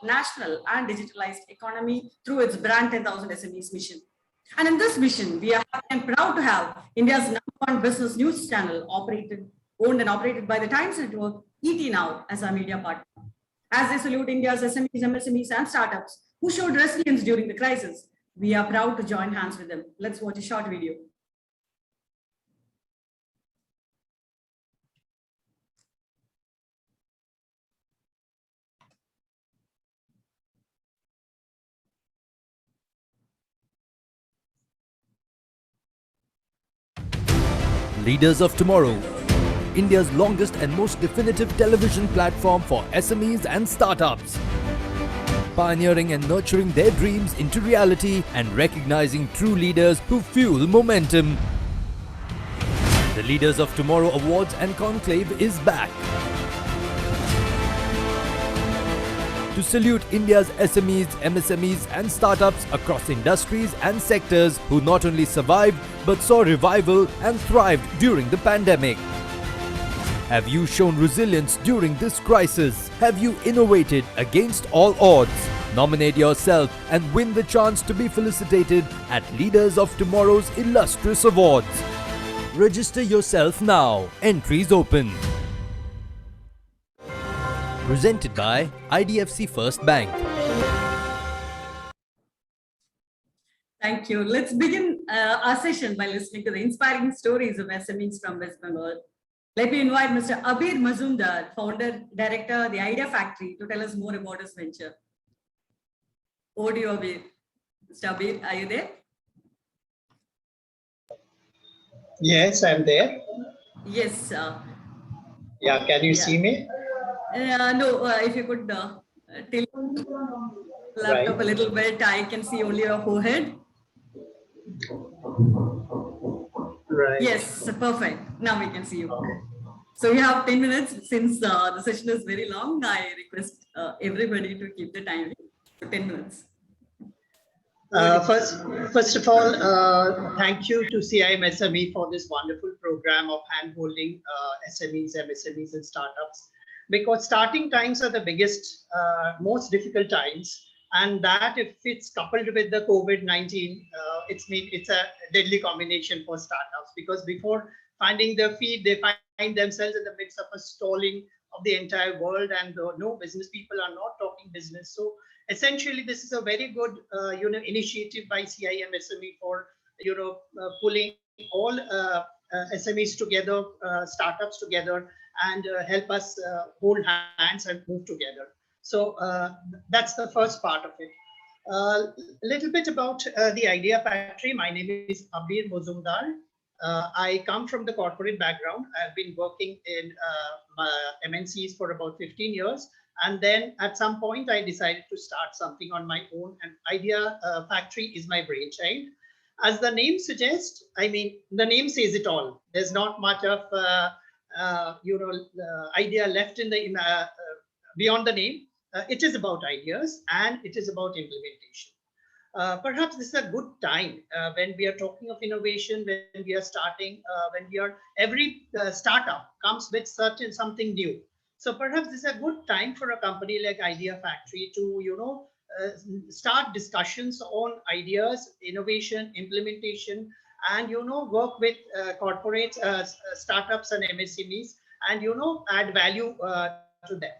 national and digitalized economy through its Brand 10,000 SMEs mission. And in this mission, we are happy and proud to have India's #1 business news channel owned and operated by the Times Network, ET Now, as our media partner. As they salute India's SMEs, MSMEs, and startups who showed resilience during the crisis, we are proud to join hands with them. Let's watch a short video. Leaders of Tomorrow, India's longest and most definitive television platform for SMEs and startups. Pioneering and nurturing their dreams into reality and recognizing true leaders who fuel momentum. The Leaders of Tomorrow Awards and Conclave is back. To salute India's SMEs, MSMEs and startups across industries and sectors who not only survived but saw revival and thrived during the pandemic. Have you shown resilience during this crisis? Have you innovated against all odds? Nominate yourself and win the chance to be felicitated at Leaders of Tomorrow's illustrious awards. Register yourself now. Entries open. Presented by IDFC First Bank. Thank you. Let's begin our session by listening to the inspiring stories of SMEs from West Bengal. Let me invite Mr. Abir Mazumdar, founder, director of the Idea Factory, to tell us more about his venture. Over to you, Abir. Mr. Abir, are you there? Yes, I'm there. Yes. Yeah, can you see me? No, if you could tilt laptop a little bit, I can see only your forehead. Right. Yes, perfect. Now we can see you. Okay. So you have 10 minutes. Since the session is very long, I request everybody to keep the time for 10 minutes. First of all, thank you to CIMSME for this wonderful program of handholding SMEs, MSMEs and startups. Because starting times are the biggest, most difficult times, and that if it's coupled with the COVID-19, it's a deadly combination for startups. Because before finding their feet, they find themselves in the midst of a stalling of the entire world, and no business people are not talking business. So essentially, this is a very good initiative by CIMSME for pulling all SMEs together, startups together, and help us hold hands and move together. So that's the first part of it. A little bit about the Idea Factory. My name is Abir Mazumdar. I come from the corporate background. I've been working in MNCs for about 15 years. And then at some point, I decided to start something on my own. And Idea Factory is my brainchild. As the name suggests, I mean, the name says it all. There's not much of idea left in the beyond the name. It is about ideas and it is about implementation. Perhaps this is a good time when we are talking of innovation, when we are starting, every startup comes with something new. So perhaps this is a good time for a company like Idea Factory to start discussions on ideas, innovation, implementation, and work with corporates, startups and MSMEs, and add value to them.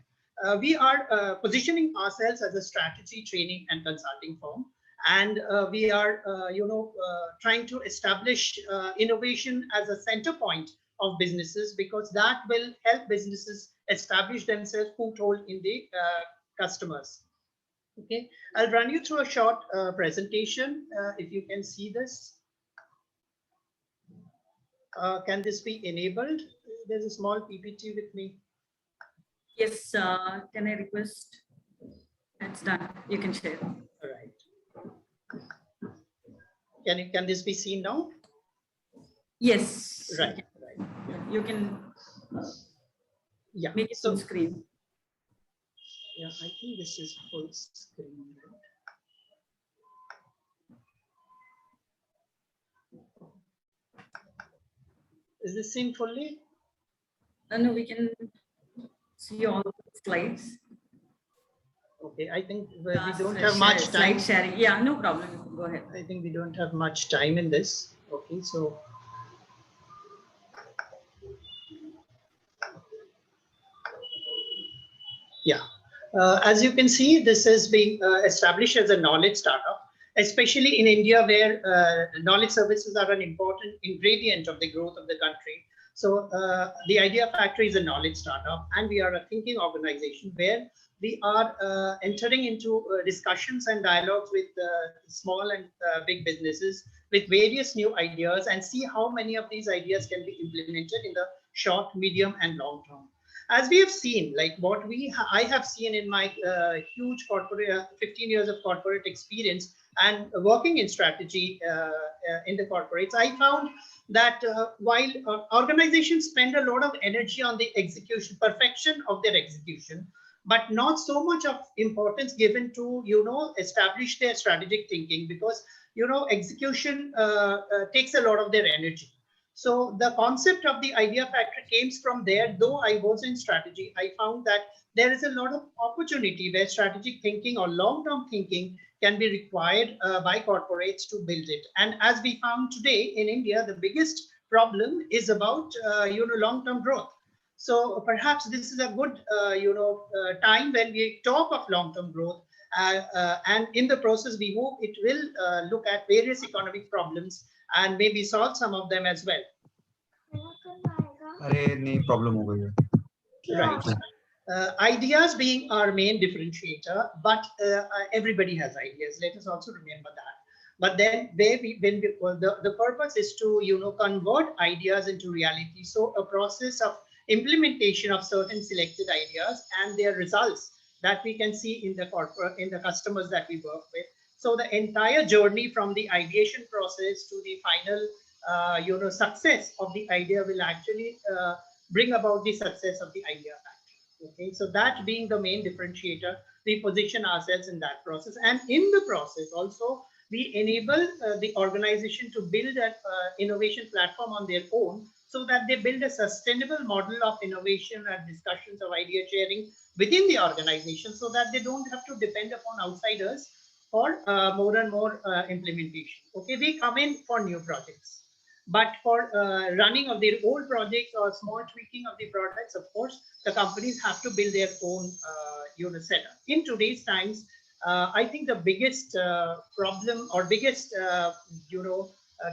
We are positioning ourselves as a strategy, training and consulting firm, and we are trying to establish innovation as a center point of businesses, because that will help businesses establish themselves foothold in the customers. Okay, I'll run you through a short presentation. If you can see this. Can this be enabled? There's a small PPT with me. Yes, can I request? It's done. You can share. All right. Can this be seen now? Yes. Right. You can make it full screen. Yeah, I think this is full screen. Is this seen fully? No, we can see all the slides. Okay, I think we Yes, don't have much time. Slide sharing. Yeah, no problem. Go ahead. I think we don't have much time in this. Okay, so yeah, as you can see, this is being established as a knowledge startup, especially in India, where knowledge services are an important ingredient of the growth of the country. So the Idea Factory is a knowledge startup, and we are a thinking organization where we are entering into discussions and dialogues with small and big businesses with various new ideas, and see how many of these ideas can be implemented in the short, medium, and long term. As we have seen, like what I have seen in my huge corporate 15 years of corporate experience and working in strategy in the corporates, I found that while organizations spend a lot of energy on the execution, perfection of their execution, but not so much of importance given to establish their strategic thinking, because execution takes a lot of their energy. So the concept of the Idea Factory came from there. Though I was in strategy, I found that there is a lot of opportunity where strategic thinking or long-term thinking can be required by corporates to build it. And as we found today in India, the biggest problem is about long-term growth. So perhaps this is a good time when we talk of long-term growth. And in the process, we hope it will look at various economic problems and maybe solve some of them as well. अरे नहीं problem हो गई है. Right. Ideas being our main differentiator, but everybody has ideas. Let us also remember that. But then the purpose is to convert ideas into reality. So a process of implementation of certain selected ideas and their results that we can see in the customers that we work with. So the entire journey from the ideation process to the final success of the idea will actually bring about the success of the Idea Factory. Okay, so that being the main differentiator, we position ourselves in that process, and in the process also we enable the organization to build an innovation platform on their own, so that they build a sustainable model of innovation and discussions of idea sharing within the organization, so that they don't have to depend upon outsiders for more and more implementation. Okay, we come in for new projects. But for running of their old projects or small tweaking of the products, of course, the companies have to build their own setup. In today's times, I think the biggest problem or biggest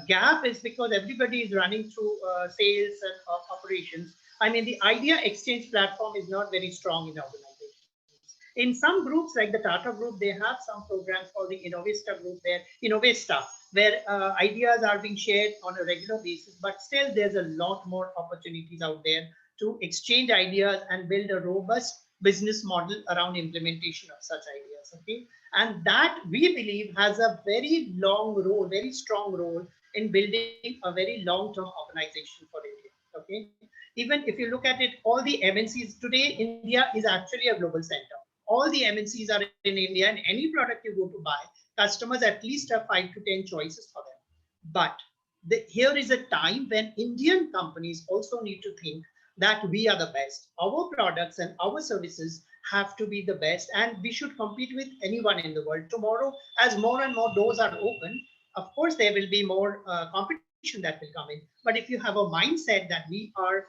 gap is because everybody is running through sales and operations. I mean, the idea exchange platform is not very strong in organizations. In some groups like the Tata Group, they have some programs called the Innovista Group, where ideas are being shared on a regular basis, but still there's a lot more opportunities out there to exchange ideas and build a robust business model around implementation of such ideas. Okay, and that we believe has a very strong role in building a very long-term organization for India. Okay, even if you look at it, all the MNCs today, India is actually a global center. All the MNCs are in India, and any product you go to buy, customers at least have 5 to 10 choices for them. But here is a time when Indian companies also need to think that we are the best. Our products and our services have to be the best, and we should compete with anyone in the world. Tomorrow, as more and more doors are open, of course, there will be more competition that will come in. But if you have a mindset that we are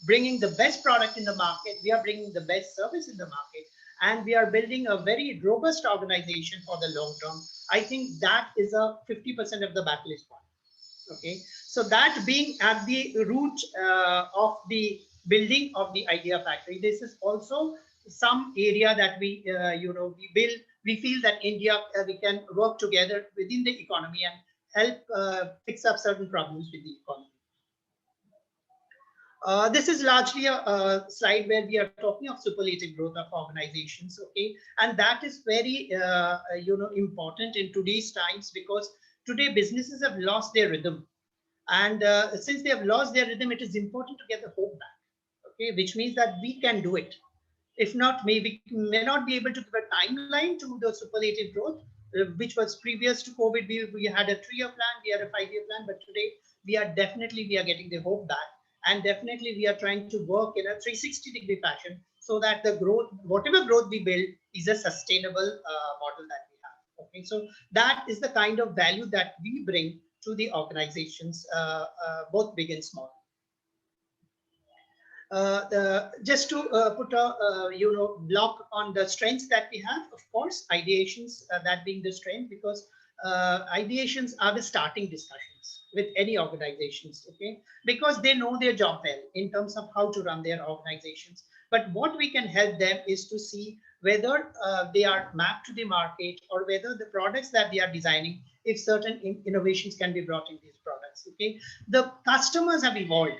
bringing the best product in the market, we are bringing the best service in the market, and we are building a very robust organization for the long term, I think that is a 50% of the battle is won. Okay, so that being at the root of the building of the Idea Factory, this is also some area that we we feel that India we can work together within the economy and help fix up certain problems with the economy. This is largely a slide where we are talking of superlative growth of organizations. Okay, and that is very important in today's times, because today businesses have lost their rhythm, and since they have lost their rhythm, it is important to get the hope back. Okay, which means that we can do it. If not, maybe may not be able to give a timeline to the superlative growth, which was previous to COVID. We had a 3-year plan, we had a 5-year plan, but today we are getting the hope back. And definitely we are trying to work in a 360-degree fashion, so that the growth, whatever growth we build, is a sustainable model that we have. Okay, so that is the kind of value that we bring to the organizations, both big and small. Just to put a block on the strengths that we have, of course, ideations, that being the strength, because ideations are the starting discussions with any organizations, okay, because they know their job well in terms of how to run their organizations. But what we can help them is to see whether they are mapped to the market, or whether the products that they are designing, if certain innovations can be brought in these products. Okay, the customers have evolved.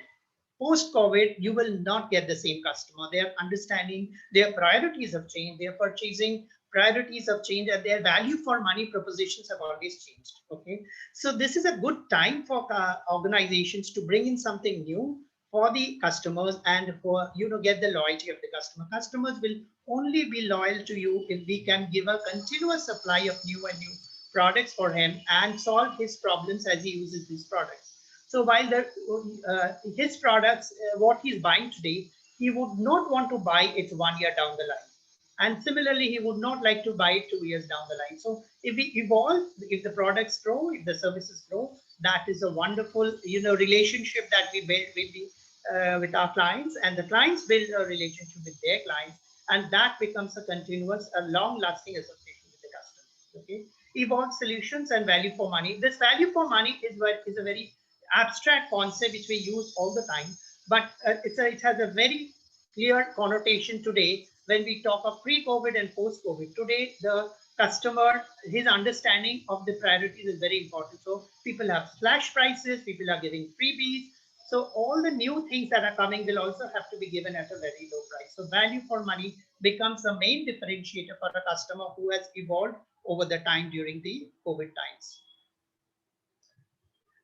Post-COVID, you will not get the same customer. Their understanding, their priorities have changed, their purchasing priorities have changed, and their value for money propositions have always changed. Okay, so this is a good time for organizations to bring in something new for the customers, and for get the loyalty of the customer. Customers will only be loyal to you if we can give a continuous supply of new and new products for him and solve his problems as he uses these products. So while his products, what he's buying today, he would not want to buy it 1 year down the line. And similarly, he would not like to buy it 2 years down the line. So if we evolve, if the products grow, if the services grow, that is a wonderful, relationship that we build with our clients, and the clients build a relationship with their clients, and that becomes a continuous, a long-lasting association with the customers. Okay, evolve solutions and value for money. This value for money is a very abstract concept which we use all the time, but it has a very clear connotation today when we talk of pre-COVID and post-COVID. Today, the customer, his understanding of the priorities is very important. So people have slash prices, people are giving freebies. So all the new things that are coming will also have to be given at a very low price. So value for money becomes the main differentiator for a customer who has evolved over the time during the COVID times.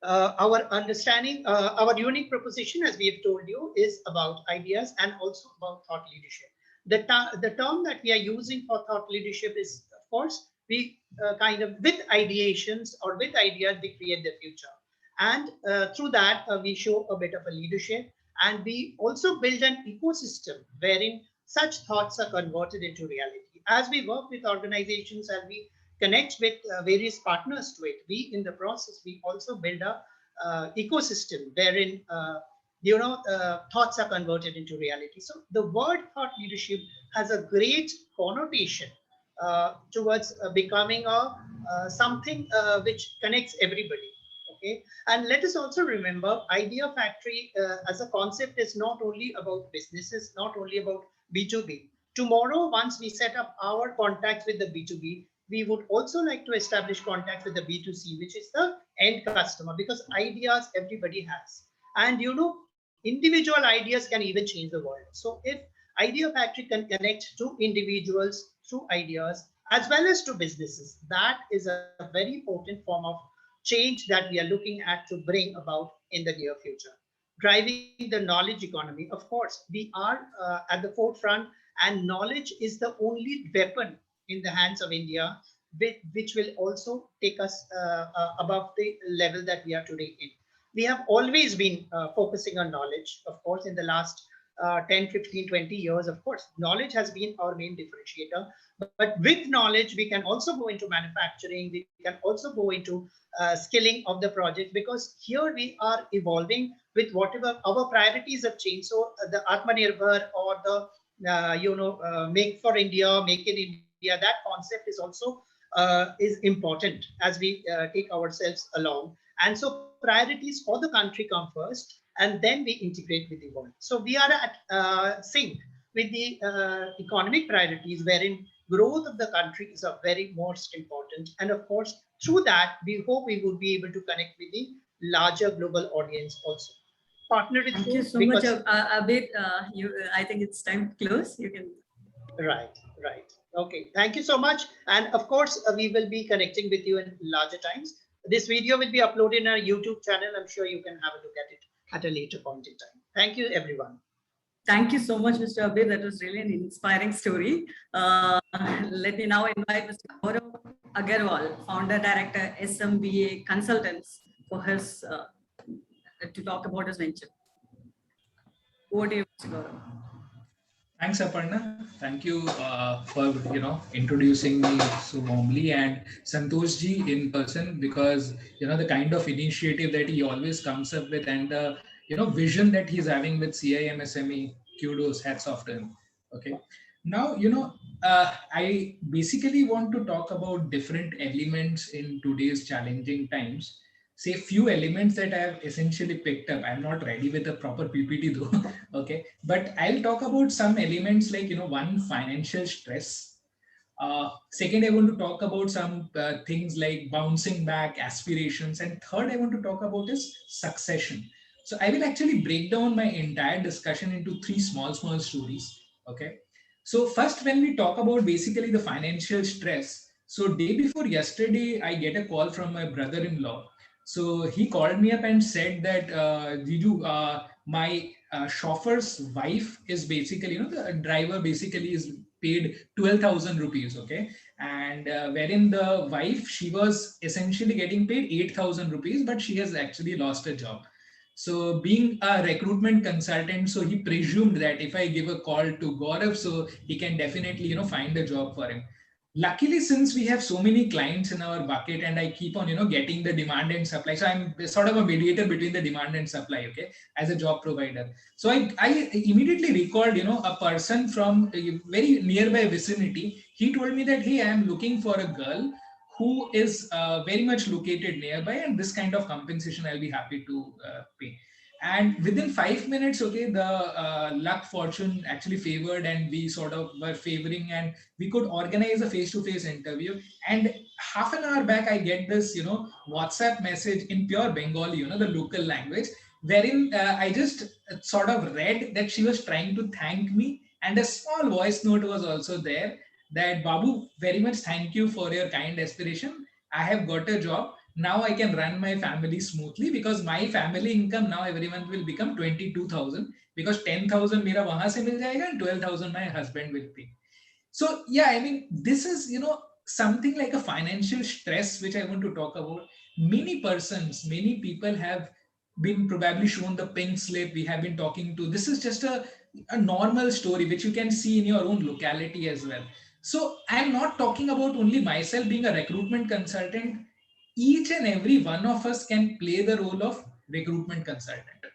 Our understanding, our unique proposition, as we have told you, is about ideas and also about thought leadership. The term that we are using for thought leadership is, of course, we kind of, with ideations or with ideas, we create the future. And through that, we show a bit of a leadership. And we also build an ecosystem wherein such thoughts are converted into reality. As we work with organizations and we connect with various partners to it, we, in the process, we also build a ecosystem wherein thoughts are converted into reality. So the word thought leadership has a great connotation towards becoming something which connects everybody. Okay, and let us also remember, Idea Factory as a concept is not only about businesses, not only about B2B. Tomorrow, once we set up our contacts with the B2B, we would also like to establish contact with the B2C, which is the end customer, because ideas everybody has. And individual ideas can even change the world. So if Idea Factory can connect to individuals through ideas as well as to businesses, that is a very potent form of change that we are looking at to bring about in the near future. Driving the knowledge economy, of course, we are at the forefront, and knowledge is the only weapon in the hands of India, which will also take us above the level that we are today in. We have always been focusing on knowledge, of course, in the last 10, 15, 20 years. Of course, knowledge has been our main differentiator. But with knowledge, we can also go into manufacturing. We can also go into skilling of the project, because here we are evolving with whatever our priorities have changed. So the Atmanirbhar or the Make for India, Make in India, that concept is also is important as we take ourselves along. And so priorities for the country come first, and then we integrate with the world. So we are at sync with the economic priorities, wherein growth of the country is a very most important. And of course, through that, we hope we would be able to connect with the larger global audience also. Partner with Thank you so much, Abid. I think it's time to close. You can. Right. Okay. Thank you so much. And of course, we will be connecting with you in larger times. This video will be uploaded in our YouTube channel. I'm sure you can have a look at it at a later point in time. Thank you, everyone. Thank you so much, Mr. Abid. That was really an inspiring story. Let me now invite Mr. Gaurav Agarwal, Founder Director, SMBA Consultants, for his to talk about his venture. Over to you, Mr. Gaurav. Thanks, Aparna. Thank you for introducing me so warmly, and Santosh ji in person, because the kind of initiative that he always comes up with, and the vision that he's having with CIMSME. Kudos, hats off to him. Okay. Now I basically want to talk about different elements in today's challenging times. Say few elements that I have essentially picked up. I'm not ready with a proper PPT though. Okay, but I'll talk about some elements like one, financial stress. Second, I want to talk about some things like bouncing back, aspirations, and third I want to talk about is succession. So I will actually break down my entire discussion into three small stories. Okay, so first, when we talk about basically the financial stress, so day before yesterday I get a call from my brother-in-law. So he called me up and said that Diju, my chauffeur's wife is basically, the driver basically is paid 12,000 rupees. Okay. And wherein the wife, she was essentially getting paid 8,000 rupees, but she has actually lost a job. So being a recruitment consultant, so he presumed that if I give a call to Gaurav, so he can definitely, find a job for him. Luckily, since we have so many clients in our bucket and I keep on, getting the demand and supply. So I'm sort of a mediator between the demand and supply, okay, as a job provider. So I immediately recalled, a person from a very nearby vicinity. He told me that, hey, I am looking for a girl who is very much located nearby, and this kind of compensation I'll be happy to pay. And within 5 minutes, okay, the luck fortune actually favored, and we sort of were favoring, and we could organize a face-to-face interview. And half an hour back, I get this, WhatsApp message in pure Bengali, the local language, wherein I just sort of read that she was trying to thank me, and a small voice note was also there that, Babu, very much thank you for your kind aspiration. I have got a job. Now I can run my family smoothly, because my family income now every month will become 22,000, because 10,000 mera wahan se mil jayega and 12,000 my husband will pay. So yeah, I mean, this is, something like a financial stress, which I want to talk about. Many people have been probably shown the pink slip. We have been talking to, this is just a normal story, which you can see in your own locality as well. So I'm not talking about only myself being a recruitment consultant. Each and every one of us can play the role of recruitment consultant.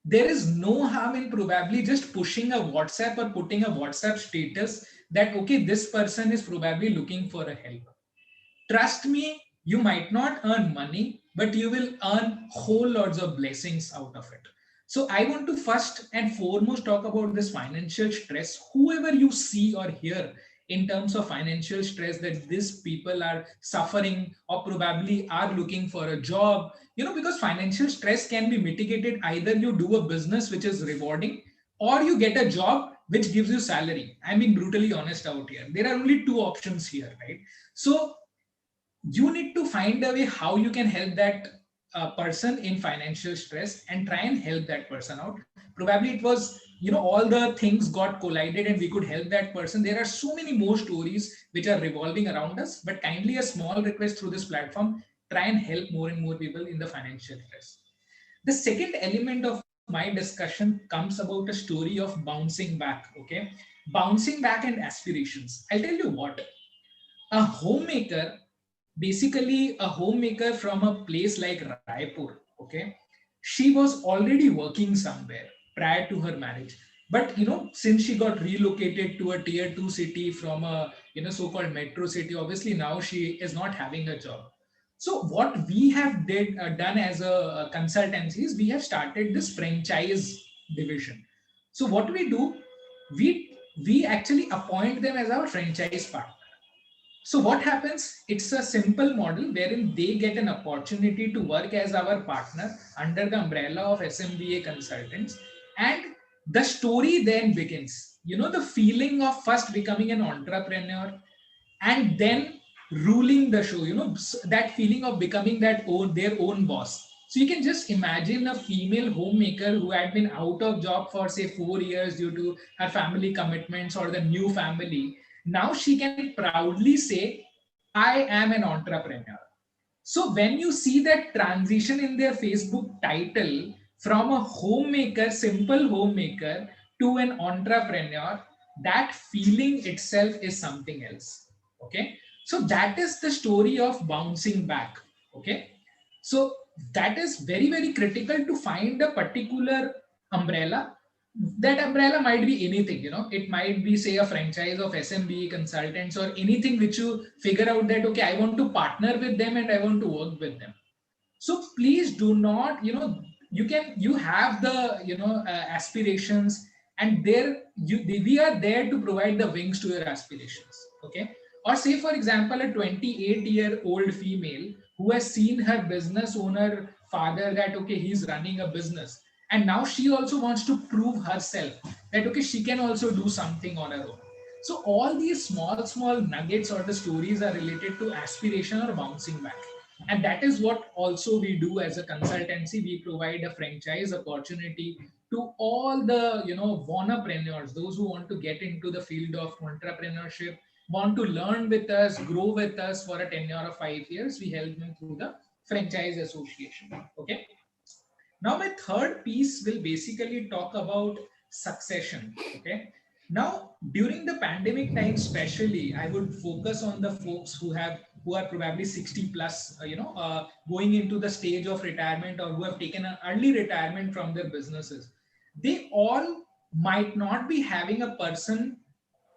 There is no harm in probably just pushing a WhatsApp or putting a WhatsApp status that, okay, this person is probably looking for a help. Trust me, you might not earn money, but you will earn whole lots of blessings out of it. So I want to first and foremost talk about this financial stress. Whoever you see or hear in terms of financial stress that these people are suffering or probably are looking for a job, because financial stress can be mitigated. Either you do a business which is rewarding, or you get a job which gives you salary. I'm being brutally honest out here. There are only two options here, right? So you need to find a way how you can help that person in financial stress and try and help that person out. Probably it was, all the things got collided and we could help that person. There are so many more stories which are revolving around us, but kindly a small request through this platform, try and help more and more people in the financial stress. The second element of my discussion comes about a story of bouncing back. Okay, bouncing back and aspirations. I'll tell you what, a homemaker, basically a homemaker from a place like Raipur, okay, she was already working somewhere prior to her marriage. But since she got relocated to a tier 2 city from a so-called metro city, obviously now she is not having a job. So what we have done as a consultancy is we have started this franchise division. So what we do, we actually appoint them as our franchise partner. So what happens? It's a simple model wherein they get an opportunity to work as our partner under the umbrella of SMBA consultants. And the story then begins. The feeling of first becoming an entrepreneur and then ruling the show, that feeling of becoming their own boss. So you can just imagine a female homemaker who had been out of job for say 4 years due to her family commitments or the new family. Now she can proudly say, I am an entrepreneur. So when you see that transition in their Facebook title from a homemaker, simple homemaker, to an entrepreneur, that feeling itself is something else. Okay, so that is the story of bouncing back. Okay, so that is very, very critical to find a particular umbrella. That umbrella might be anything, it might be, say, a franchise of SMB consultants or anything which you figure out that, okay, I want to partner with them and I want to work with them. So please do not, you have the, aspirations, and we are there to provide the wings to your aspirations. Okay. Or say, for example, a 28-year-old female who has seen her business owner father that, okay, he's running a business. And now she also wants to prove herself that, okay, she can also do something on her own. So all these small nuggets or the stories are related to aspiration or bouncing back. And that is what also we do as a consultancy. We provide a franchise opportunity to all the, entrepreneurs, those who want to get into the field of entrepreneurship, want to learn with us, grow with us for a tenure of 5 years. We help them through the franchise association. Okay. Now, my third piece will basically talk about succession. Okay. Now, during the pandemic time, especially, I would focus on the folks who are probably 60 plus, going into the stage of retirement, or who have taken an early retirement from their businesses. They all might not be having a person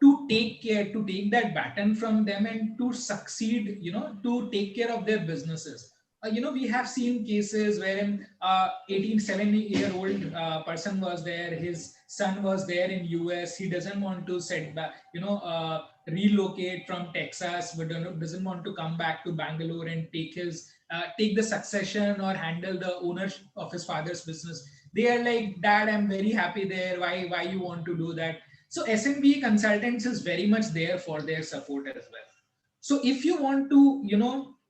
to take that baton from them and to succeed, to take care of their businesses. We have seen cases wherein 17-year-old person was there, his son was there in US, he doesn't want to set back, relocate from Texas, but doesn't want to come back to Bangalore and take the succession or handle the ownership of his father's business. They are like, Dad, I'm very happy there. Why you want to do that? So SMB consultants is very much there for their support as well. So if you want to,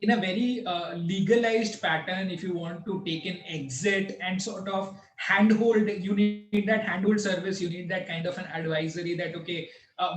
in a very legalized pattern, if you want to take an exit and sort of handhold, you need that handhold service, you need that kind of an advisory that, okay,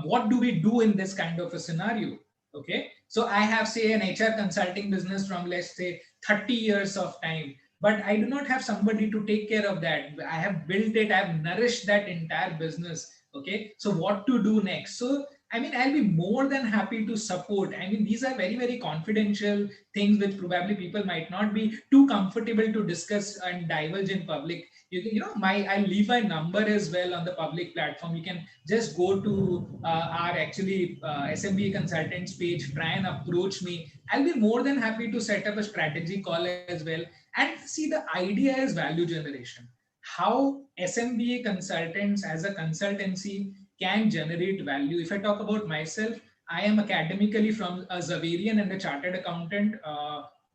what do we do in this kind of a scenario? Okay, so I have, say, an HR consulting business from, let's say, 30 years of time, but I do not have somebody to take care of that. I have built it, I have nourished that entire business. Okay, so what to do next? So I'll be more than happy to support. These are very, very confidential things which probably people might not be too comfortable to discuss and divulge in public. I'll leave my number as well on the public platform. You can just go to our SMB consultants page, try and approach me. I'll be more than happy to set up a strategy call as well. And see, the idea is value generation. How SMBA consultants as a consultancy can generate value. If I talk about myself, I am academically from a Xaverian and a chartered accountant,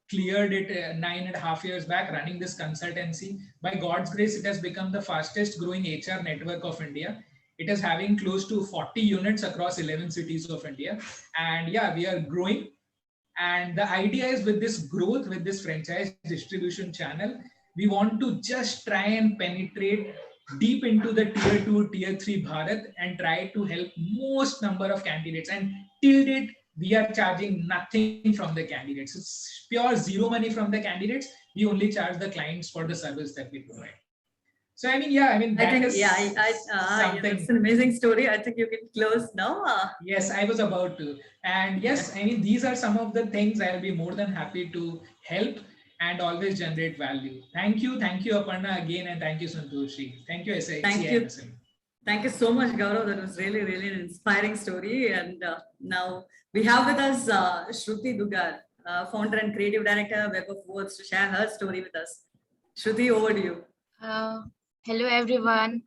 cleared it 9.5 years back, running this consultancy. By God's grace, it has become the fastest growing HR network of India. It is having close to 40 units across 11 cities of India. And yeah, we are growing. And the idea is, with this growth, with this franchise distribution channel, we want to just try and penetrate deep into the tier 2, tier 3 Bharat and try to help most number of candidates. And till date, we are charging nothing from the candidates. It's pure zero money from the candidates. We only charge the clients for the service that we provide. So it's an amazing story. I think you can close now. Yes, I was about to. And yes, these are some of the things I'll be more than happy to help and always generate value. Thank you, Aparna, again, and thank you, Santoshi. Thank you, SAI. Thank you so much, Gaurav. That was really, really an inspiring story. And now we have with us Shruti Dugar, founder and creative director, Web of Words, to share her story with us. Shruti, over to you. Hello, everyone.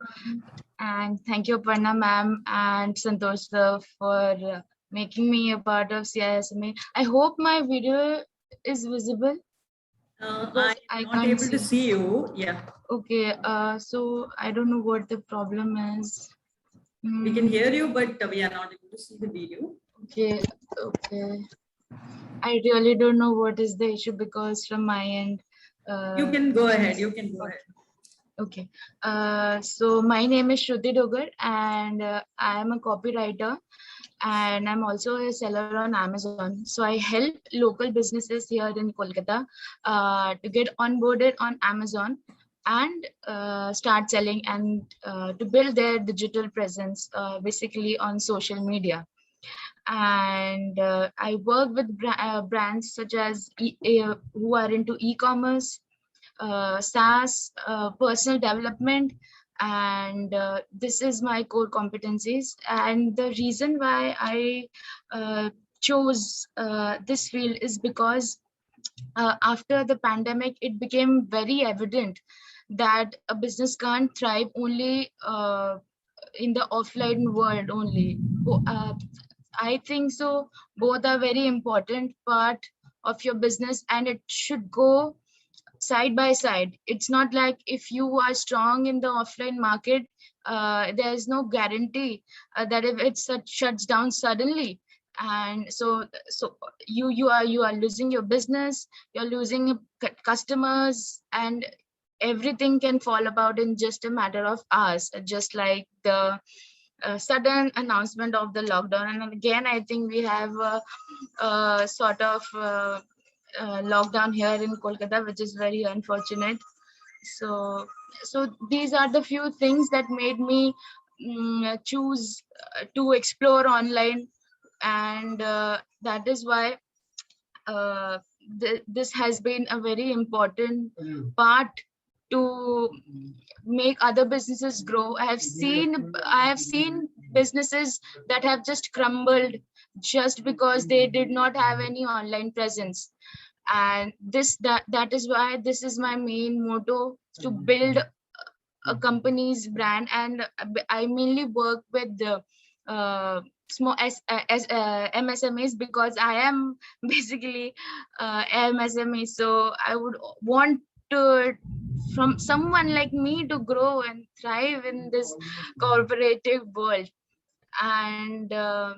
And thank you, Aparna ma'am and Santosh sir, for making me a part of CISMA. I hope my video is visible. I'm not able to see you. Yeah. Okay. So I don't know what the problem is. We can hear you, but we are not able to see the video. Okay. Okay. I really don't know what is the issue, because from my end. You can go ahead. Okay. So my name is Shruti Dugar, and I am a copywriter, and I'm also a seller on Amazon. So I help local businesses here in Kolkata to get onboarded on Amazon and start selling and to build their digital presence basically on social media. And I work with brands such as who are into e-commerce, SaaS, personal development, and this is my core competencies. And the reason why I chose this field is because after the pandemic, it became very evident that a business can't thrive only in the offline world only. I think so. Both are very important part of your business, and it should go side by side. It's not like if you are strong in the offline market, there is no guarantee that if it shuts down suddenly, and so you are losing your business, you're losing customers, and everything can fall about in just a matter of hours, just like the sudden announcement of the lockdown. And again, I think we have a sort of lockdown here in Kolkata, which is very unfortunate. So these are the few things that made me choose to explore online, and that is why this has been a very important part to make other businesses grow. I have seen businesses that have just crumbled just because they did not have any online presence. And that is why this is my main motto, to build a company's brand. And I mainly work with the small MSMEs, because I am basically MSME. So I would want to from someone like me to grow and thrive in this corporative world. And I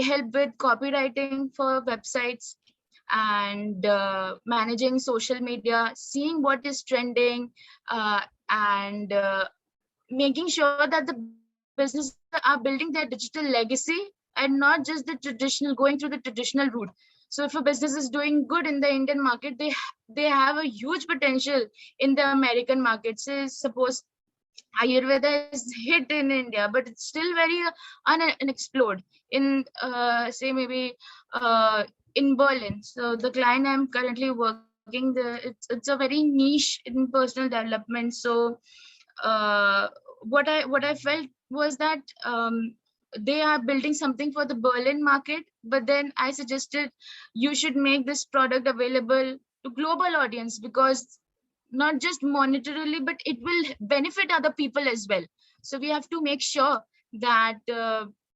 help with copywriting for websites, and managing social media, seeing what is trending, and making sure that the businesses are building their digital legacy and not just the going through the traditional route. So if a business is doing good in the Indian market, they have a huge potential in the American market. Say suppose Ayurveda is hit in India, but it's still very unexplored in say maybe in Berlin. So the client I'm currently working, it's a very niche in personal development. So what I felt was that they are building something for the Berlin market, but then I suggested you should make this product available to global audience, because not just monetarily, but it will benefit other people as well. So we have to make sure that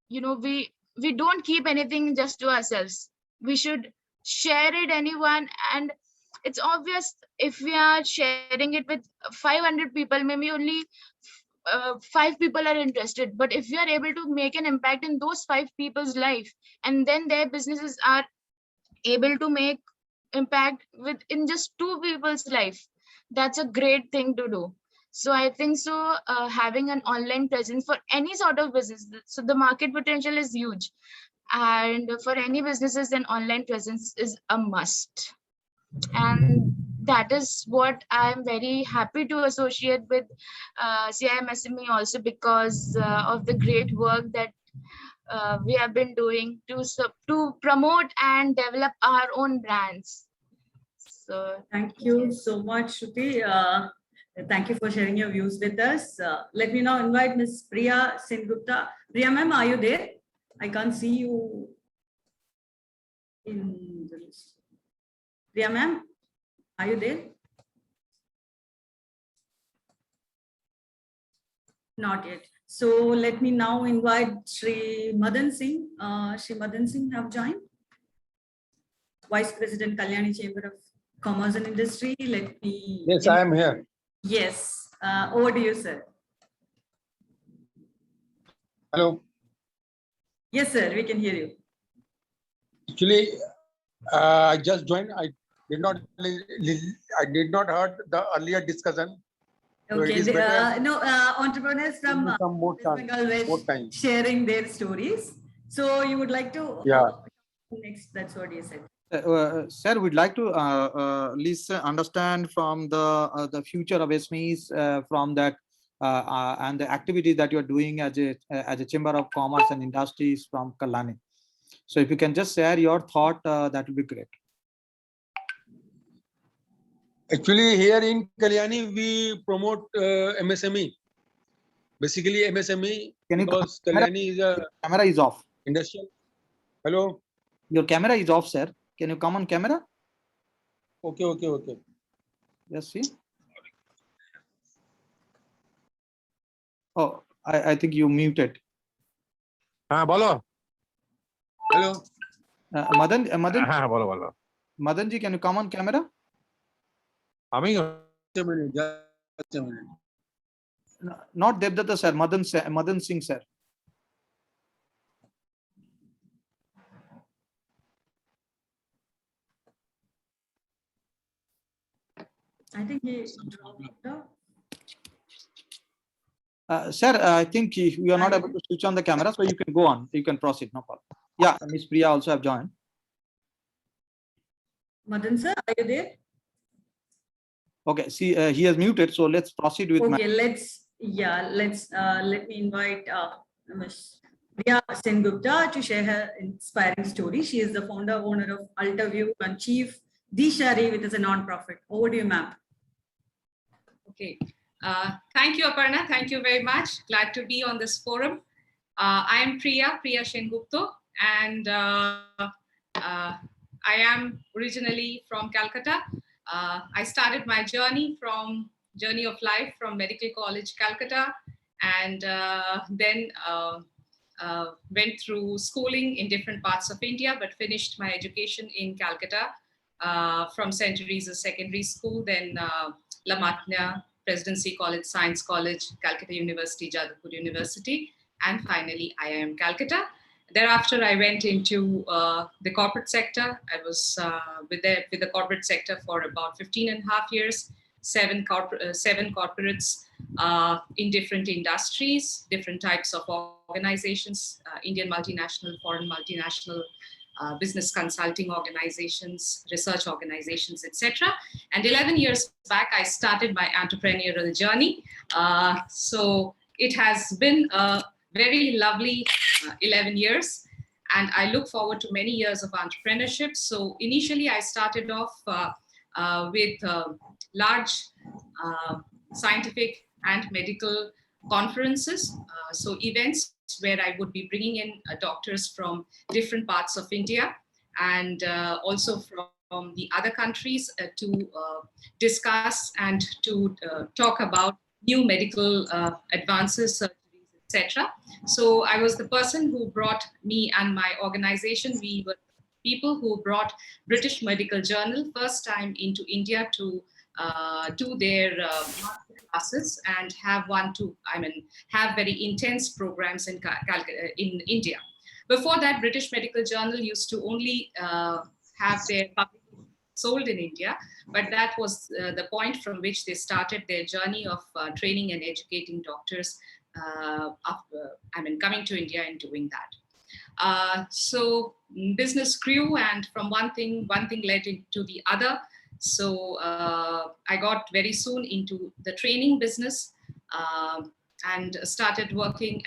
we don't keep anything just to ourselves. We should share it anyone. And it's obvious, if we are sharing it with 500 people, maybe only 5 people are interested. But if we are able to make an impact in those 5 people's life, and then their businesses are able to make impact in just 2 people's life, that's a great thing to do. So I think so having an online presence for any sort of business, so the market potential is huge, and for any businesses, an online presence is a must. And that is what I'm very happy to associate with CIMSME also, because of the great work that we have been doing to promote and develop our own brands. So thank you so much, Shruti. Thank you for sharing your views with us. Let me now invite Ms. Priya Sengupta. Priya ma'am, are you there? I can't see you in the list. Priya ma'am, are you there? Not yet. So let me now invite Shri Madan Singh. Shri Madan Singh have joined. Vice President, Kalyani Chamber of Commerce and Industry. Let me. Yes, I am here. Yes. Over to you, sir. Hello. Yes, sir. We can hear you. Actually, I just joined. I did not heard the earlier discussion. Okay. So entrepreneurs from Bengal were sharing their stories. So you would like to? Yeah. Next, that's what you said. Sir, we'd like to listen, understand from the future of SMEs from that and the activities that you're doing as a Chamber of Commerce and Industries from Kalani. So if you can just share your thought, that would be great. Actually, here in Kalyani, we promote MSME. Basically, MSME, Can you because Kalyani is a camera is off. industrial. Hello. Your camera is off, sir. Can you come on camera? Okay. Yes, see. Oh, I think you muted. Bolo. Hello. Madan, Bolo. Madan ji, can you come on camera? Just a minute. Not Devdatta sir, Madan Singh sir. I think he dropped out. Sir, I think you are not able to switch on the camera, so you can go on. You can proceed, no problem. Yeah, Miss Priya also have joined. Madan sir, are you there? Okay, see, he has muted, so let's proceed with. Okay, let me invite Ms. Priya Sengupta to share her inspiring story. She is the founder, owner of Altaview and Chief Dishari, which is a non-profit. Over to you, ma'am. Okay. Thank you, Aparna. Thank you very much. Glad to be on this forum. I am Priya Sengupta, and I am originally from Calcutta. I started my journey of life from Medical College, Calcutta, and then went through schooling in different parts of India, but finished my education in Calcutta from St. Teresa's Secondary School, then La Matna, Presidency College, Science College, Calcutta University, Jadavpur University, and finally IIM Calcutta. Thereafter, I went into the corporate sector. I was with the corporate sector for about 15 and a half years, seven corporates in different industries, different types of organizations, Indian multinational, foreign multinational, business consulting organizations, research organizations, etc. And 11 years back, I started my entrepreneurial journey. So it has been a very lovely 11 years, and I look forward to many years of entrepreneurship. So initially, I started off with large scientific and medical conferences, so events where I would be bringing in doctors from different parts of India and also from the other countries to discuss and to talk about new medical advances, surgeries, etc. So I was the person who brought, me and my organization, we were people who brought British Medical Journal first time into India to do their classes and have have very intense programs in India. Before that, British Medical Journal used to only have their publications sold in India, but that was the point from which they started their journey of training and educating doctors coming to India and doing that. So business grew, and from one thing led into the other. So I got very soon into the training business and started working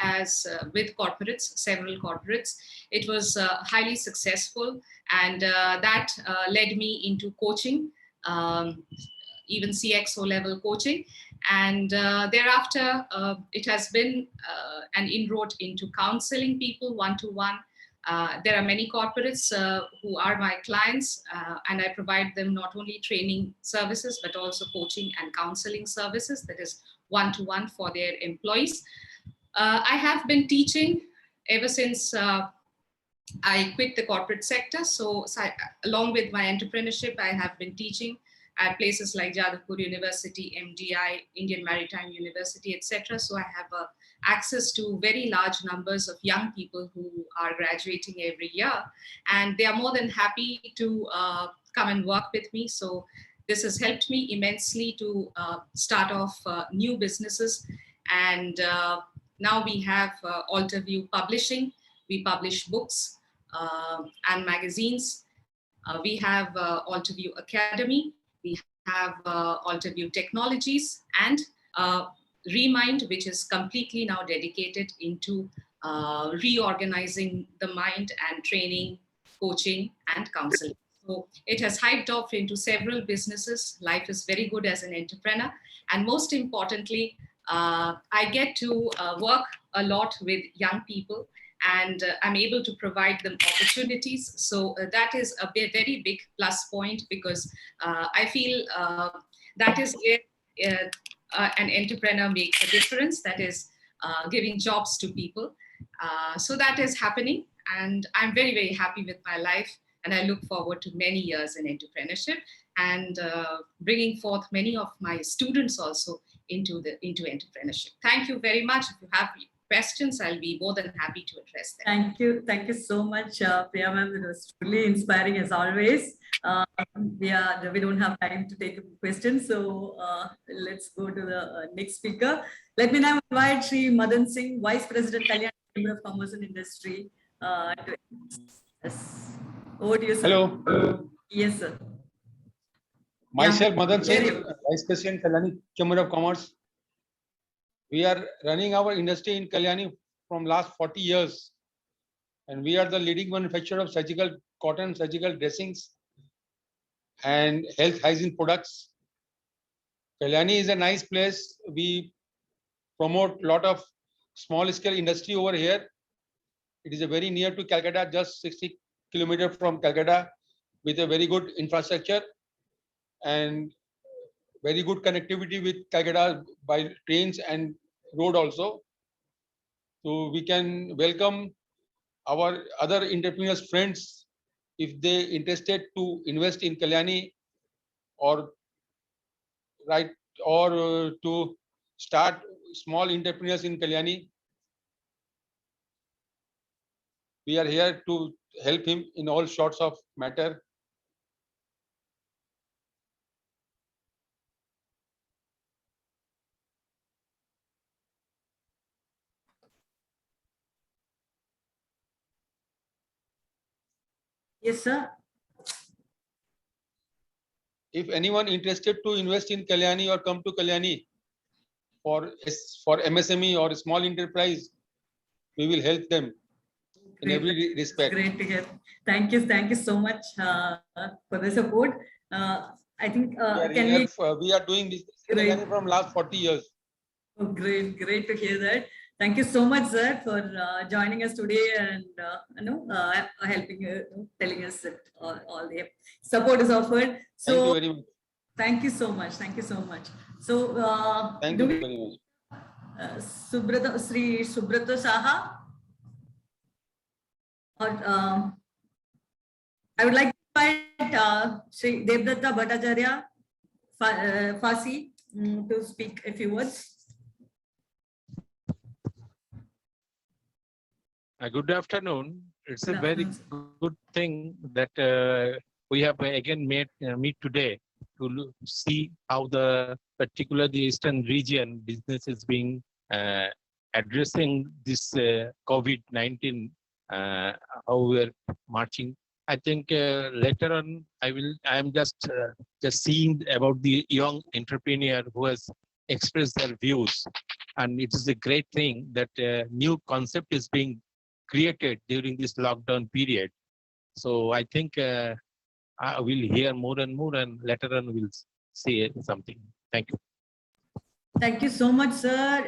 with corporates, several corporates. It was highly successful, and that led me into coaching, even CXO level coaching. And thereafter, it has been an inroad into counseling people one-to-one. There are many corporates who are my clients, and I provide them not only training services, but also coaching and counseling services, that is one-to-one for their employees. I have been teaching ever since I quit the corporate sector. So along with my entrepreneurship, I have been teaching at places like Jadavpur University, MDI, Indian Maritime University, etc. So I have access to very large numbers of young people who are graduating every year, and they are more than happy to come and work with me. So this has helped me immensely to start off new businesses. And now we have Altaview Publishing. We publish books and magazines. We have Alterview Academy, we have Alterview Technologies, and Remind, which is completely now dedicated into reorganizing the mind and training, coaching, and counseling. So it has hived off into several businesses. Life is very good as an entrepreneur. And most importantly, I get to work a lot with young people, and I'm able to provide them opportunities. So that is a very big plus point, because I feel that is where an entrepreneur makes a difference, that is giving jobs to people. So that is happening, and I'm very happy with my life, and I look forward to many years in entrepreneurship and bringing forth many of my students also into entrepreneurship. Thank you very much. If you have questions, I'll be more than happy to address them. Thank you so much, Priya ma'am. It was truly inspiring as always. We don't have time to take questions, so let's go to the next speaker. Let me now invite Shri Madan Singh, Vice President, Kalyan Chamber of Commerce and Industry. Yes. Over to you, sir. Hello. Yes, sir. Myself, Yeah. Madan Very Singh, Vice President, Kalyani Chamber of Commerce. We are running our industry in Kalyani from last 40 years. And we are the leading manufacturer of surgical cotton, surgical dressings, and health hygiene products. Kalyani is a nice place. We promote a lot of small scale industry over here. It is a very near to Calcutta, just 60 kilometers from Calcutta, with a very good infrastructure and very good connectivity with Calcutta by trains and road also. So we can welcome our other entrepreneurs friends if they interested to invest in Kalyani or to start small entrepreneurs in Kalyani. We are here to help him in all sorts of matter. Yes, sir. If anyone interested to invest in Kalyani or come to Kalyani for MSME or small enterprise, we will help them in every respect. Great to hear. Thank you so much for the support. I think we are doing this in Kalyani from last 40 years. Oh, great to hear that. Thank you so much, sir, for joining us today and helping, telling us that all the support is offered. So thank you very much. Thank you so much. Thank you so much. So thank you very much. Sri Subrata Saha, or I would like to invite Sri Devdatta Bhattacharya, FASII, to speak a few words. Good afternoon. It's a very good thing that we have again meet today to see how particularly the Eastern region business is being addressing this COVID-19, how we're marching. I think later on I am just seeing about the young entrepreneur who has expressed their views, and it is a great thing that a new concept is being created during this lockdown period. So I think I will hear more and more, and later on we'll see something. Thank you. Thank you so much, sir.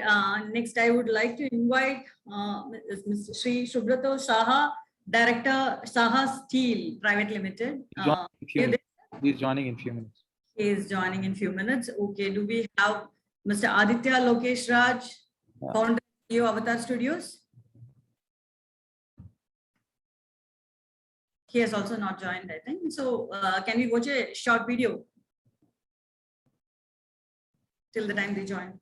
Next, I would like to invite Mr. Sri Subrata Saha, Director, Saha Steel Private Limited. He's joining in few minutes. He is joining in few minutes. Okay, do we have Mr. Aditya Lokesh Raj, founder CEO Avatar Studios? He has also not joined, I think. So can we watch a short video till the time they join?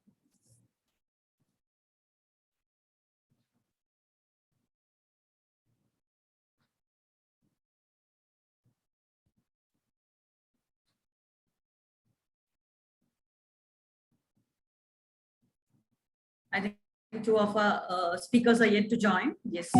I think two of our speakers are yet to join. Yes.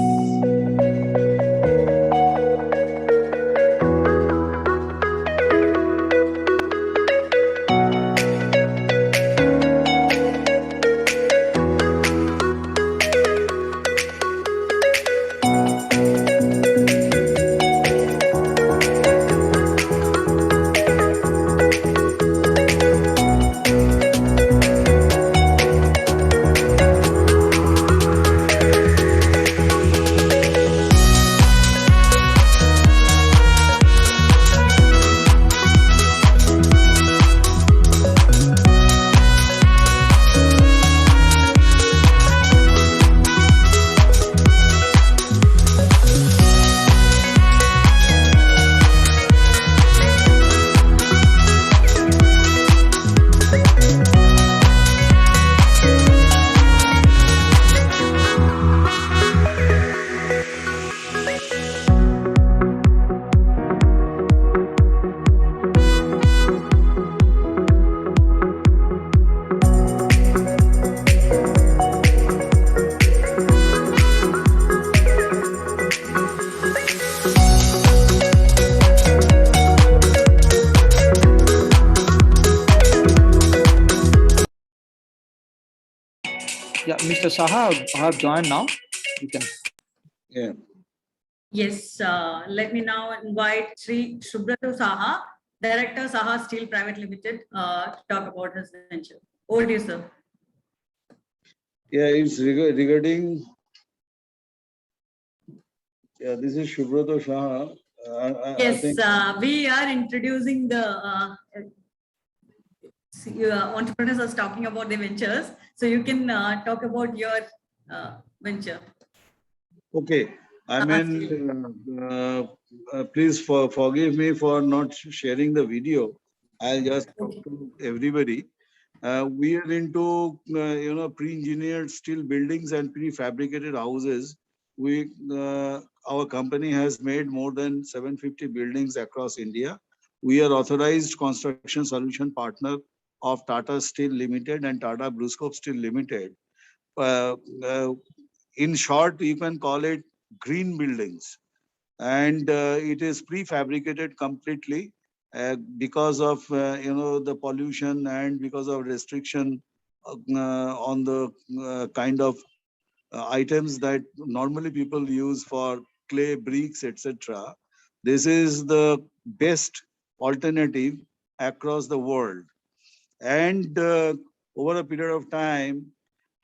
Yeah, Mr. Saha have joined now. You can. Yeah. Yes, let me now invite Sri Subrato Saha, Director Saha Steel Private Limited, to talk about his venture. Over to you, sir. Yeah, it's regarding. Yeah, this is Shubhrato Shah. I Yes, think. we are introducing the entrepreneurs are talking about their ventures. So you can talk about your venture. Okay. I mean, please forgive me for not sharing the video. I'll just talk to everybody. We are into pre-engineered steel buildings and prefabricated houses. Our company has made more than 750 buildings across India. We are authorized construction solution partner of Tata Steel Limited and Tata BlueScope Steel Limited. Uh, uh, in short, you can call it green buildings, and it is prefabricated completely because of the pollution and because of restriction on the kind of items that normally people use for clay bricks, etc. This is the best alternative across the world, and over a period of time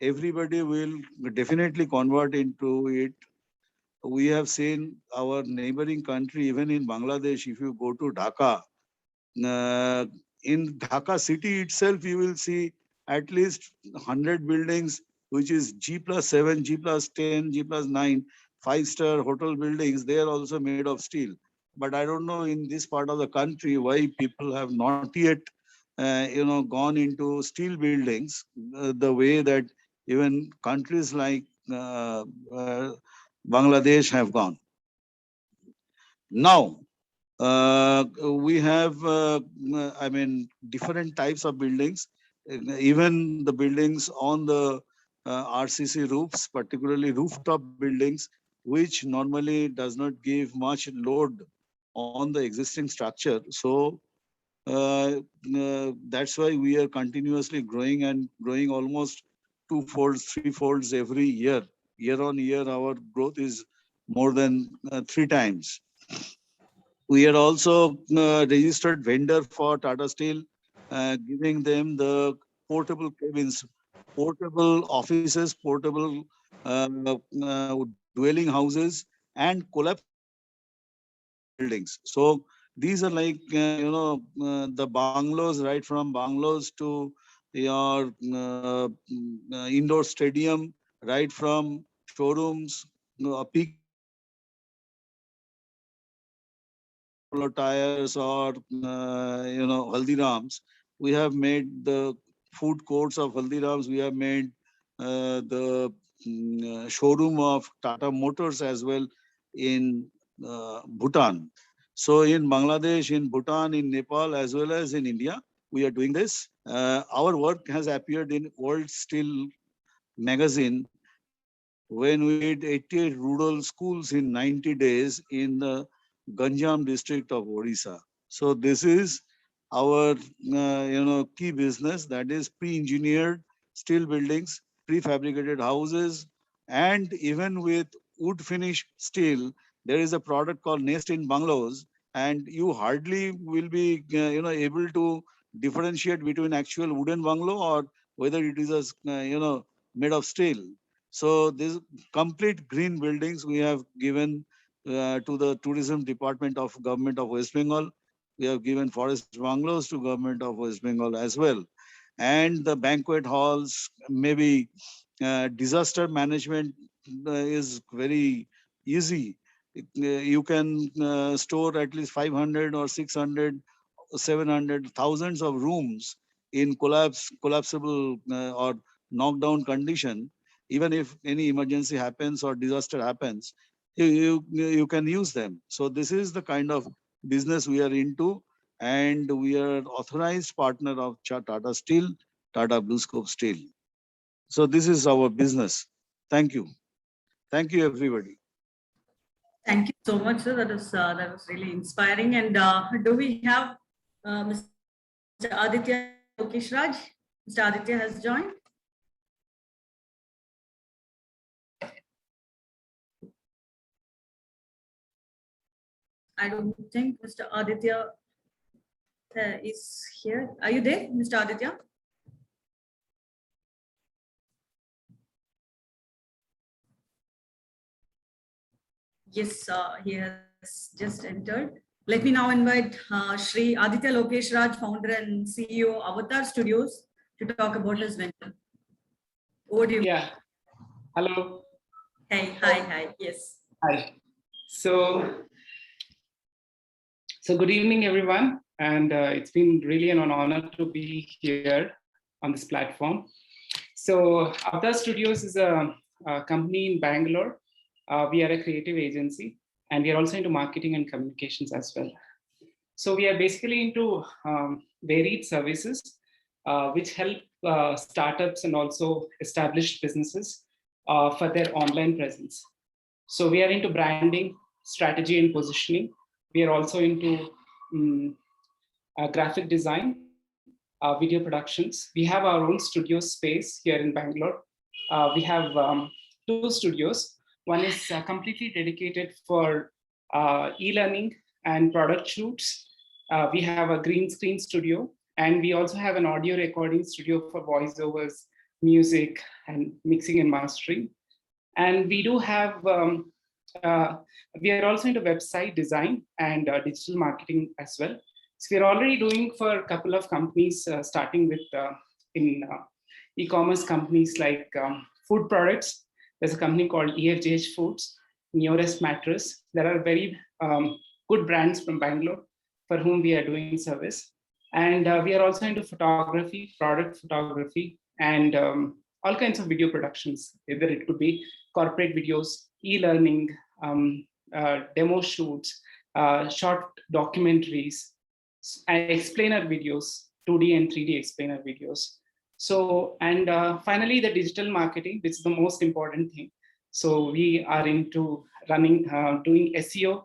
everybody will definitely convert into it. We have seen our neighboring country, even in Bangladesh, if you go to Dhaka, in Dhaka city itself, you will see at least 100 buildings, which is G+7, G+10, G+9, five-star hotel buildings. They are also made of steel. But I don't know in this part of the country why people have not yet, gone into steel buildings the way that even countries like Bangladesh have gone. Now, we have, I mean, different types of buildings, even the buildings on the RCC roofs, particularly rooftop buildings, which normally does not give much load on the existing structure. So that's why we are continuously growing and growing almost 2 folds, 3 folds every year. Year on year, our growth is more than 3 times. We are also registered vendor for Tata Steel, giving them the portable cabins, portable offices, portable dwelling houses, and collapsible buildings. So these are like, the bungalows, right from bungalows to your indoor stadium, right from showrooms, peak Apollo Tires or Haldiram's. We have made the food courts of Haldiram's. We have made the showroom of Tata Motors as well in Bhutan. So in Bangladesh, in Bhutan, in Nepal, as well as in India, we are doing this. Our work has appeared in World Steel magazine when we did 88 rural schools in 90 days in the Ganjam district of Odisha. So this is our key business, that is pre-engineered steel buildings, prefabricated houses, and even with wood finish steel, there is a product called Nest in Bungalows, and you hardly will be able to differentiate between actual wooden bungalow or whether it is made of steel. So this complete green buildings we have given to the tourism department of government of West Bengal. We have given forest bungalows to government of West Bengal as well. And the banquet halls, maybe disaster management is very easy. You can store at least 500 or 600, 700, thousands of rooms in collapsible or knockdown condition. Even if any emergency happens or disaster happens, you can use them. So this is the kind of business we are into, and we are authorized partner of Tata Steel, Tata BlueScope Steel. So this is our business. Thank you. Thank you, everybody. Thank you so much, sir. That was really inspiring. And do we have Mr. Aditya Lokesh Raj? Mr. Aditya has joined. I don't think Mr. Aditya is here. Are you there, Mr. Aditya? Yes, he has just entered. Let me now invite Shri Aditya Lokesh Raj, founder and CEO, Avatar Studios, to talk about his venture. Over to you. Yeah. Hello. Hey, hi, yes. Hi. So good evening, everyone. And it's been really an honor to be here on this platform. So Avatar Studios is a company in Bangalore. We are a creative agency, and we are also into marketing and communications as well. So we are basically into varied services, which help startups and also established businesses for their online presence. So we are into branding, strategy and positioning. We are also into graphic design, video productions. We have our own studio space here in Bangalore. We have 2 studios. One is completely dedicated for e-learning and product shoots. We have a green screen studio, and we also have an audio recording studio for voiceovers, music, and mixing and mastering. And we do have, we are also into website design and digital marketing as well. So we're already doing for a couple of companies, starting with in e-commerce companies like food products. There's a company called EFGH Foods, Nearest Mattress. There are very good brands from Bangalore for whom we are doing service. And we are also into photography, product photography, and all kinds of video productions, either it could be corporate videos, e-learning, demo shoots, short documentaries, and explainer videos, 2D and 3D explainer videos. So, and finally, the digital marketing, which is the most important thing. So we are into running, doing SEO,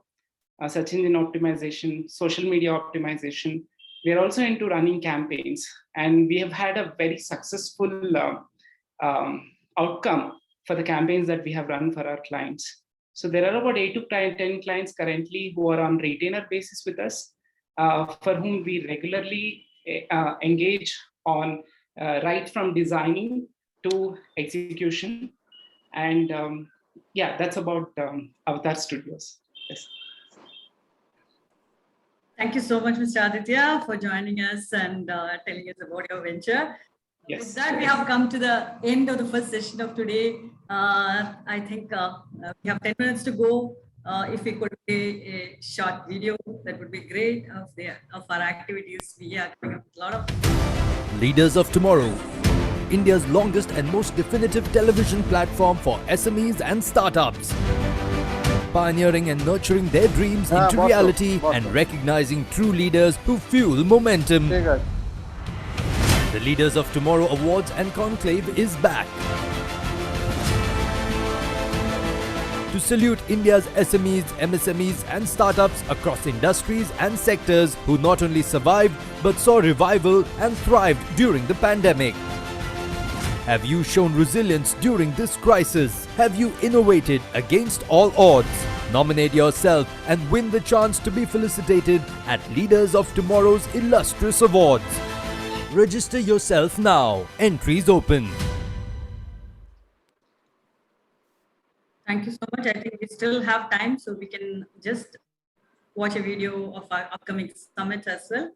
search engine optimization, social media optimization. We are also into running campaigns, and we have had a very successful outcome for the campaigns that we have run for our clients. So there are about 8 to 10 clients currently who are on retainer basis with us, for whom we regularly engage on right from designing to execution. And yeah, that's about Avatar Studios. Yes. Thank you so much, Mr. Aditya, for joining us and telling us about your venture. Yes. With that, we have come to the end of the first session of today. I think we have 10 minutes to go. If we could play a short video, that would be great of our activities. We are doing a lot of Leaders of Tomorrow, India's longest and most definitive television platform for SMEs and startups. Pioneering and nurturing their dreams into reality and recognizing true leaders who fuel momentum. The Leaders of Tomorrow Awards and Conclave is back to salute India's SMEs, MSMEs and startups across industries and sectors who not only survived but saw revival and thrived during the pandemic. Have you shown resilience during this crisis? Have you innovated against all odds? Nominate yourself and win the chance to be felicitated at Leaders of Tomorrow's illustrious awards. Register yourself now. Entries open. Thank you so much. I think we still have time, so we can just watch a video of our upcoming summit as well.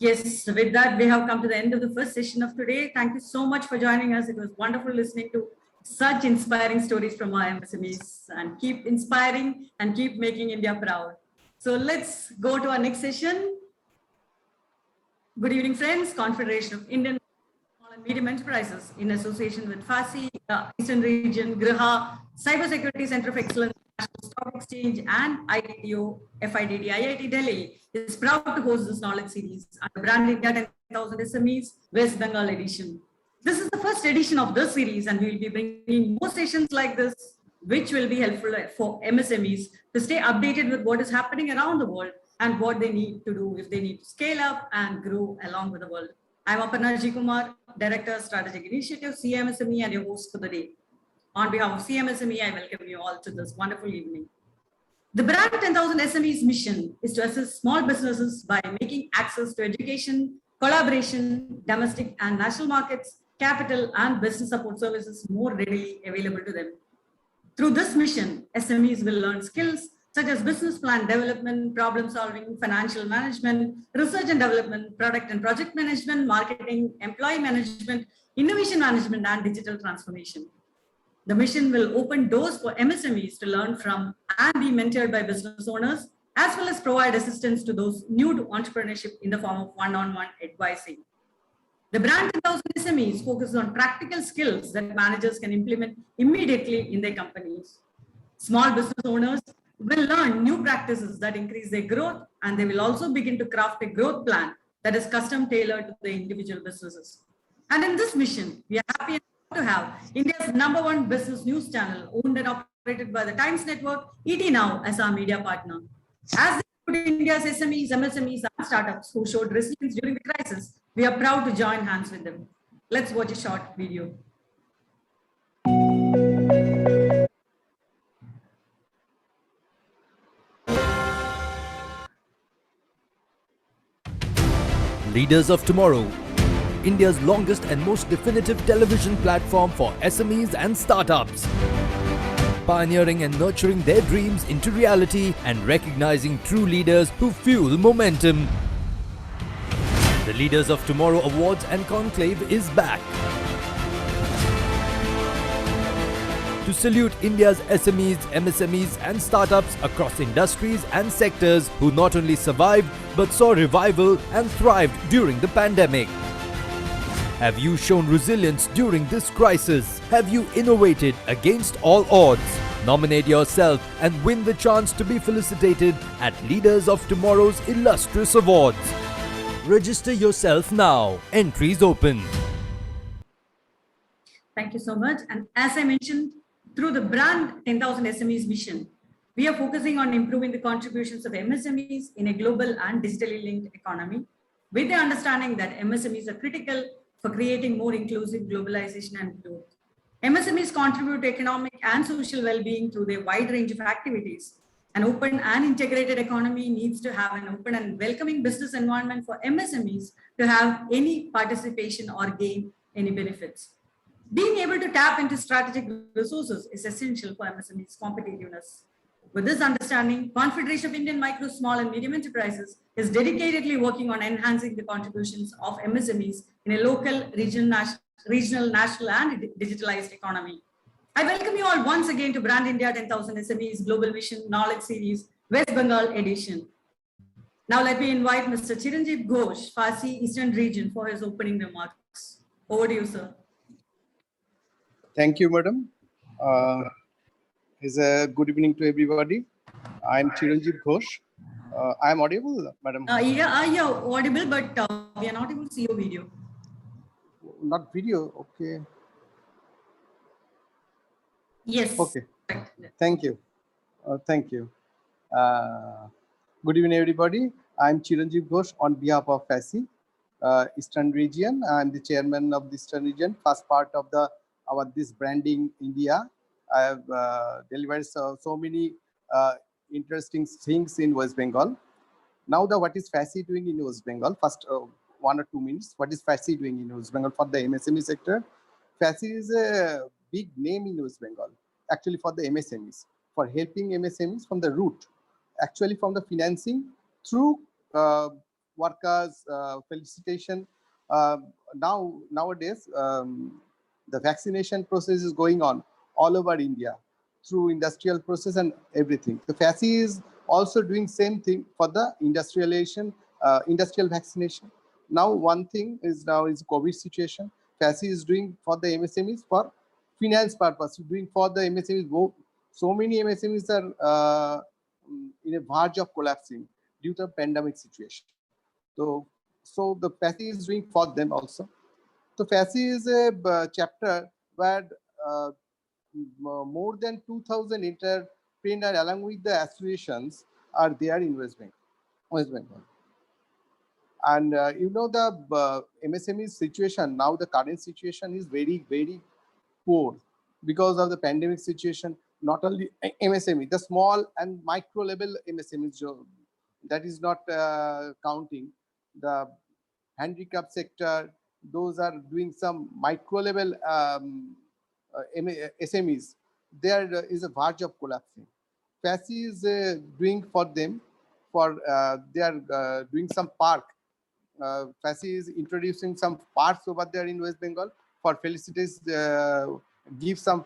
Yes, with that, we have come to the end of the first session of today. Thank you so much for joining us. It was wonderful listening to such inspiring stories from our MSMEs, and keep inspiring and keep making India proud. So let's go to our next session. Good evening, friends. Confederation of Indian Small and Medium Enterprises, in association with FASII, Eastern Region, GRIHA, Cybersecurity Center of Excellence, National Stock Exchange, and i-TTO, FITT, IIT-Delhi, is proud to host this knowledge series under BrandIndia 10,000 SMEs, West Bengal edition. This is the first edition of this series, and we will be bringing more sessions like this, which will be helpful for MSMEs to stay updated with what is happening around the world and what they need to do if they need to scale up and grow along with the world. I'm Aparna G. Kumar, Director, Strategic Initiative, CMSME, and your host for the day. On behalf of CMSME, I welcome you all to this wonderful evening. The Brand 10,000 SMEs mission is to assist small businesses by making access to education, collaboration, domestic and national markets, capital, and business support services more readily available to them. Through this mission, SMEs will learn skills such as business plan development, problem solving, financial management, research and development, product and project management, marketing, employee management, innovation management, and digital transformation. The mission will open doors for MSMEs to learn from and be mentored by business owners, as well as provide assistance to those new to entrepreneurship in the form of one-on-one advising. The Brand 10,000 SMEs focuses on practical skills that managers can implement immediately in their companies. Small business owners will learn new practices that increase their growth, and they will also begin to craft a growth plan that is custom tailored to the individual businesses. And in this mission, we are happy to have India's #1 business news channel, owned and operated by the Times Network, ET Now, as our media partner. As they put India's SMEs, MSMEs, and startups who showed resilience during the crisis, we are proud to join hands with them. Let's watch a short video. Leaders of Tomorrow, India's longest and most definitive television platform for SMEs and startups. Pioneering and nurturing their dreams into reality and recognizing true leaders who fuel momentum. The Leaders of Tomorrow Awards and Conclave is back. To salute India's SMEs, MSMEs and startups across industries and sectors who not only survived but saw revival and thrived during the pandemic. Have you shown resilience during this crisis? Have you innovated against all odds? Nominate yourself and win the chance to be felicitated at Leaders of Tomorrow's illustrious awards. Register yourself now. Entries open. Thank you so much. And as I mentioned, through the Brand 10,000 SMEs mission, we are focusing on improving the contributions of MSMEs in a global and digitally linked economy, with the understanding that MSMEs are critical for creating more inclusive globalization and growth. MSMEs contribute to economic and social well-being through their wide range of activities. An open and integrated economy needs to have an open and welcoming business environment for MSMEs to have any participation or gain any benefits. Being able to tap into strategic resources is essential for MSMEs' competitiveness. With this understanding, Confederation of Indian Micro, Small and Medium Enterprises is dedicatedly working on enhancing the contributions of MSMEs in a local, regional, national, and digitalized economy. I welcome you all once again to BrandIndia 10,000 SMEs Global Vision Knowledge Series, West Bengal edition. Now let me invite Mr. Chiranjeev Ghosh, FASII Eastern Region, for his opening remarks. Over to you, sir. Thank you, madam. It's a good evening to everybody. I'm Chiranjeev Ghosh. I'm audible, madam? Yeah, you're audible, but we are not able to see your video. Not video, okay. Yes. Okay. Thank you. Thank you. Good evening, everybody. I'm Chiranjeev Ghosh on behalf of FASII, Eastern Region. I'm the chairman of the Eastern Region, first part of this branding India. I have delivered so many interesting things in West Bengal. Now, what is FASII doing in West Bengal? First 1 or 2 minutes. What is FASII doing in West Bengal for the MSME sector? FASII is a big name in West Bengal, actually for the MSMEs, for helping MSMEs from the root, actually from the financing through workers felicitation. Nowadays, the vaccination process is going on all over India through industrial process and everything. The FASI is also doing same thing for the industrialization, industrial vaccination. Now, one thing is now is COVID situation. FASI is doing for the MSMEs for finance purpose, doing for the MSMEs. So many MSMEs are in a verge of collapsing due to the pandemic situation. So the FASI is doing for them also. So FASI is a chapter where more than 2,000 entrepreneurs along with the associations are there in West Bengal. And you know, the MSME situation now, the current situation is very, very poor because of the pandemic situation. Not only MSME, the small and micro level MSMEs, that is not counting. The handicap sector, those are doing some micro level SMEs. There is a verge of collapsing. FASI is doing for them, for they are doing some park. FASI is introducing some parks over there in West Bengal for felicities, give some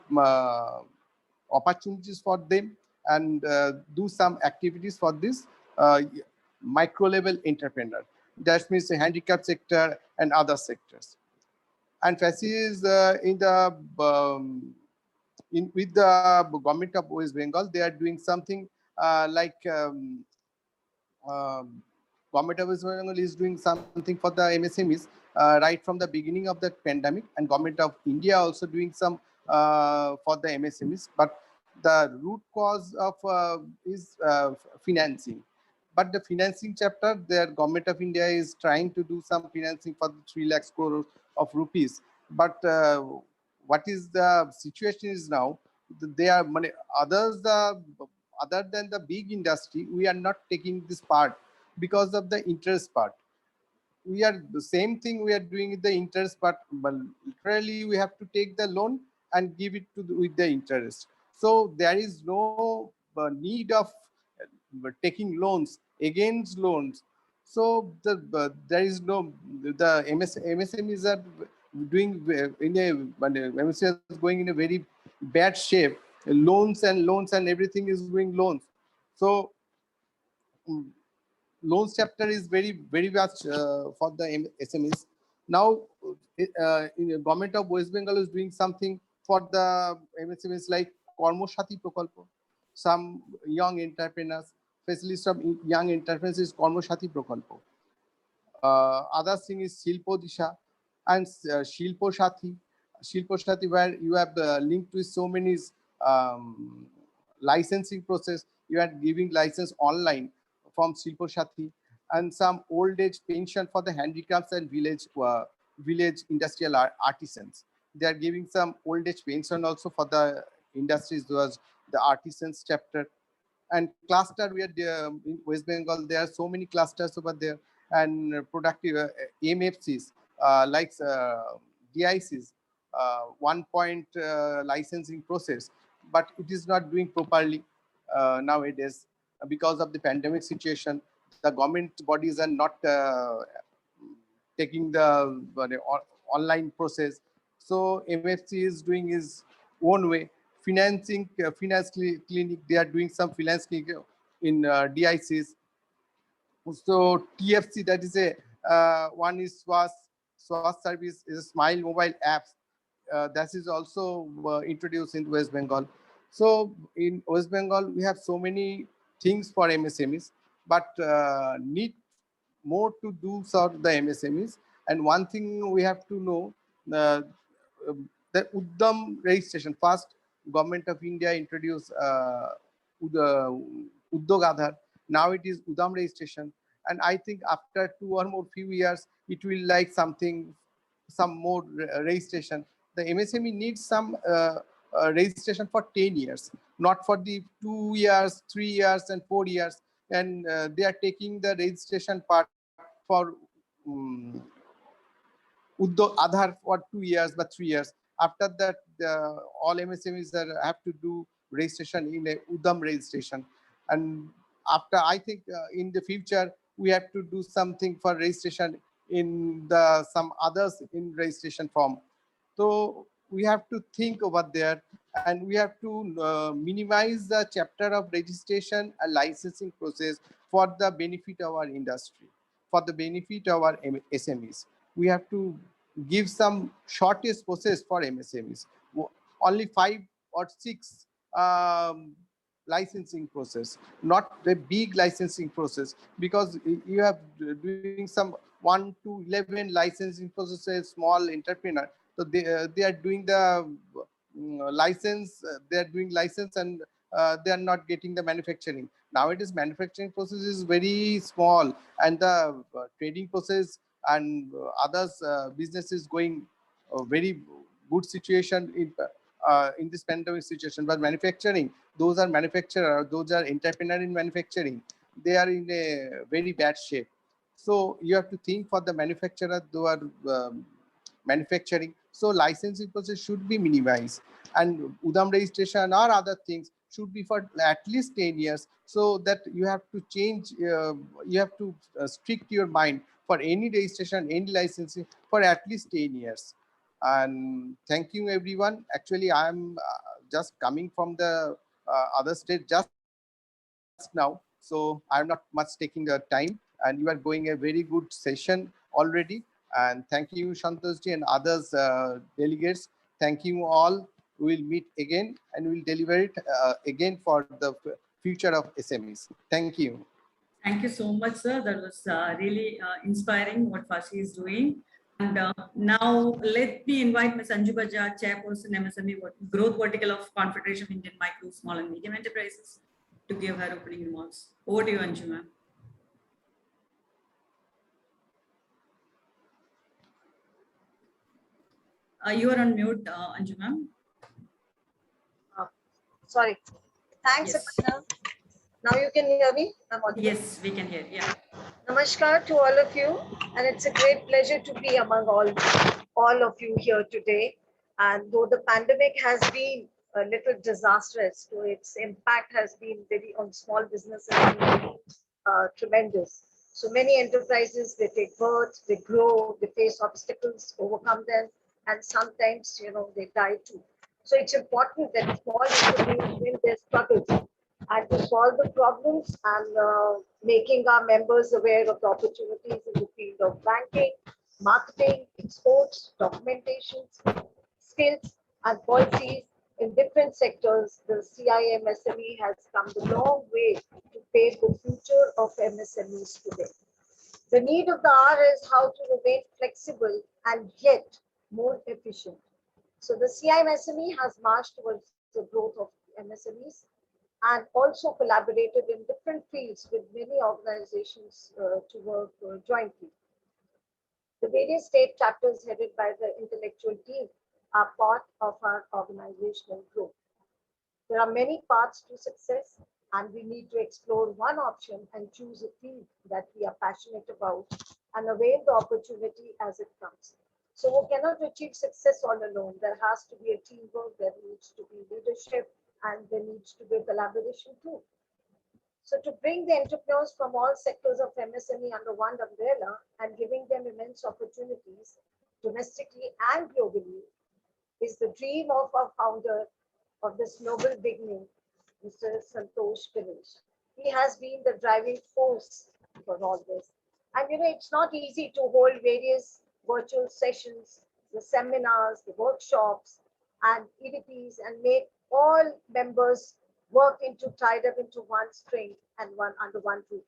opportunities for them and do some activities for this micro level entrepreneur. That means the handicap sector and other sectors. And FASI is in the with the government of West Bengal, they are doing something like government of West Bengal is doing something for the MSMEs right from the beginning of the pandemic, and government of India also doing some for the MSMEs. But the root cause of is financing. But the financing chapter, the government of India is trying to do some financing for 3 lakh crore of rupees. But what is the situation is now, they are money, others, the other than the big industry, we are not taking this part because of the interest part. We are the same thing we are doing with the interest, but literally we have to take the loan and give it to with the interest. So there is no need of taking loans against loans. So there is no, the MSMEs are doing in a, MSMEs is going in a very bad shape. Loans and everything is doing loans. So loans chapter is very, very much for the SMEs. Now, in the government of West Bengal is doing something for the MSMEs like Kormoshati Prokalpo. Some young entrepreneurs, specialists of young entrepreneurs is Kormoshati Prokalpo. Other thing is Shilpo Disha and Shilpo Shati. Shilpo Shati, where you have linked with so many licensing process. You are giving license online from Shilpo Shati, and some old age pension for the handicrafts and village industrial artisans. They are giving some old age pension also for the industries, was the artisans chapter. And cluster, we are in West Bengal, there are so many clusters over there, and productive MFCs like DICs, 1 point licensing process, but it is not doing properly nowadays because of the pandemic situation. The government bodies are not taking the online process. So MFC is doing his own way. Financing, finance clinic, they are doing some finance clinic in DICs. So TFC, that is a one is SWAS service, is a Smile mobile apps. That is also introduced in West Bengal. So in West Bengal, we have so many things for MSMEs, but need more to do for the MSMEs. And one thing we have to know, the Uddam registration. First, government of India introduced Uddog Aadhaar. Now it is Uddam registration. And I think after 2 or more few years, it will like something, some more registration. The MSME needs some registration for 10 years, not for the 2 years, 3 years, and 4 years. And they are taking the registration part for Uddog Aadhaar for 2 years, but 3 years. After that, all MSMEs have to do registration in a Uddam registration. And after, I think in the future, we have to do something for registration in the some others in registration form. So we have to think over there, and we have to minimize the chapter of registration and licensing process for the benefit of our industry, for the benefit of our SMEs. We have to give some shortest process for MSMEs. Only 5 or 6 licensing process, not the big licensing process, because you have doing some 1 to 11 licensing processes, small entrepreneur. So they are doing the license, they are doing license, and they are not getting the manufacturing. Nowadays, manufacturing process is very small, and the trading process and others business is going very good situation in this pandemic situation. But manufacturing, those are manufacturer, those are entrepreneur in manufacturing, they are in a very bad shape. So you have to think for the manufacturer who are manufacturing. So licensing process should be minimized, and Udam registration or other things should be for at least 10 years, so that you have to change, you have to strict your mind for any registration, any licensing for at least 10 years. And thank you everyone. Actually, I am just coming from the other state just now, so I'm not much taking the time, and you are going a very good session already. And thank you, Santoshji and others delegates. Thank you all. We will meet again and we'll deliver it again for the future of SMEs. Thank you. Thank you so much, sir. That was really inspiring what FASII is doing. And now let me invite Ms. Anju Bajaj, Chairperson MSME Growth Vertical of Confederation of Indian Micro, Small and Medium Enterprises, to give her opening remarks. Over to you, Anju, ma'am. You are on mute, Anju, ma'am. Sorry. Thanks, Yes. Aparna. Now you can hear me? Yes, we can hear. Yeah. Namaskar to all of you, and it's a great pleasure to be among all of you here today. And though the pandemic has been a little disastrous, so its impact has been very on small businesses, tremendous. So many enterprises, they take birth, they grow, they face obstacles, overcome them, and sometimes, they die too. So it's important that small enterprises win their struggles and to solve the problems, and making our members aware of the opportunities in the field of banking, marketing, exports, documentations, skills, and policies in different sectors. The CIMSME has come a long way to pave the future of MSMEs today. The need of the hour is how to remain flexible and yet more efficient. So the CIMSME has marched towards the growth of MSMEs and also collaborated in different fields with many organizations to work jointly. The various state chapters headed by the intellectual team are part of our organizational growth. There are many paths to success, and we need to explore one option and choose a field that we are passionate about and avail the opportunity as it comes. So we cannot achieve success all alone. There has to be a teamwork, there needs to be leadership, and there needs to be collaboration too. So to bring the entrepreneurs from all sectors of MSME under one umbrella and giving them immense opportunities domestically and globally is the dream of our founder of this noble beginning, Mr. Santosh Ganesh. He has been the driving force for all this. And it's not easy to hold various virtual sessions, the seminars, the workshops, and EDPs, and make all members work tied up into one string and under one roof.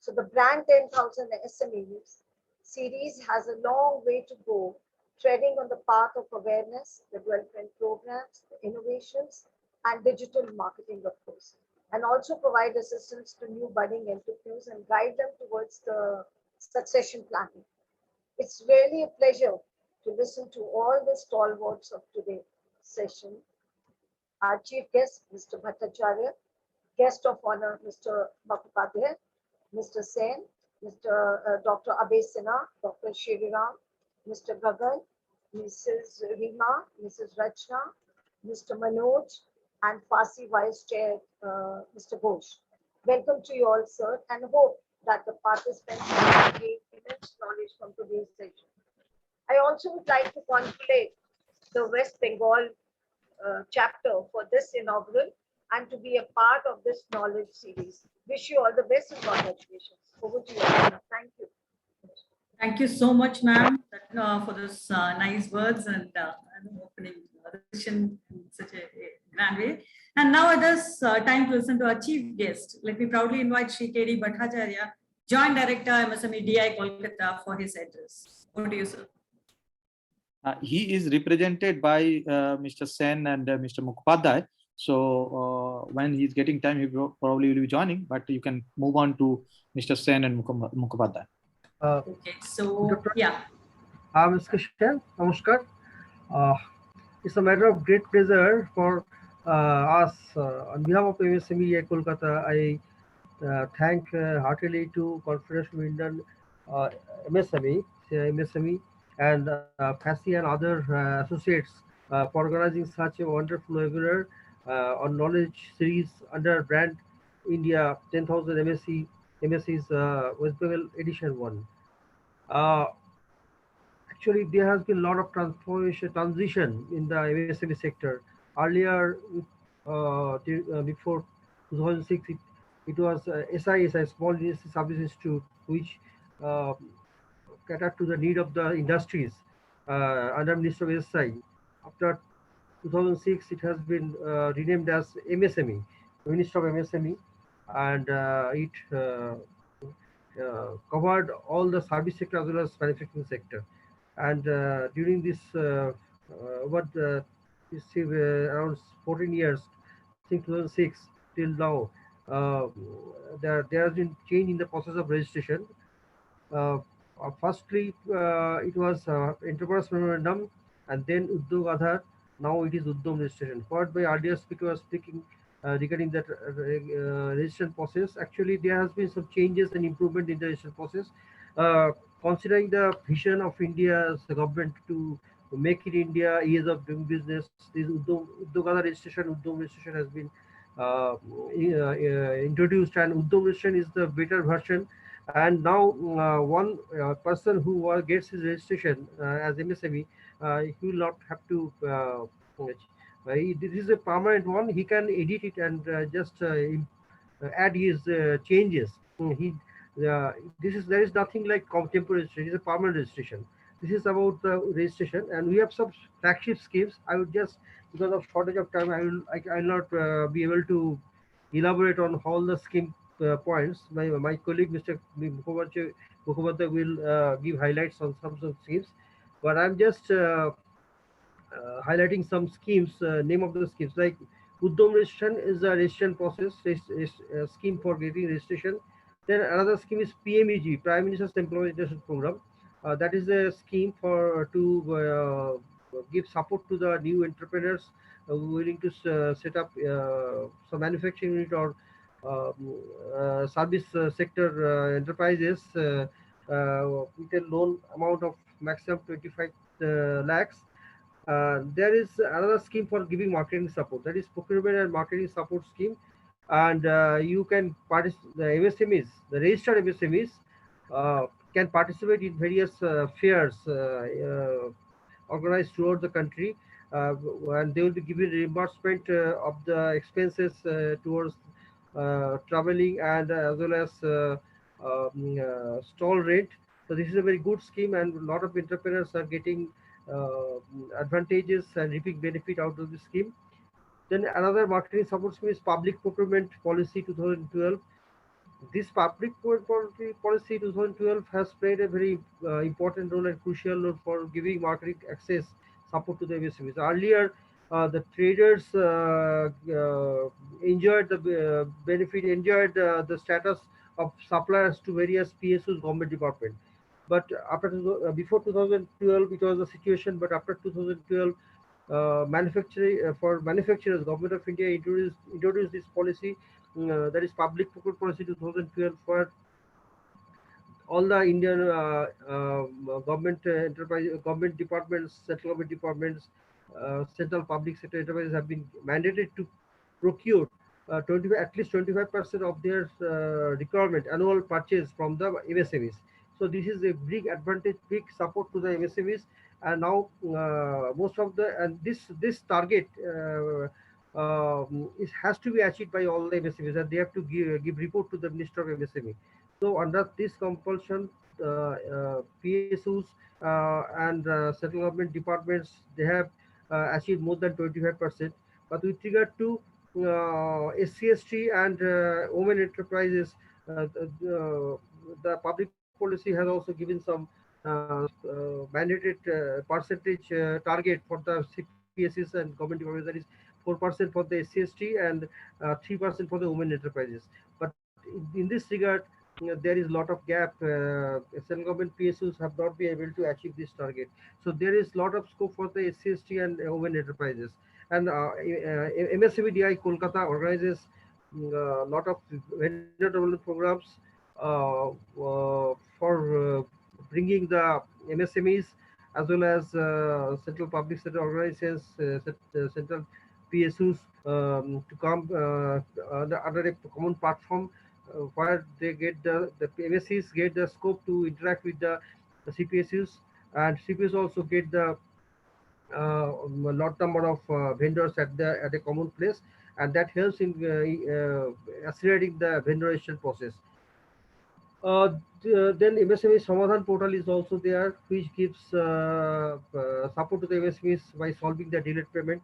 So the Brand 10,000 SMEs series has a long way to go, treading on the path of awareness, the development programs, the innovations, and digital marketing, of course, and also provide assistance to new budding entrepreneurs and guide them towards the succession planning. It's really a pleasure to listen to all the stalwarts of today's session. Our chief guest, Mr. Bhattacharya, guest of honor, Mr. Bapupadhyay, Mr. Sen, Mr. Dr. Abhay Sinha, Dr. Shriram, Mr. Gagan, Mrs. Rima, Mrs. Rachna, Mr. Manoj, and FASII Vice Chair, Mr. Ghosh. Welcome to you all, sir, and hope that the participants will gain immense knowledge from today's session. I also would like to congratulate the West Bengal chapter for this inaugural and to be a part of this knowledge series. Wish you all the best and congratulations. Over to you, Aparna. Thank you. Thank you so much, ma'am, for those nice words and opening the session in such a grand way. And now it is time to listen to our chief guest. Let me proudly invite Shri K.D. Bhattacharya, Joint Director, MSME DI Kolkata, for his address. Over to you, sir. He is represented by Mr. Sen and Mr. Mukhopadhyay. So when he's getting time, he probably will be joining, but you can move on to Mr. Sen and Mukhopadhyay. Okay, so yeah. Mr. Sen, namaskar. It's a matter of great pleasure for us on behalf of MSME Kolkata. I thank heartily to Confederation of Indian MSME and FASII and other associates for organizing such a wonderful webinar on knowledge series under Brand India 10,000 MSC's West Bengal edition 1. Actually, there has been a lot of transition in the MSME sector. Earlier, before 2006, it was SISI, Small Industry Service Institute, which catered to the need of the industries under Minister of SI. After 2006, it has been renamed as MSME, Minister of MSME, and it covered all the service sector as well as manufacturing sector. And during this, around 14 years, since 2006 till now, there has been change in the process of registration. Firstly, it was Enterprise Memorandum and then Udyog Aadhaar. Now it is Udyog registration. What my earlier speaker was speaking regarding that registration process. Actually, there has been some changes and improvement in the registration process. Considering the vision of India's government to make it India ease of doing business, this Udyog Aadhaar registration, Udyog registration has been introduced, and Udyog registration is the better version. And now one person who gets his registration as MSME, he will not have to. This is a permanent one. He can edit it and just add his changes. There is nothing like temporary registration. It is a permanent registration. This is about the registration, and we have some flagship schemes. I would just, because of shortage of time, I will not be able to elaborate on all the scheme points. My colleague Mr. Mukhopadhyay will give highlights on some schemes, but I'm just highlighting some schemes. Name of the schemes like Udyog registration is a registration process, scheme for getting registration. Then another scheme is PMEG, Prime Minister's Employee Registration Program. That is a scheme to give support to the new entrepreneurs willing to set up some manufacturing unit or service sector enterprises with a loan amount of maximum 25 lakhs. There is another scheme for giving marketing support, that is procurement and marketing support scheme. And you can participate, the MSMEs, the registered MSMEs can participate in various fairs organized throughout the country, and they will be given reimbursement of the expenses towards traveling and as well as stall rent. So this is a very good scheme, and a lot of entrepreneurs are getting advantages and reaping benefit out of this scheme. Then another marketing support scheme is Public Procurement Policy 2012. This Public Procurement Policy 2012 has played a very important role and crucial role for giving marketing access support to the MSMEs. Earlier, the traders enjoyed the benefit, enjoyed the status of suppliers to various PSUs, government department. But after before 2012, it was a situation. But after 2012, for manufacturers, Government of India introduced this policy, that is Public Procurement Policy 2012, for all the Indian government enterprise, government departments, central government departments, central public sector enterprises have been mandated to procure at least 25% of their requirement annual purchase from the MSMEs. So this is a big advantage, big support to the MSMEs. And now most of the and this target it has to be achieved by all the MSMEs, and they have to give report to the Minister of MSME. So under this compulsion, PSUs and central government departments, they have achieved more than 25%. But with regard to SC/ST and women enterprises, the public policy has also given some mandated percentage target for the CPSs and government departments, that is 4% for the SC/ST and 3% for the women enterprises. But in this regard, there is a lot of gap. Central government PSUs have not been able to achieve this target. So there is a lot of scope for the SC/ST and women enterprises. And MSMEDI Kolkata organizes a lot of vendor development programs for bringing the MSMEs as well as central public sector organizations, central PSUs to come under a common platform where they get the MSCs get the scope to interact with the CPSUs, and CPSUs also get the a lot number of vendors at a common place, and that helps in accelerating the vendorization process. Then MSME Samadhan portal is also there, which gives support to the MSMEs by solving the delayed payment.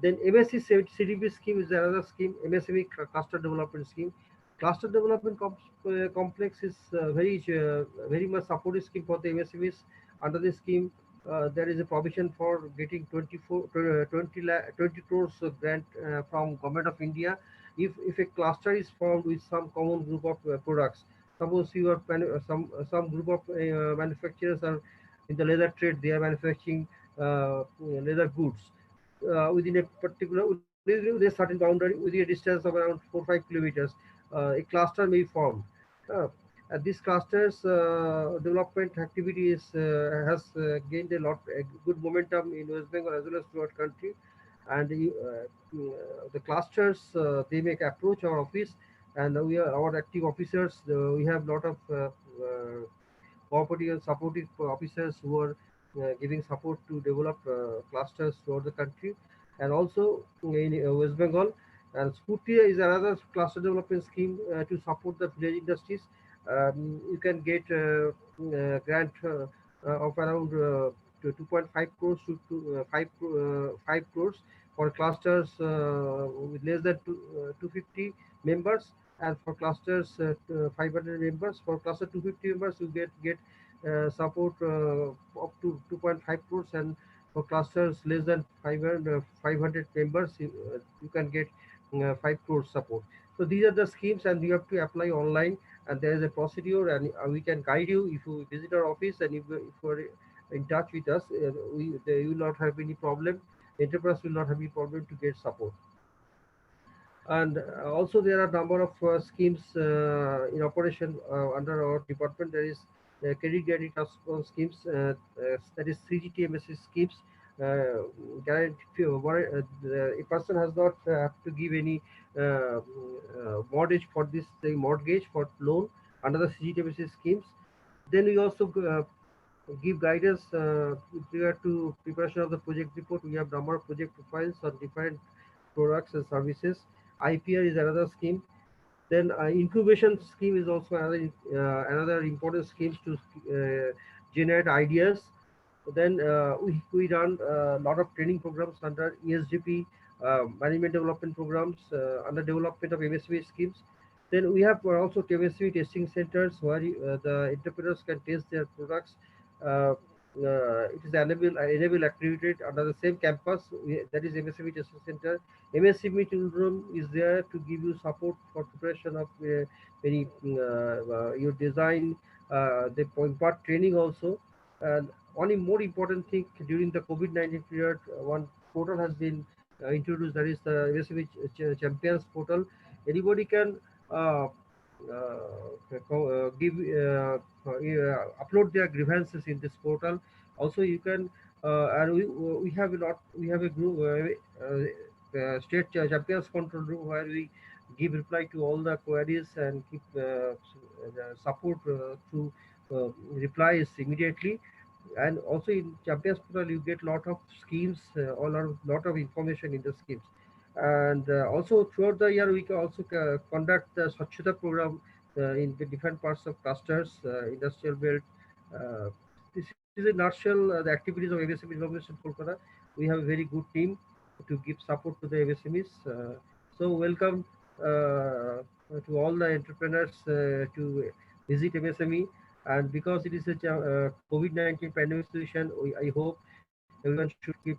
Then MSC CDP scheme is another scheme, MSME cluster development scheme. Cluster development complex is very much supportive scheme for the MSMEs. Under this scheme, there is a provision for getting 20 crores grant from Government of India if a cluster is formed with some common group of products. Suppose you are some group of manufacturers are in the leather trade, they are manufacturing leather goods within a particular within a certain boundary, within a distance of around 4-5 kilometers. A cluster may be formed. This cluster's development activity has gained a good momentum in West Bengal as well as throughout country. And the clusters, they make approach our office, and we are our active officers. We have a lot of cooperative and supportive officers who are giving support to develop clusters throughout the country, and also in West Bengal. And Spurti is another cluster development scheme to support the village industries. You can get grant of around 2.5 crores to 5 crores for clusters with less than 250 members, and for clusters 500 members. For cluster 250 members, you get support up to 2.5 crores, and for clusters less than 500 members, you can get 5 crores support. So these are the schemes, and you have to apply online, and there is a procedure, and we can guide you if you visit our office, and if you are in touch with us, you will not have any problem. Enterprise will not have any problem to get support. And also there are a number of schemes in operation under our department. There is credit guarantee trust schemes, that is 3GTMS schemes. Guarantee a person has not have to give any mortgage for this mortgage for loan under the CGTMS schemes. Then we also give guidance with regard to preparation of the project report. We have number of project profiles on different products and services. IPR is another scheme. Then incubation scheme is also another important scheme to generate ideas. Then we run a lot of training programs under ESDP, management development programs under development of MSME schemes. Then we have also MSME testing centers where the entrepreneurs can test their products. It is enable accredited under the same campus. That is MSME testing center. MSME children is there to give you support for preparation of any your design. They impart training also. And one more important thing, during the COVID-19 period, one portal has been introduced, that is the MSME Champions portal. Anybody can upload their grievances in this portal. Also, you can and we have a group state champions control room where we give reply to all the queries and keep support through replies immediately. And also in champions portal you get lot of schemes, or lot of information in the schemes. And also throughout the year we can also conduct the Swachhata program in the different parts of clusters, industrial belt. This is a nutshell the activities of MSME Innovation Kolkata. We have a very good team to give support to the MSMEs. So welcome to all the entrepreneurs to visit MSME. And because it is a COVID-19 pandemic situation, I hope everyone should keep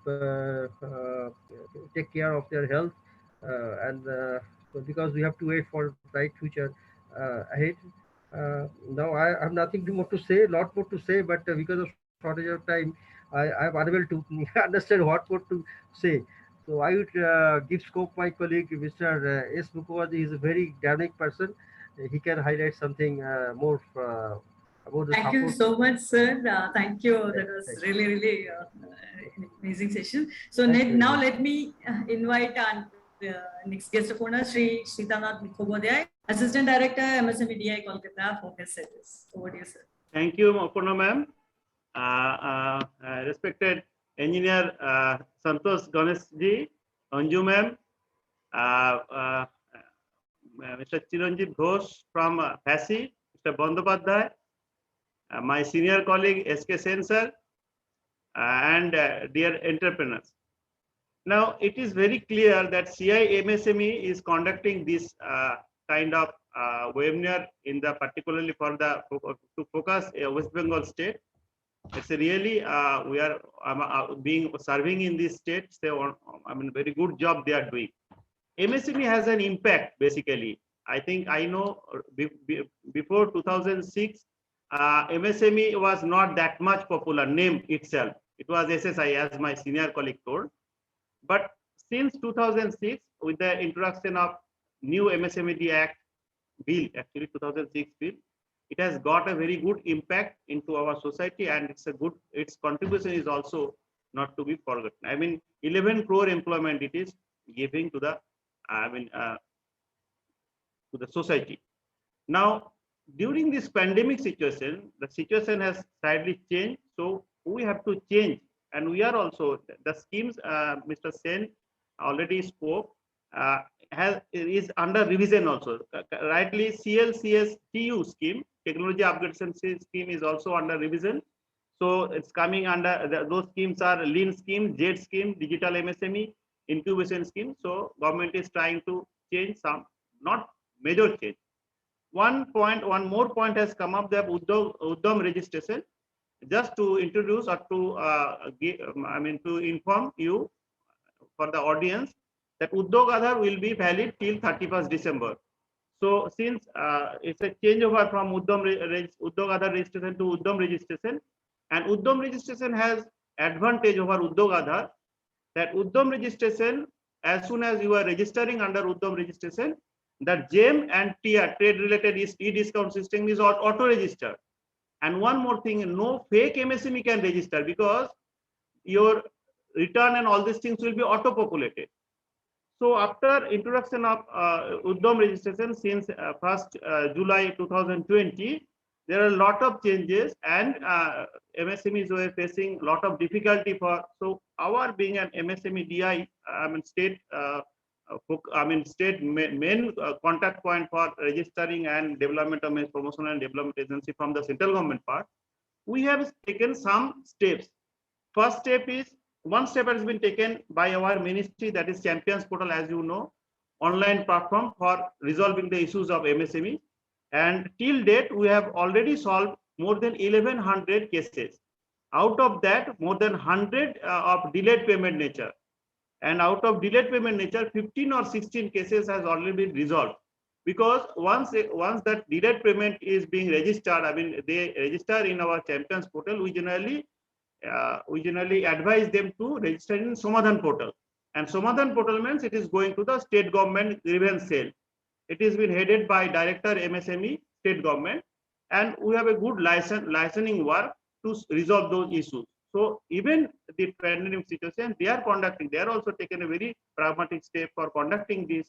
take care of their health, and because we have to wait for bright future ahead. Now I have nothing more to say, lot more to say, but because of shortage of time, I am unable to understand what more to say. So I would give scope my colleague Mr. S. Mukherjee. Is a very dynamic person. He can highlight something more about the Thank you support. so much, sir. Thank you. That was really, really an amazing session. So now let me invite our next guest of honor, Sri Sritanath Mukhopadhyay, Assistant Director, MSME DI Kolkata, for his service. Over to you, sir. Thank you, Aparna ma'am. Respected engineer Santosh Ganeshji, Anju ma'am, Mr. Chiranjeev Ghosh from FASII, Mr. Bandyopadhyay, my senior colleague SK Sen sir, and dear entrepreneurs. Now, it is very clear that CI MSME is conducting this kind of webinar in the particularly for the to focus West Bengal state. It's a really we are being serving in this state. So I mean, very good job they are doing. MSME has an impact basically. I think I know before 2006, MSME was not that much popular name itself. It was SSI, as my senior colleague told. But since 2006, with the introduction of new MSME Act bill, actually 2006 bill, it has got a very good impact into our society, and it's a good. Its contribution is also not to be forgotten. I mean, 11 crore employment it is giving to the, to the society. Now, during this pandemic situation, the situation has slightly changed. So we have to change, and we are also the schemes. Mr. Sen already spoke. Is under revision also. Rightly, CLCS TU scheme, technology upgradation scheme, is also under revision. So it's coming under those schemes are lean scheme, JET scheme, digital MSME, incubation scheme. So government is trying to change some, not major change. One more point has come up, the Uddam registration. Just to introduce or to to inform you for the audience that Uddog Aadhaar will be valid till 31st December. So since it's a changeover from Uddog Aadhaar registration to Uddam registration, and Uddam registration has advantage over Uddog Aadhaar, that Uddam registration, as soon as you are registering under Uddam registration, the GEM and TR, trade related e-discount system, is auto registered. And one more thing, no fake MSME can register, because your return and all these things will be auto populated. So after introduction of Uddam registration since 1st July 2020, there are a lot of changes, and MSMEs were facing a lot of difficulty for. So our being an MSME DI, state, state main contact point for registering and development of promotion and development agency from the central government part, we have taken some steps. First step is, one step has been taken by our ministry, that is Champions Portal, as you know, online platform for resolving the issues of MSME. And till date, we have already solved more than 1100 cases. Out of that, more than 100 of delayed payment nature. And out of delayed payment nature, 15 or 16 cases has already been resolved. Because once that delayed payment is being registered, they register in our Champions Portal, we generally advise them to register in Somadhan portal. And Somadhan portal means it is going to the state government grievance cell. It is been headed by Director MSME, state government, and we have a good licensing work to resolve those issues. So even the pandemic situation, they are also taken a very pragmatic step for conducting this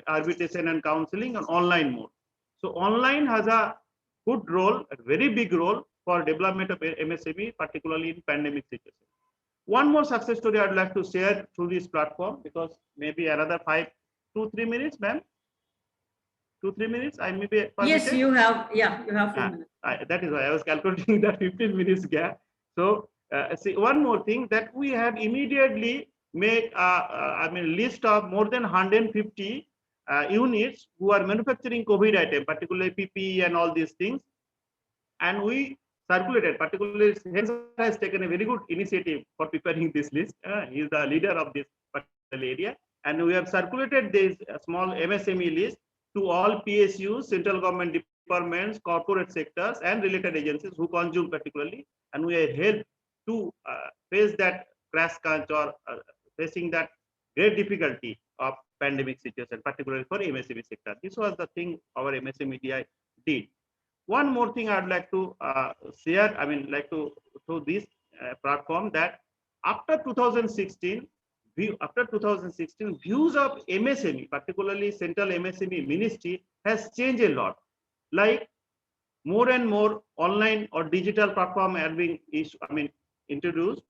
arbitration and counseling on online mode. So online has a good role, a very big role for development of MSME, particularly in pandemic situation. One more success story I'd like to share through this platform, because maybe another 2-3 minutes, ma'am. 2-3 minutes, I may be permitted. Yes, you have. Yeah, you have 4 minutes. That is why I was calculating that 15 minutes gap. So see, one more thing that we have immediately made list of more than 150 units who are manufacturing COVID item, particularly PPE and all these things, and we circulated. Particularly, Hensa has taken a very good initiative for preparing this list. He is the leader of this particular area, and we have circulated this small MSME list to all PSUs, central government departments, corporate sectors, and related agencies who consume particularly, and we are helped to face that crash crunch or facing that great difficulty of pandemic situation, particularly for MSME sector. This was the thing our MSME did. One more thing I'd like to share, through this platform, that after 2016, views of MSME, particularly Central MSME Ministry, has changed a lot. Like more and more online or digital platform are being introduced.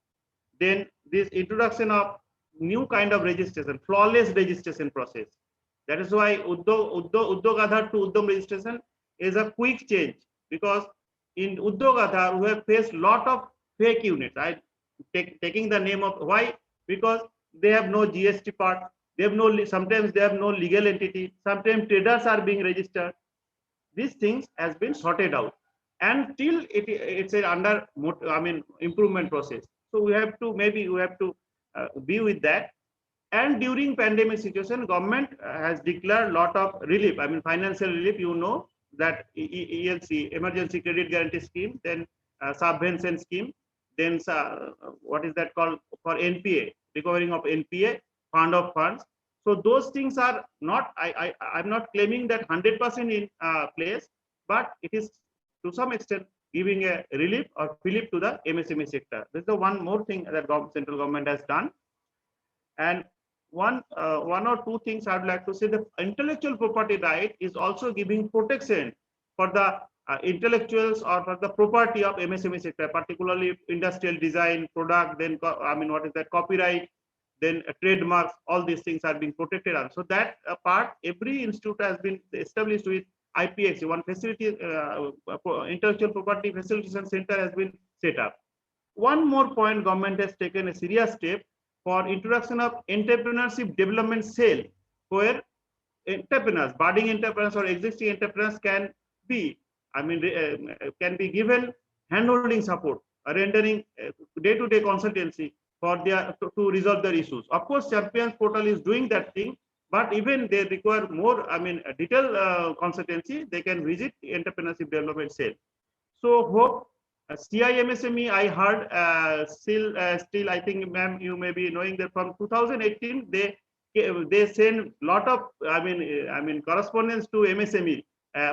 Then this introduction of new kind of registration, flawless registration process. That is why Uddog Aadhaar to Uddam registration is a quick change, because in Uddog Aadhaar we have faced lot of fake units. Taking the name of why? Because they have no GST part. They have sometimes they have no legal entity. Sometimes traders are being registered. These things has been sorted out, and till it's under improvement process. So we have to be with that. And during pandemic situation, government has declared lot of relief. Financial relief. You know that ELC, Emergency Credit Guarantee Scheme, then subvention scheme, then what is that called, for NPA, recovering of NPA, fund of funds. So those things are not, I'm not claiming that 100% in place, but it is to some extent giving a relief or fillip to the MSME sector. This is the one more thing that central government has done. And one or two things I'd like to say: the intellectual property right is also giving protection for the intellectuals or for the property of MSME sector, particularly industrial design, product, then what is that, copyright, then trademarks. All these things are being protected. So that part, every institute has been established with IPX. One facility, intellectual property facilitation center has been set up. One more point: government has taken a serious step for introduction of entrepreneurship development cell, where entrepreneurs, budding entrepreneurs or existing entrepreneurs can be given handholding support, rendering day-to-day consultancy for to resolve their issues. Of course, Champions Portal is doing that thing, but even they require more, detailed consultancy. They can visit entrepreneurship development cell. So hope. CIMSME, I heard still I think, ma'am, you may be knowing that from 2018 they send lot of correspondence to MSME,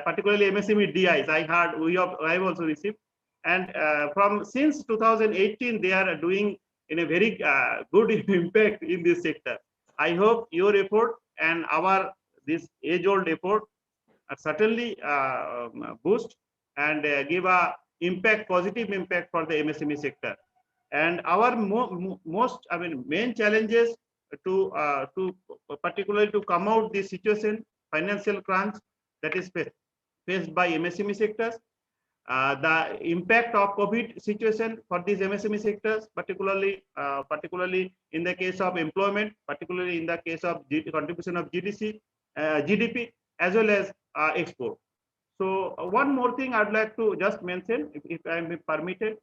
particularly MSME DIs. I heard I've also received, and since 2018 they are doing in a very good impact in this sector. I hope your effort and this age-old effort certainly boost and give a positive impact for the MSME sector. And our main challenges to particularly to come out this situation, financial crunch that is faced by MSME sectors, the impact of COVID situation for these MSME sectors, particularly in the case of employment, particularly in the case of contribution of GDP, as well as export. So one more thing I'd like to just mention, if I am permitted,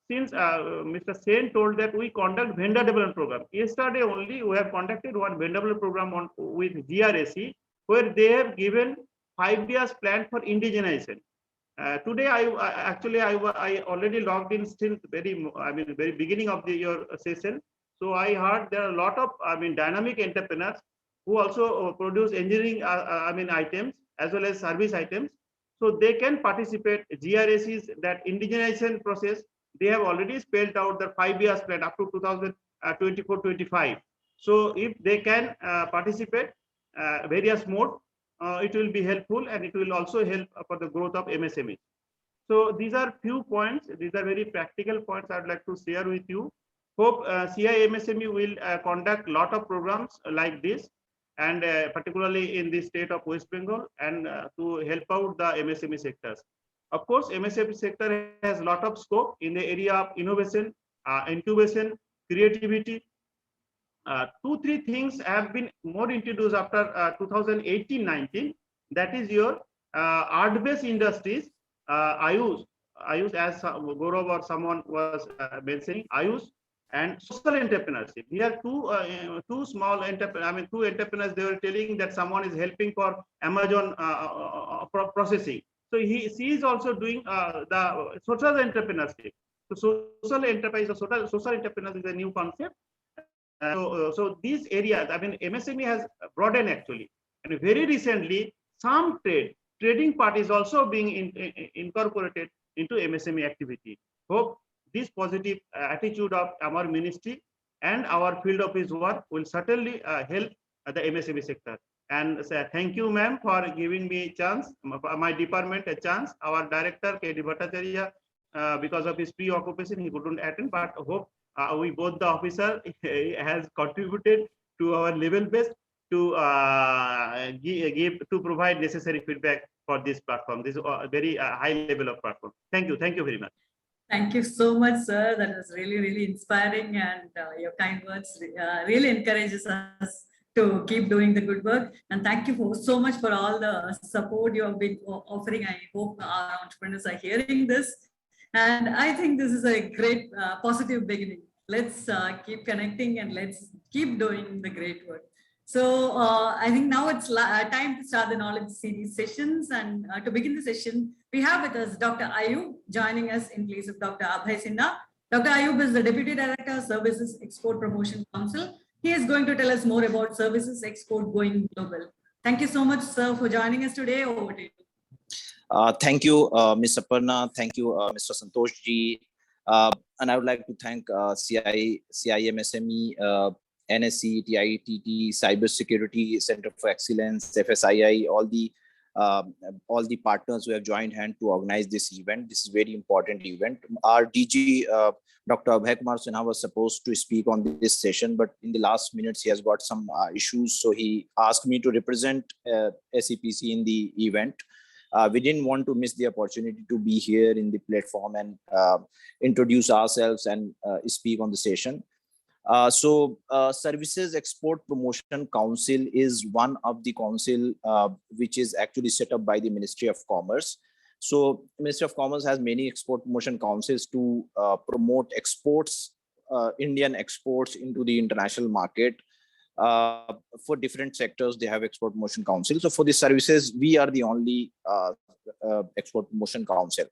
since Mr. Sen told that we conduct vendor development program. Yesterday only we have conducted one vendor development program with GRIHA, where they have given 5 years plan for indigenization. Today I already logged in still very beginning of your session. So I heard there are a lot of dynamic entrepreneurs who also produce engineering items as well as service items. So they can participate GRS's that indigenization process they have already spelled out the 5 years plan up to 2024-25. So if they can participate various mode, it will be helpful, and it will also help for the growth of MSME. So these are few points. These are very practical points I'd like to share with you. Hope CIMSME will conduct lot of programs like this, and particularly in the state of West Bengal, and to help out the MSME sectors. Of course, MSME sector has a lot of scope in the area of innovation, incubation, creativity. 2-3 things have been more introduced after 2018-19. That is your art-based industries, Ayush, as Gaurav or someone was mentioning, Ayush, and social entrepreneurship. Here, two small entrepreneurs. Two entrepreneurs. They were telling that someone is helping for Amazon processing. So she is also doing the social entrepreneurship. So social enterprise or social entrepreneurs is a new concept. So these areas, MSME has broadened actually, and very recently, some trading part is also being incorporated into MSME activity. Hope this positive attitude of our ministry and our field office work will certainly help the MSME sector. And thank you, ma'am, for giving me a chance, my department a chance. Our director, K.D. Bhattacharya, because of his preoccupation, he couldn't attend, but hope we both the officer has contributed to our level best to provide necessary feedback for this platform. This is a very high level of platform. Thank you very much. Thank you so much, sir. That was really, really inspiring, and your kind words really encourages us to keep doing the good work. And thank you so much for all the support you have been offering. I hope our entrepreneurs are hearing this. And I think this is a great positive beginning. Let's keep connecting, and let's keep doing the great work. So I think now it's time to start the knowledge series sessions. And to begin the session, we have with us Dr. Ayub joining us in place of Dr. Abhay Sinha. Dr. Ayub is the Deputy Director, Services Export Promotion Council. He is going to tell us more about services export going global. Thank you so much, sir, for joining us today. Over to you. Thank you, Ms. Aparna. Thank you, Mr. Santosh ji. And I would like to thank CIMSME, NSE, TITT, Cybersecurity Center for Excellence, FSII, all the partners who have joined hand to organize this event. This is a very important event. Our DG, Dr. Abhay Kumar Sinha, was supposed to speak on this session, but in the last minutes, he has got some issues. So he asked me to represent SEPC in the event. We didn't want to miss the opportunity to be here in the platform and introduce ourselves and speak on the session. Services Export Promotion Council is one of the council which is actually set up by the Ministry of Commerce. So Ministry of Commerce has many export promotion councils to promote exports, Indian exports into the international market. For different sectors, they have export promotion council. So for the services, we are the only export promotion council.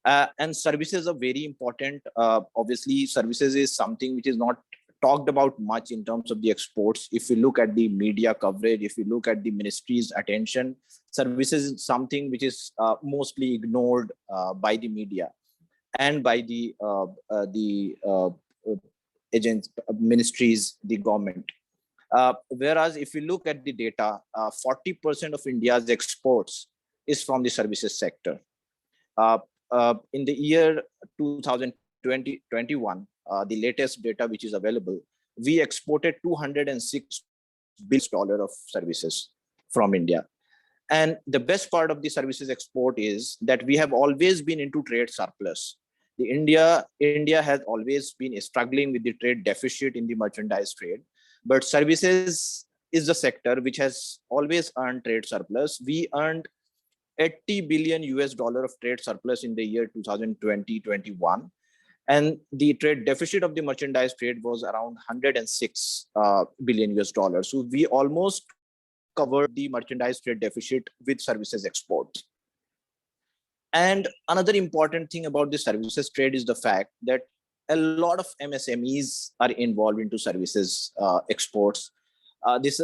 And services are very important. Obviously, services is something which is not talked about much in terms of the exports. If you look at the media coverage, if you look at the ministry's attention, services is something which is mostly ignored by the media and by the agents, ministries, the government. Whereas if you look at the data, 40% of India's exports is from the services sector. In the year 2020-21, the latest data which is available, we exported $206 billion of services from India. And the best part of the services export is that we have always been into trade surplus. India has always been struggling with the trade deficit in the merchandise trade, but services is the sector which has always earned trade surplus. We earned $80 billion of trade surplus in the year 2020-21, and the trade deficit of the merchandise trade was around $106 billion. So we almost covered the merchandise trade deficit with services exports. And another important thing about the services trade is the fact that a lot of MSMEs are involved into services exports. As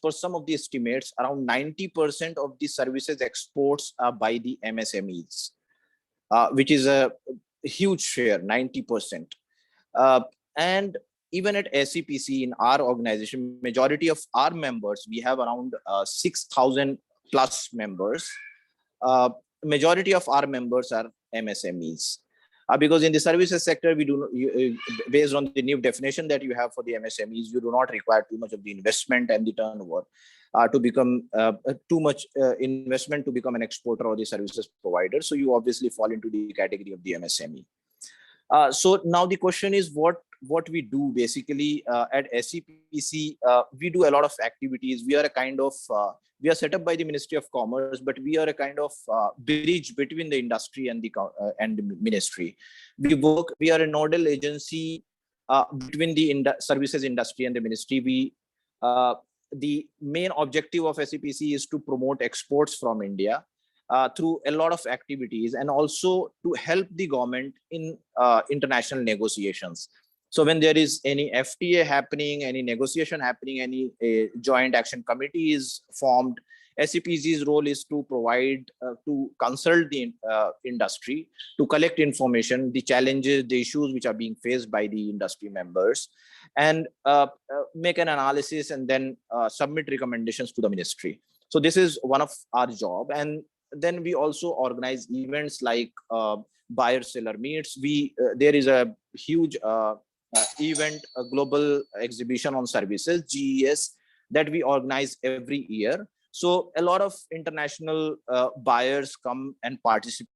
per some of the estimates, around 90% of the services exports are by the MSMEs. which is a huge share, 90%. And even at SCPC in our organization, majority of our members, we have around 6,000 plus members. Majority of our members are MSMEs. Because in the services sector, we do based on the new definition that you have for the MSMEs, you do not require too much of the investment and the turnover to become too much investment to become an exporter or the services provider. So you obviously fall into the category of the MSME. So now the question is what we do basically at SCPC. We do a lot of activities. We are a kind of we are set up by the Ministry of Commerce, but we are a kind of bridge between the industry and the ministry. We are a nodal agency between the services industry and the ministry. The main objective of SCPC is to promote exports from India through a lot of activities, and also to help the government in international negotiations. So when there is any FTA happening, any negotiation happening, any joint action committee is formed, SCPC's role is to provide, to consult the industry, to collect information, the challenges, the issues which are being faced by the industry members, and make an analysis and then submit recommendations to the ministry. So this is one of our job. And then we also organize events like buyer-seller meets. There is a huge event, a global exhibition on services, GES, that we organize every year. So a lot of international buyers come and participate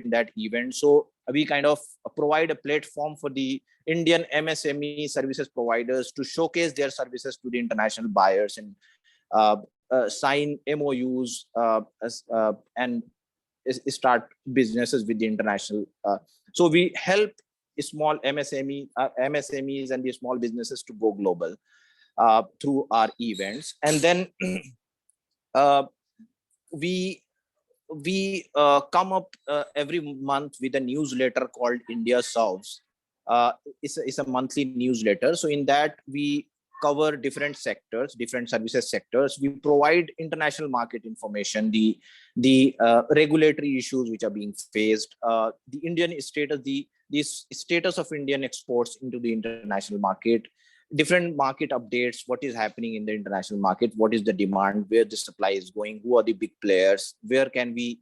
in that event. So we kind of provide a platform for the Indian MSME services providers to showcase their services to the international buyers and sign MOUs and start businesses with the international. So we help small MSMEs and the small businesses to go global through our events. And then we come up every month with a newsletter called India Solves. It's a monthly newsletter. So in that we cover different sectors, different services sectors. We provide international market information, the regulatory issues which are being faced, the Indian status, the status of Indian exports into the international market, different market updates, what is happening in the international market, what is the demand, where the supply is going, who are the big players, where can we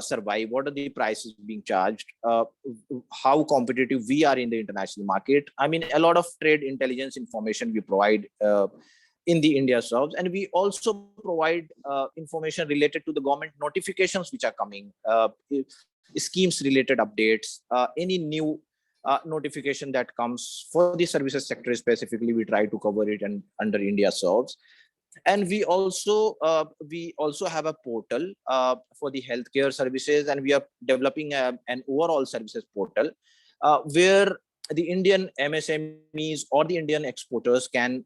survive, what are the prices being charged, how competitive we are in the international market. I mean, a lot of trade intelligence information we provide in the India Solves. And we also provide information related to the government notifications which are coming, schemes related updates, any new notification that comes for the services sector specifically, we try to cover it and under India Solves. And we also have a portal for the healthcare services, and we are developing an overall services portal where the Indian MSMEs or the Indian exporters can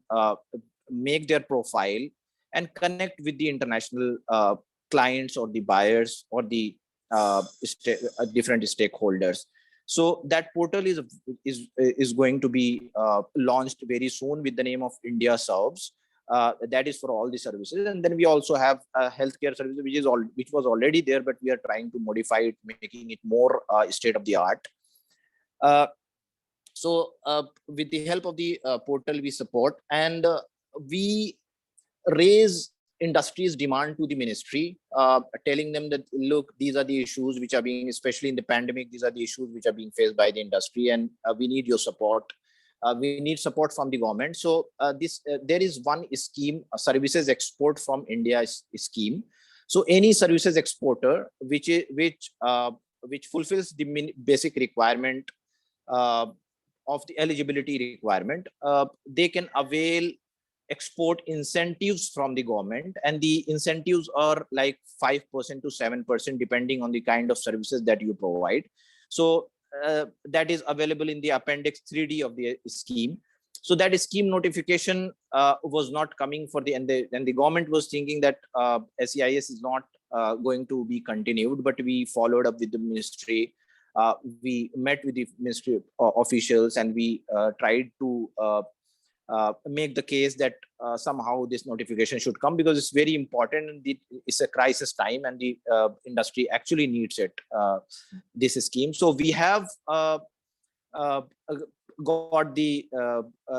make their profile and connect with the international clients or the buyers or the different stakeholders. So that portal is going to be launched very soon with the name of India Solves. That is for all the services. And then we also have a healthcare service which was already there, but we are trying to modify it, making it more state of the art. So with the help of the portal we support, and we raise industry's demand to the ministry, telling them that, look, these are the issues which are being, especially in the pandemic, these are the issues which are being faced by the industry, and we need your support. We need support from the government. So there is one scheme, a services export from India scheme. So any services exporter which fulfills the basic requirement of the eligibility requirement, they can avail export incentives from the government, and the incentives are like 5% to 7% depending on the kind of services that you provide. So that is available in the appendix 3D of the scheme. So that scheme notification was not coming for and the government was thinking that SEIS is not going to be continued, but we followed up with the ministry. We met with the ministry officials, and we tried to make the case that somehow this notification should come, because it's very important and it's a crisis time and the industry actually needs it, this scheme. So we have got the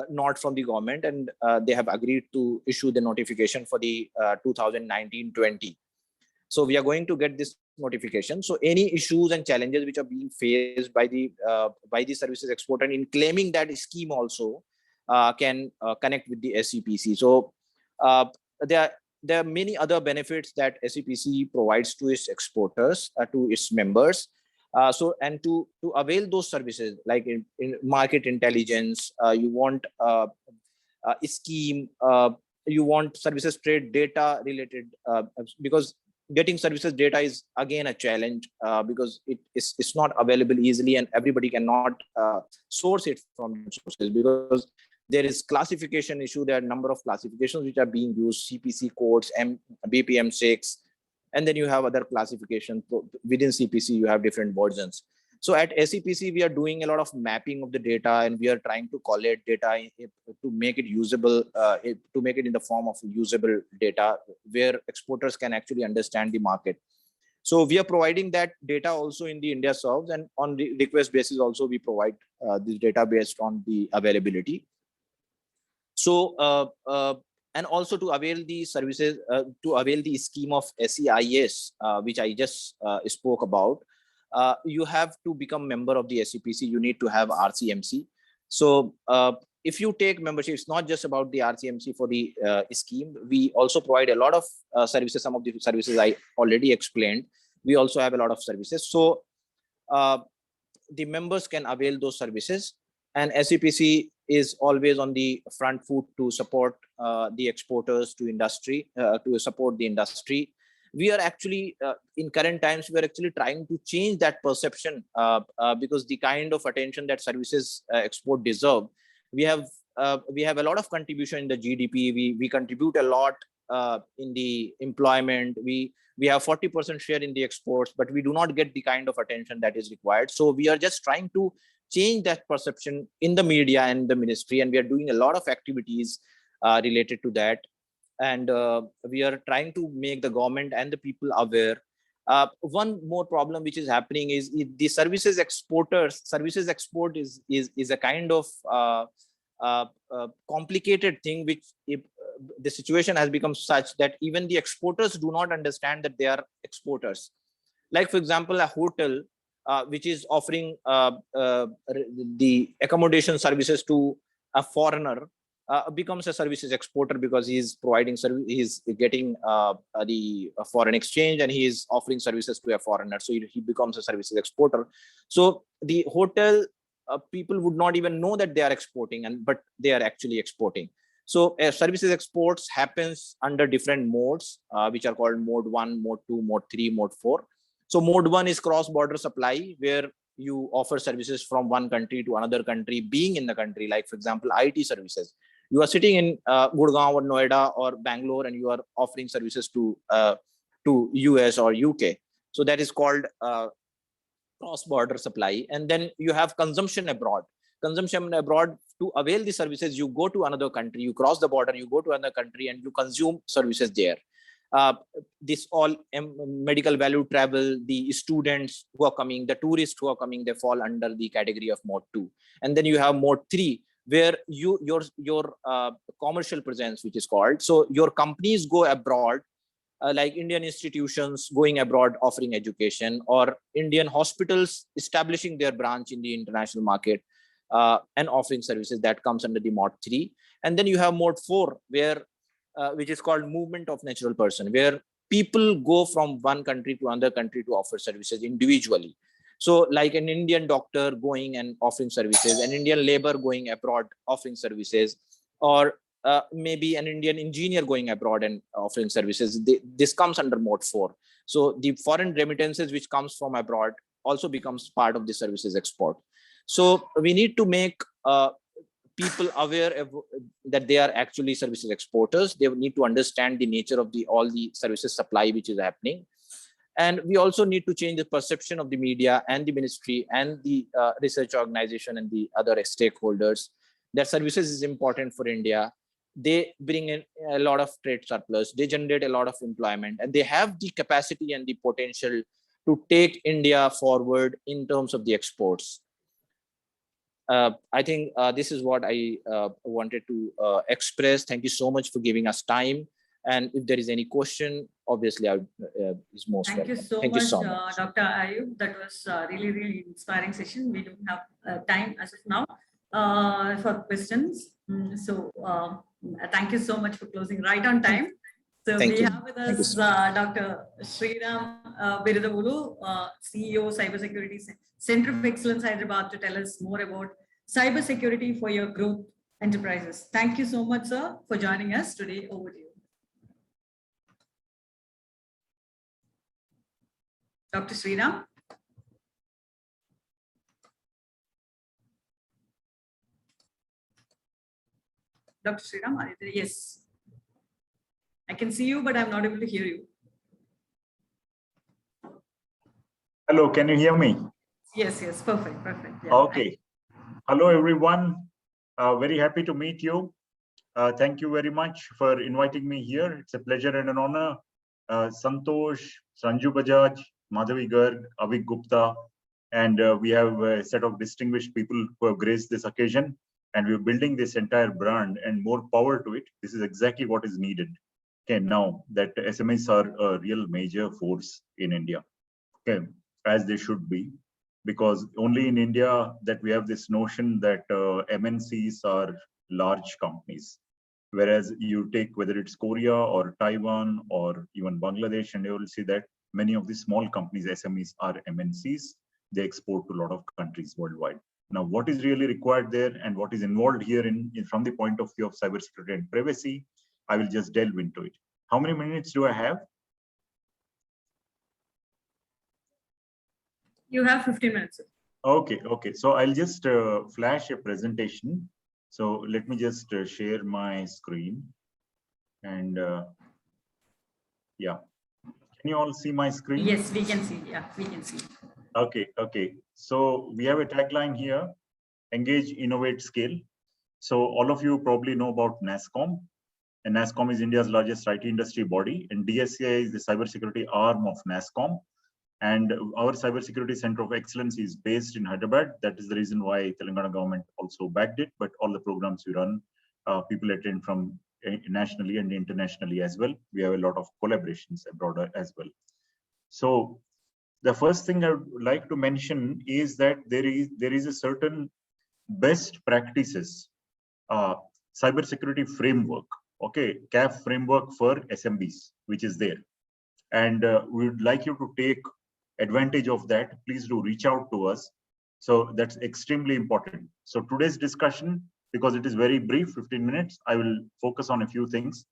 nod from the government, and they have agreed to issue the notification for the 2019-20. So we are going to get this notification. So any issues and challenges which are being faced by the services exporter in claiming that scheme also can connect with the SEPC. So there are many other benefits that SEPC provides to its exporters, to its members. And to avail those services, like in market intelligence, you want a scheme, you want services trade data related, because getting services data is again a challenge, because it's not available easily and everybody cannot source it from sources, because there is classification issue. There are a number of classifications which are being used, CPC codes, BPM6, and then you have other classification. Within CPC, you have different versions. So at SEPC, we are doing a lot of mapping of the data, and we are trying to collect data to make it usable, to make it in the form of usable data where exporters can actually understand the market. So we are providing that data also in the India serves, and on the request basis also we provide this data based on the availability. So and also to avail the services, to avail the scheme of SEIS, which I just spoke about, you have to become member of the SEPC. You need to have RCMC. So if you take membership, it's not just about the RCMC for the scheme. We also provide a lot of services. Some of the services I already explained. We also have a lot of services. So the members can avail those services, and SEPC is always on the front foot to support the exporters to industry, to support the industry. We are actually, in current times, we are actually trying to change that perception, because the kind of attention that services export deserve, we have a lot of contribution in the GDP. We contribute a lot in the employment. We have 40% share in the exports, but we do not get the kind of attention that is required. So we are just trying to change that perception in the media and the ministry, and we are doing a lot of activities related to that. And we are trying to make the government and the people aware. One more problem which is happening is the services export is a kind of complicated thing, which if the situation has become such that even the exporters do not understand that they are exporters. Like, for example, a hotel which is offering the accommodation services to a foreigner becomes a services exporter, because he is providing service, he is getting the foreign exchange, and he is offering services to a foreigner. So he becomes a services exporter. So the hotel people would not even know that they are exporting, but they are actually exporting. So services exports happens under different modes, which are called mode 1, mode 2, mode 3, mode 4. So mode 1 is cross-border supply, where you offer services from one country to another country, being in the country. Like, for example, IT services. You are sitting in Gurgaon or Noida or Bangalore, and you are offering services to US or UK. So that is called cross-border supply. And then you have consumption abroad. Consumption abroad, to avail the services, you go to another country, you cross the border, you go to another country, and you consume services there. This all medical value travel, the students who are coming, the tourists who are coming, they fall under the category of mode 2. And then you have mode 3, where your commercial presence, which is called. So your companies go abroad, like Indian institutions going abroad offering education, or Indian hospitals establishing their branch in the international market and offering services. That comes under the mode 3. And then you have mode 4, where which is called movement of natural person, where people go from one country to another country to offer services individually. So like an Indian doctor going and offering services, an Indian labor going abroad offering services, or maybe an Indian engineer going abroad and offering services. This comes under mode 4. So the foreign remittances which comes from abroad also becomes part of the services export. So we need to make people aware of that they are actually services exporters. They need to understand the nature of all the services supply which is happening. And we also need to change the perception of the media and the ministry and the research organization and the other stakeholders, Their services is important for India. They bring in a lot of trade surplus. They generate a lot of employment, and they have the capacity and the potential to take India forward in terms of the exports. I think this is what I wanted to express. Thank you so much for giving us time. And if there is any question, obviously, I is most Thank welcome. you so Thank much, you so much. Dr. Ayub. That was really, really inspiring session. We don't have time as of now for questions. Thank you so much for closing right on time. So Thank we you. have with Thank you us so much. Dr. Sriram Biridavulu, CEO, Cybersecurity Center of Excellence, Hyderabad, to tell us more about cybersecurity for your growth enterprises. Thank you so much, sir, for joining us today. Over to you. Dr. Sriram. Dr. Sriram, are you there? Yes. I can see you, but I'm not able to hear you. Hello, can you hear me? Yes, yes, perfect, perfect. Yeah. Okay. Hello, everyone. Very happy to meet you. Thank you very much for inviting me here. It's a pleasure and an honor. Santosh, Sanju Bajaj, Madhavi Garg, Avik Gupta, and we have a set of distinguished people who have graced this occasion, and we're building this entire brand, and more power to it. This is exactly what is needed. Okay, now that SMEs are a real major force in India, okay, as they should be, because only in India that we have this notion that MNCs are large companies. Whereas you take whether it's Korea or Taiwan or even Bangladesh, and you will see that many of the small companies, SMEs, are MNCs. They export to a lot of countries worldwide. Now, what is really required there and what is involved here from the point of view of cybersecurity and privacy, I will just delve into it. How many minutes do I have? You have 15 minutes. Okay, okay. So I'll just flash a presentation. So let me just share my screen, and yeah, can you all see my screen? Yes, we can see. Yeah, we can see. Okay, okay. So we have a tagline here: engage, innovate, scale. So all of you probably know about NASSCOM, and NASSCOM is India's largest IT industry body, and DSCI is the cybersecurity arm of NASSCOM. And our cybersecurity center of excellence is based in Hyderabad. That is the reason why Telangana government also backed it. But all the programs we run, people attend from nationally and internationally as well. We have a lot of collaborations abroad as well. So the first thing I would like to mention is that there is a certain best practices cybersecurity framework, okay, CAF framework for SMBs, which is there. And we would like you to take advantage of that. Please do reach out to us. So that's extremely important. So today's discussion, because it is very brief, 15 minutes, I will focus on a few things.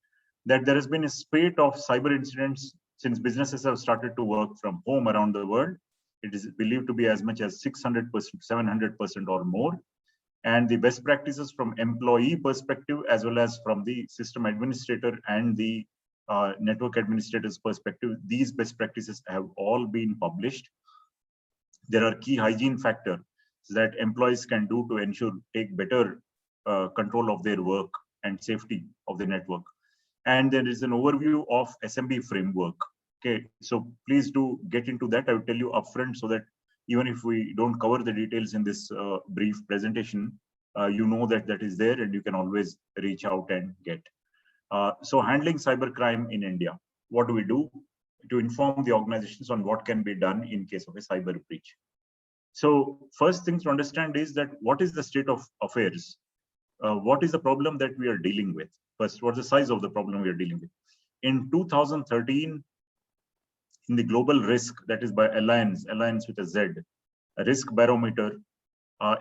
That there has been a spate of cyber incidents since businesses have started to work from home around the world. It is believed to be as much as 600%, 700% or more. And the best practices from employee perspective, as well as from the system administrator and the network administrators perspective, these best practices have all been published. There are key hygiene factors that employees can do to ensure take better control of their work and safety of the network. And there is an overview of SMB framework. Okay, so please do get into that. I will tell you upfront so that even if we don't cover the details in this brief presentation, you know that that is there and you can always reach out and get. So handling cybercrime in India, what do we do to inform the organizations on what can be done in case of a cyber breach? So first thing to understand is that what is the state of affairs? What is the problem that we are dealing with? First, what's the size of the problem we are dealing with? In 2013, in the global risk, that is by Alliance with a Z, a risk barometer,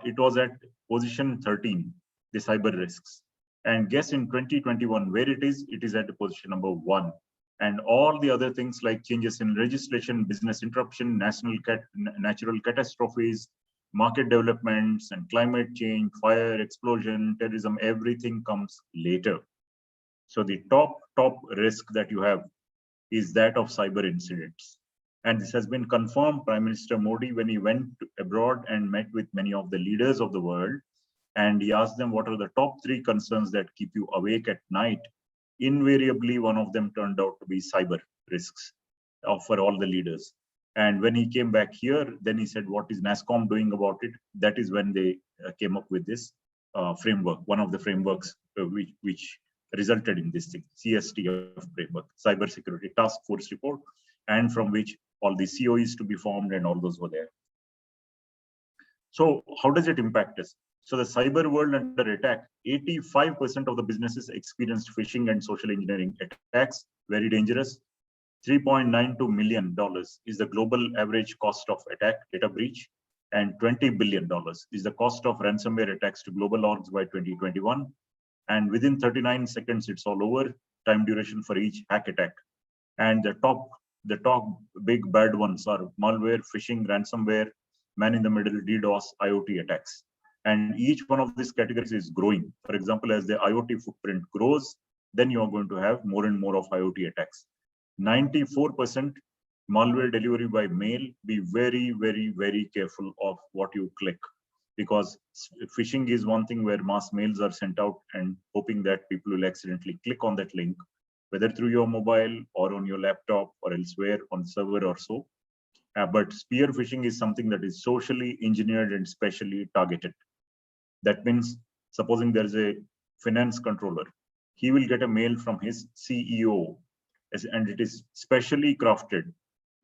it was at position 13, the cyber risks. And guess in 2021, where it is at position number 1. And all the other things like changes in legislation, business interruption, natural catastrophes, market developments, and climate change, fire, explosion, terrorism, everything comes later. So the top risk that you have is that of cyber incidents. And this has been confirmed. Prime Minister Modi, when he went abroad and met with many of the leaders of the world, And he asked them, what are the top 3 concerns that keep you awake at night? Invariably, one of them turned out to be cyber risks for all the leaders. And when he came back here, then he said, what is NASSCOM doing about it? That is when they came up with this framework, one of the frameworks which resulted in this thing, CSTF framework, Cyber Security Task Force report, and from which all the COEs to be formed and all those were there. So how does it impact us? So the cyber world under attack, 85% of the businesses experienced phishing and social engineering attacks, very dangerous. $3.92 million is the global average cost of attack data breach, and $20 billion is the cost of ransomware attacks to global orgs by 2021. And within 39 seconds, it's all over, time duration for each hack attack. And the top big bad ones are malware, phishing, ransomware, man-in-the-middle, DDoS, IoT attacks. And each one of these categories is growing. For example, as the IoT footprint grows, then you are going to have more and more of IoT attacks. 94% malware delivery by mail. Be very, very, very careful of what you click, because phishing is one thing where mass mails are sent out and hoping that people will accidentally click on that link, whether through your mobile or on your laptop or elsewhere on server or so. But spear phishing is something that is socially engineered and specially targeted. That means, supposing there is a finance controller, he will get a mail from his CEO, and it is specially crafted,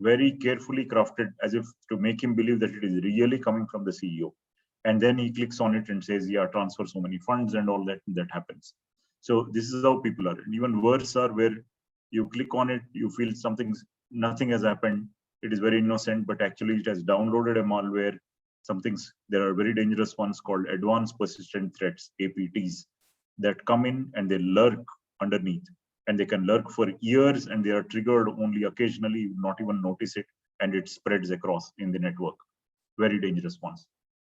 very carefully crafted, as if to make him believe that it is really coming from the CEO. And then he clicks on it and says, yeah, transfer so many funds and all that happens. So this is how people are. And even worse are where you click on it, you feel nothing has happened. It is very innocent, but actually it has downloaded a malware. There are very dangerous ones called advanced persistent threats, APTs, that come in and they lurk underneath. And they can lurk for years, and they are triggered only occasionally, you not even notice it, and it spreads across in the network. Very dangerous ones.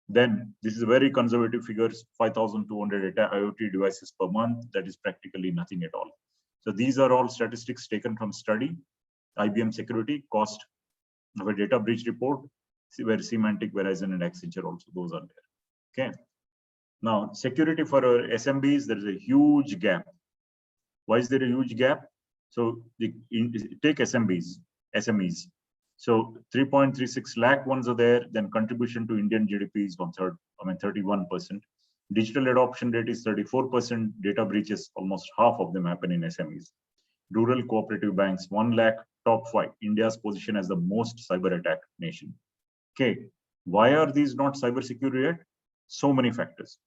Then this is very conservative figures, 5,200 IoT devices per month. That is practically nothing at all. So these are all statistics taken from study. IBM Security, cost of a data breach report, where Symantec, Verizon, and Accenture also, those are there. Okay. Now, security for our SMBs, there is a huge gap. Why is there a huge gap? So take SMEs. So 3.36 lakh ones are there. Then contribution to Indian GDP is 31%. Digital adoption rate is 34%. Data breaches, almost half of them happen in SMEs. Rural cooperative banks, 1 lakh, top 5. India's position as the most cyber attack nation. Okay, why are these not cyber secure yet? So many factors,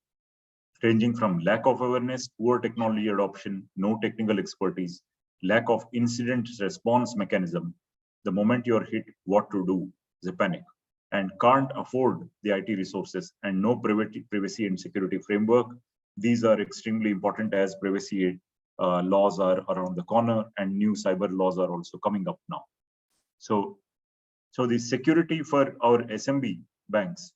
ranging from lack of awareness, poor technology adoption, no technical expertise, lack of incident response mechanism. The moment you're hit, what to do is a panic, and can't afford the IT resources, and no privacy and security framework. These are extremely important, as privacy laws are around the corner, and new cyber laws are also coming up now. So the security for our SMB banks,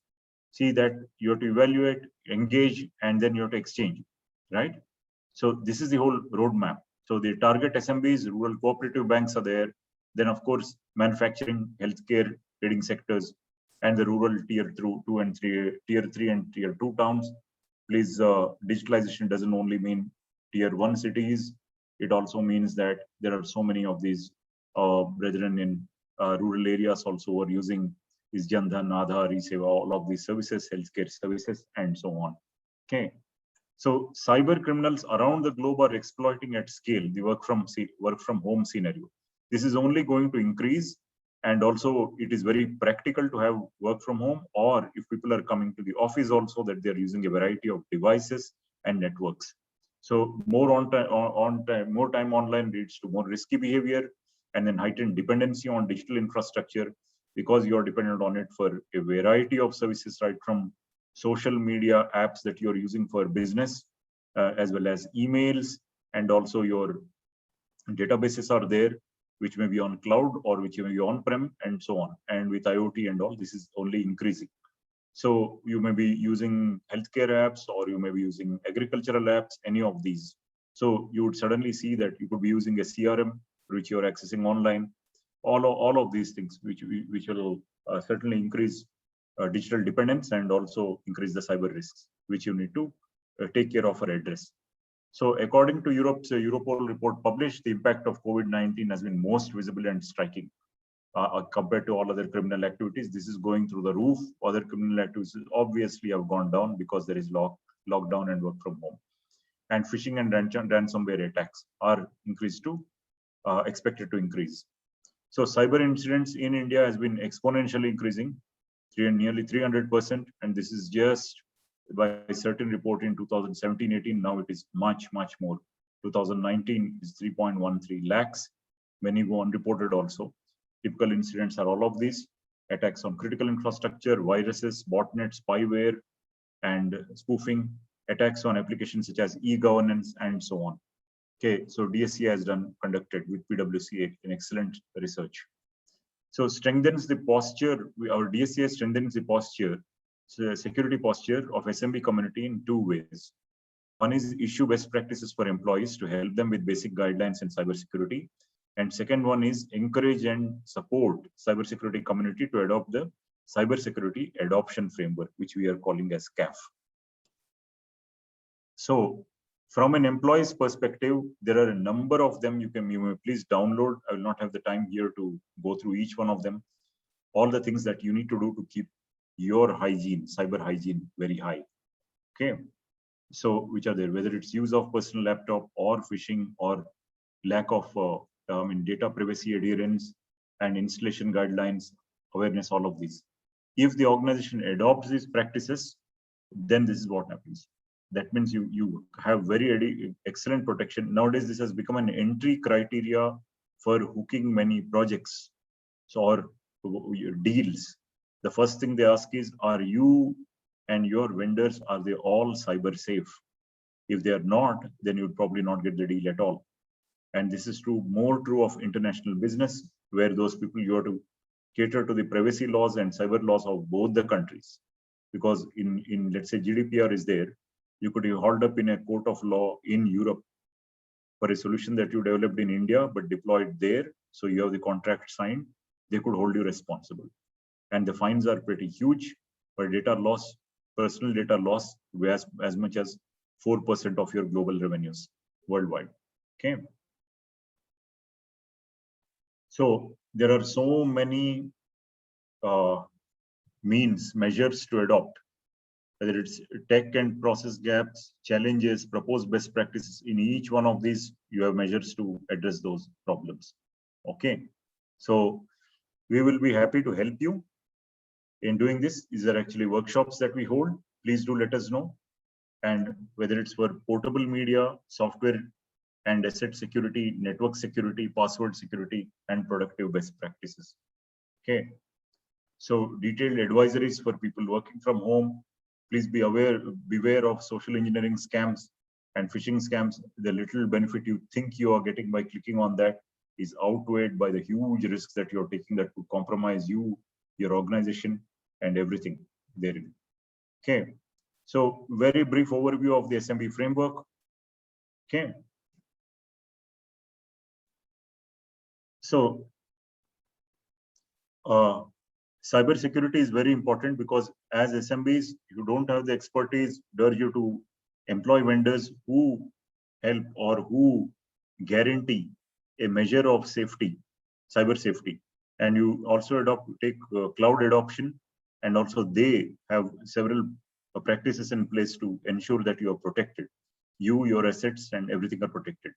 see that you have to evaluate, engage, and then you have to exchange, right? So this is the whole roadmap. So the target SMBs, rural cooperative banks are there. Then of course, manufacturing, healthcare, trading sectors, and the rural tier 2 and 3, tier 3 and tier 2 towns. Please, digitalization doesn't only mean tier 1 cities. It also means that there are so many of these brethren in rural areas also who are using is Jan Dhan, Aadhaar, e-Seva, all of these services, healthcare services, and so on. Okay, so cyber criminals around the globe are exploiting at scale the work from home scenario. This is only going to increase, and also it is very practical to have work from home, or if people are coming to the office also, that they're using a variety of devices and networks. So more time online leads to more risky behavior, and then heightened dependency on digital infrastructure, because you're dependent on it for a variety of services, right from social media apps that you're using for business, as well as emails, and also your databases are there, which may be on cloud or which may be on-prem, and so on. And with IoT and all, this is only increasing. So you may be using healthcare apps, or you may be using agricultural apps, any of these. So you would suddenly see that you could be using a CRM, which you're accessing online. All of these things, which will certainly increase digital dependence and also increase the cyber risks, which you need to take care of or address. So according to Europe's Europol report published, the impact of COVID-19 has been most visible and striking compared to all other criminal activities. This is going through the roof. Other criminal activities obviously have gone down because there is lockdown and work from home. And phishing and ransomware attacks are increased to expected to increase. So cyber incidents in India has been exponentially increasing, nearly 300%, and this is just by a certain report in 2017-18. Now it is much more. 2019 is 3.13 lakhs. Many go unreported also. Typical incidents are all of these: attacks on critical infrastructure, viruses, botnets, spyware, and spoofing, attacks on applications such as e-governance, and so on. Okay, so DSC has conducted with PwC an excellent research. So strengthens the posture. Our DSC strengthens the posture, so security posture of SMB community in two ways. One is issue best practices for employees to help them with basic guidelines in cybersecurity. And second one is encourage and support cybersecurity community to adopt the cybersecurity adoption framework, which we are calling as CAF. So from an employee's perspective, there are a number of them you may please download. I will not have the time here to go through each one of them. All the things that you need to do to keep your hygiene, cyber hygiene, very high. Okay. So which are there, whether it's use of personal laptop or phishing or lack of data privacy adherence and installation guidelines, awareness, all of these. If the organization adopts these practices, then this is what happens. That means you have very excellent protection. Nowadays, this has become an entry criteria for hooking many projects or deals. The first thing they ask is, are you and your vendors, are they all cyber safe? If they are not, then you'll probably not get the deal at all. And this is more true of international business, where those people, you have to cater to the privacy laws and cyber laws of both the countries. Because in let's say GDPR is there, you could be hauled up in a court of law in Europe for a solution that you developed in India but deployed there. So you have the contract signed, they could hold you responsible. And the fines are pretty huge for data loss, personal data loss, as much as 4% of your global revenues worldwide. Okay. So there are so many measures to adopt, whether it's tech and process gaps, challenges, proposed best practices. In each one of these, you have measures to address those problems. Okay. So we will be happy to help you in doing this. These are actually workshops that we hold. Please do let us know. And whether it's for portable media, software and asset security, network security, password security, and productive best practices. Okay. So detailed advisories for people working from home. Please beware of social engineering scams and phishing scams. The little benefit you think you are getting by clicking on that is outweighed by the huge risks that you're taking that could compromise you, your organization, and everything therein. Okay. So very brief overview of the SMB framework. Okay. So cybersecurity is very important, because as SMBs, you don't have the expertise, urge you to employ vendors who help or who guarantee a measure of safety, cyber safety. And you also take cloud adoption, and also they have several practices in place to ensure that you are protected. You, your assets, and everything are protected.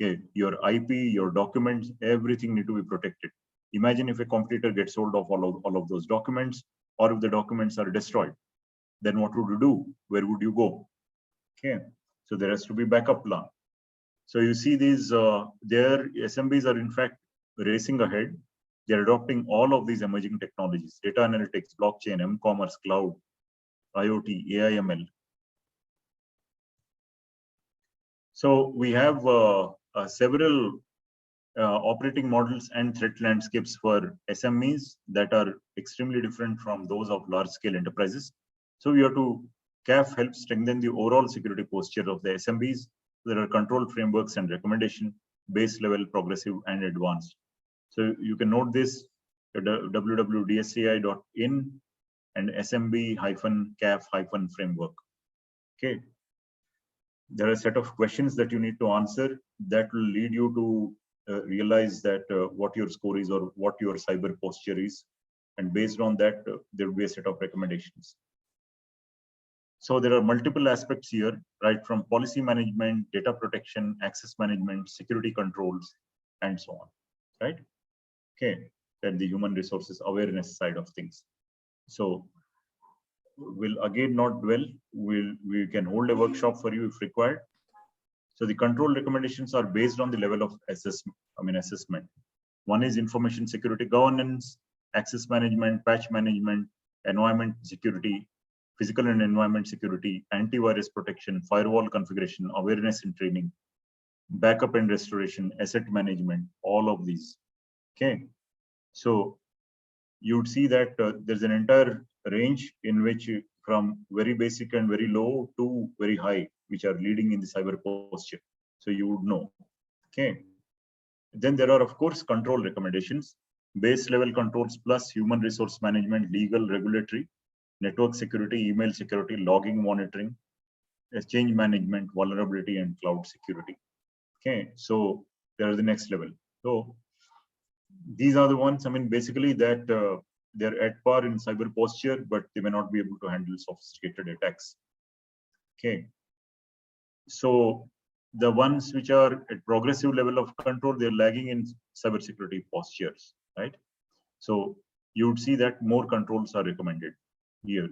Okay, your IP, your documents, everything need to be protected. Imagine if a competitor gets hold of all of those documents, or if the documents are destroyed, then what would you do? Where would you go? Okay, so there has to be backup plan. So you see these, their SMBs are in fact racing ahead. They're adopting all of these emerging technologies: data analytics, blockchain, m-commerce, cloud, IoT, AI/ML. So we have several operating models and threat landscapes for SMEs that are extremely different from those of large-scale enterprises. So we have to, CAF helps strengthen the overall security posture of the SMBs. There are control frameworks and recommendation, base level, progressive, and advanced. So you can note this at www.dsci.in. and SMB-CAF-framework. Okay. There are a set of questions that you need to answer that will lead you to realize that what your score is or what your cyber posture is. And based on that, there will be a set of recommendations. So there are multiple aspects here, right from policy management, data protection, access management, security controls, and so on, right? Okay, then the human resources awareness side of things. So we'll again not dwell. We can hold a workshop for you if required. So the control recommendations are based on the level of assessment. One is information security governance, access management, patch management, environment security, physical and environment security, antivirus protection, firewall configuration, awareness and training, backup and restoration, asset management, all of these. Okay, so you would see that there's an entire range in which from very basic and very low to very high, which are leading in the cyber posture. So you would know. Okay. Then there are, of course, control recommendations, base level controls plus human resource management, legal, regulatory, network security, email security, logging monitoring, change management, vulnerability, and cloud security. Okay, so there are the next level. So these are the ones, basically that they're at par in cyber posture, but they may not be able to handle sophisticated attacks. Okay, so the ones which are at progressive level of control, they're lagging in cybersecurity postures, right? So you would see that more controls are recommended here.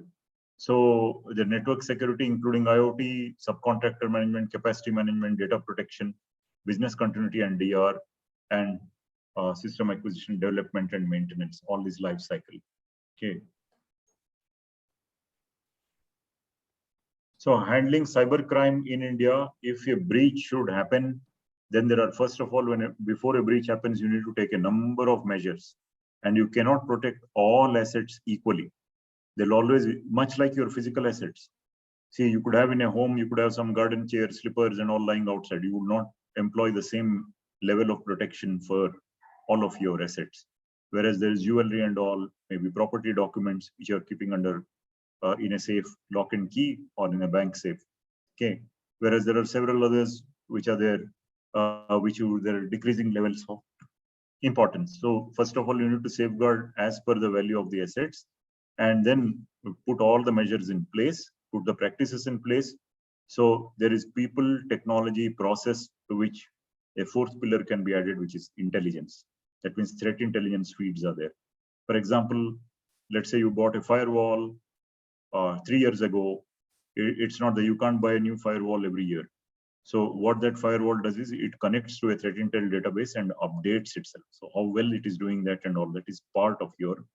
So the network security, including IoT, subcontractor management, capacity management, data protection, business continuity and DR, and system acquisition, development, and maintenance, all this life cycle. Okay. So handling cybercrime in India, if a breach should happen, then there are, first of all, before a breach happens, you need to take a number of measures, and you cannot protect all assets equally. They'll always be much like your physical assets. See, you could have in a home, you could have some garden chairs, slippers, and all lying outside. You would not employ the same level of protection for all of your assets. Whereas there is jewelry and all, maybe property documents, which are keeping under in a safe, lock and key, or in a bank safe. Okay. Whereas there are several others which are there, there are decreasing levels of importance. So first of all, you need to safeguard as per the value of the assets, and then put all the measures in place, put the practices in place. So there is people, technology, process, to which a fourth pillar can be added, which is intelligence. That means threat intelligence feeds are there. For example, let's say you bought a firewall 3 years ago. It's not that you can't buy a new firewall every year. So what that firewall does is it connects to a threat intel database and updates itself. So how well it is doing that and all that is part of your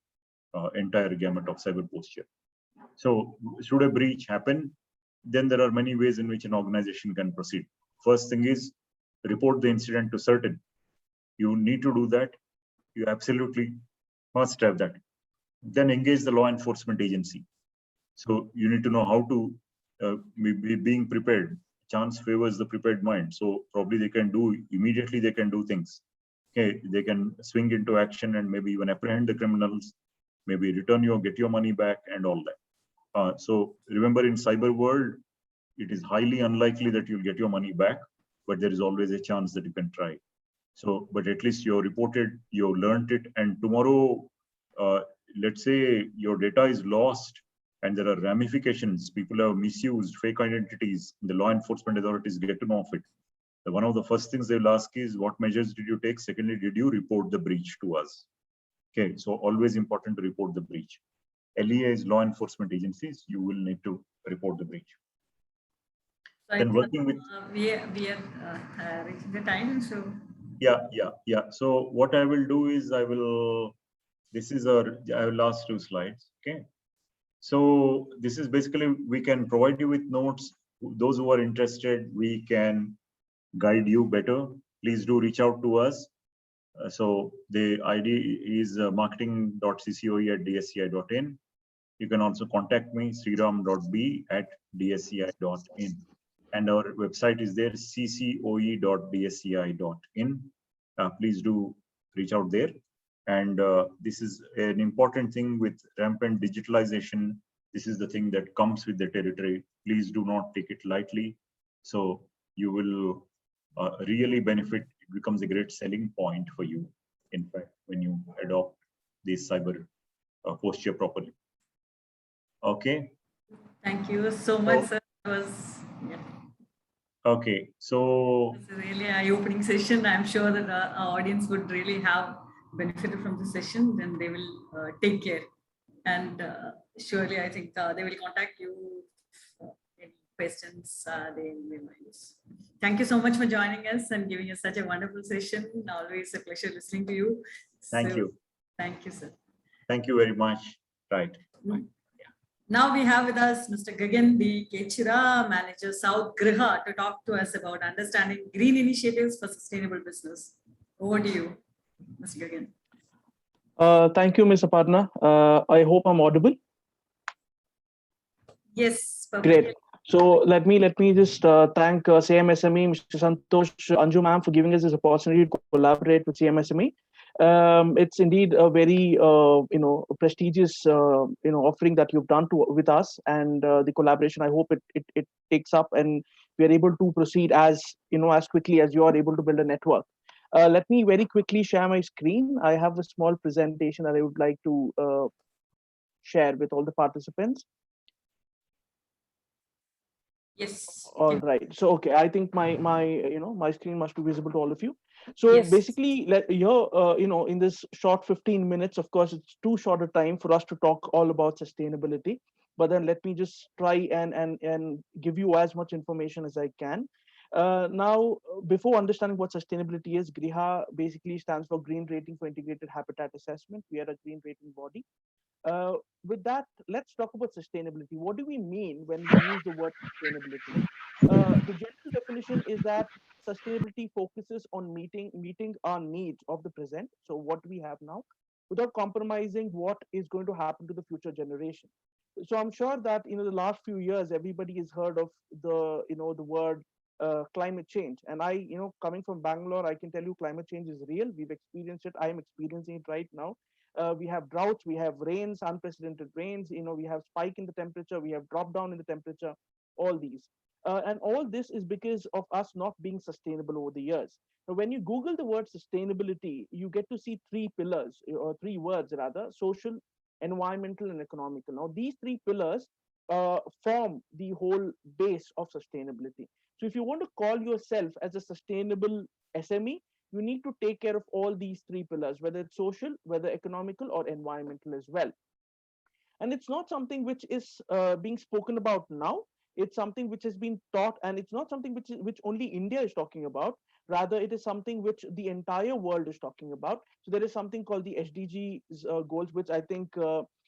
entire gamut of cyber posture. So should a breach happen, then there are many ways in which an organization can proceed. First thing is report the incident to certain. You need to do that. You absolutely must have that. Then engage the law enforcement agency. So you need to know how to be being prepared. Chance favors the prepared mind. So probably they can do immediately. They can do things. Okay, they can swing into action and maybe even apprehend the criminals, maybe return you or get your money back and all that. So remember, in cyber world, it is highly unlikely that you'll get your money back, but there is always a chance that you can try. So, but at least you reported, you learned it, and tomorrow, let's say your data is lost and there are ramifications, people have misused fake identities, the law enforcement authorities get to know of it. One of the first things they'll ask is, what measures did you take? Secondly, did you report the breach to us? Okay, so always important to report the breach. LEA is law enforcement agencies, you will need to report the breach. So then working with we are reaching the time, so yeah. So what I will do is I will have last 2 slides. Okay, so this is basically, we can provide you with notes. Those who are interested, we can guide you better. Please do reach out to us. So the ID is marketing.ccoe@dsci.in. You can also contact me, sriram.b@dsci.in. And our website is there, ccoe.dsci.in. Please do reach out there. And this is an important thing with rampant digitalization. This is the thing that comes with the territory. Please do not take it lightly. So you will really benefit. It becomes a great selling point for you, in fact, when you adopt this cyber posture properly. Okay. Thank you so much, sir. It was Okay, so it's a really eye-opening session. I'm sure that our audience would really have benefited from the session. Then they will take care, and surely I think they will contact you. Any questions they may mind. Thank you so much for joining us and giving us such a wonderful session. Always a pleasure listening to you. Thank you. Thank you, sir. Thank you very much. Right. Now we have with us Mr. Gagan D. Kechira, Manager South GRIHA, to talk to us about understanding green initiatives for sustainable business. Over to you, Mr. Gagan. Thank you, Ms. Aparna. I hope I'm audible. Yes. Perfect. Great. So let me just thank CMSME, Mr. Santosh, Anju ma'am, for giving us this opportunity to collaborate with CMSME. It's indeed a very prestigious offering that you've done with us, and the collaboration. I hope it takes up and we are able to proceed as quickly as you are able to build a network. Let me very quickly share my screen. I have a small presentation that I would like to share with all the participants. Yes. All right. So okay, I think my screen must be visible to all of you. So yes. Basically, in this short 15 minutes, of course, it's too short a time for us to talk all about sustainability. But then let me just try and give you as much information as I can. Now, before understanding what sustainability is, GRIHA basically stands for Green Rating for Integrated Habitat Assessment. We are a green rating body. With that, let's talk about sustainability. What do we mean when we use the word sustainability? The general definition is that sustainability focuses on meeting our needs of the present, so what we have now, without compromising what is going to happen to the future generation. So I'm sure that the last few years everybody has heard of the word climate change, and I coming from Bangalore, I can tell you climate change is real. We've experienced it. I am experiencing it right now. We have droughts, we have rains, unprecedented rains, we have spike in the temperature, we have drop down in the temperature, all these. And all this is because of us not being sustainable over the years. Now, when you Google the word sustainability, you get to see three pillars, or three words rather: social, environmental, and economical. Now, these three pillars form the whole base of sustainability. So if you want to call yourself as a sustainable SME, you need to take care of all these three pillars, whether it's social, whether economical, or environmental as well. And it's not something which is being spoken about now. It's something which has been taught, and it's not something which only India is talking about. Rather, it is something which the entire world is talking about. So there is something called the SDGs goals, which I think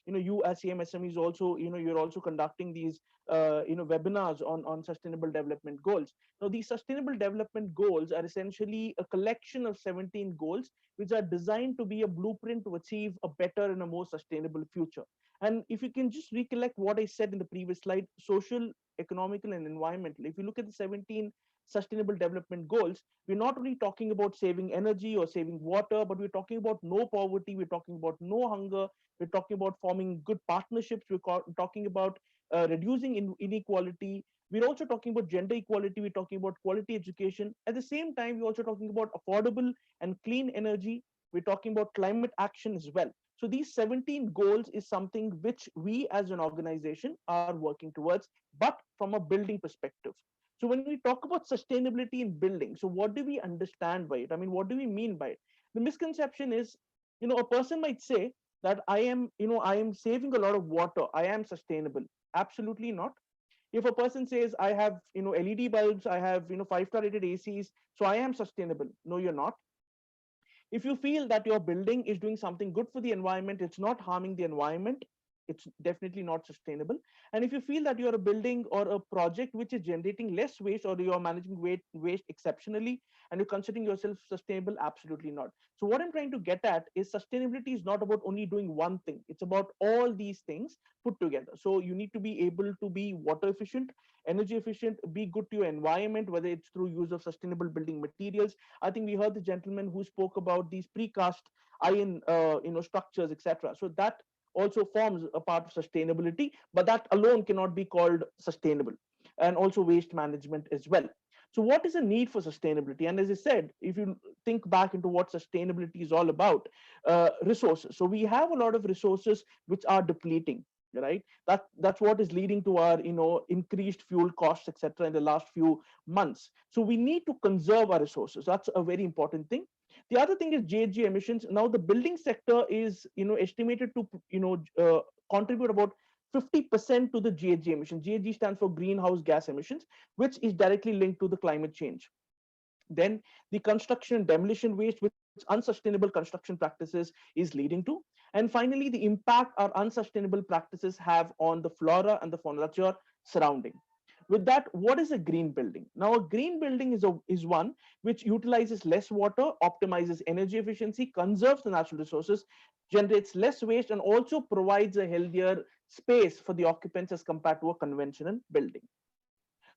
you as CMSME is also you're also conducting these webinars on sustainable development goals. Now, these sustainable development goals are essentially a collection of 17 goals which are designed to be a blueprint to achieve a better and a more sustainable future. And if you can just recollect what I said in the previous slide: social, economical, and environmental. If you look at the 17 sustainable development goals, we're not only talking about saving energy or saving water, but we're talking about no poverty, we're talking about no hunger, we're talking about forming good partnerships, we're talking about reducing inequality. We're also talking about gender equality, we're talking about quality education. At the same time, we're also talking about affordable and clean energy. We're talking about climate action as well. So these 17 goals is something which we as an organization are working towards, but from a building perspective. So when we talk about sustainability in building, so what do we understand by it? I mean, what do we mean by it? The misconception is, a person might say that I am saving a lot of water, I am sustainable. Absolutely not. If a person says I have LED bulbs, I have 5-star rated ACs, so I am sustainable. No, you're not. If you feel that your building is doing something good for the environment, it's not harming the environment, it's definitely not sustainable. And if you feel that you're a building or a project which is generating less waste, or you're managing waste exceptionally, and you're considering yourself sustainable, absolutely not. So what I'm trying to get at is sustainability is not about only doing one thing. It's about all these things put together. So you need to be able to be water efficient, energy efficient, be good to your environment, whether it's through use of sustainable building materials. I think we heard the gentleman who spoke about these precast iron structures, etc. So that also forms a part of sustainability, but that alone cannot be called sustainable. And also waste management as well. So what is the need for sustainability? And as I said, if you think back into what sustainability is all about, resources. So we have a lot of resources which are depleting, right? That's what is leading to our increased fuel costs, etc., in the last few months. So we need to conserve our resources. That's a very important thing. The other thing is GHG emissions. Now the building sector is estimated to contribute about 50% to the GHG emissions. GHG stands for greenhouse gas emissions, which is directly linked to the climate change. Then the construction and demolition waste, which unsustainable construction practices is leading to. And finally, the impact our unsustainable practices have on the flora and the fauna, that's your surrounding. With that, what is a green building? Now, a green building is one which utilizes less water, optimizes energy efficiency, conserves the natural resources, generates less waste, and also provides a healthier space for the occupants as compared to a conventional building.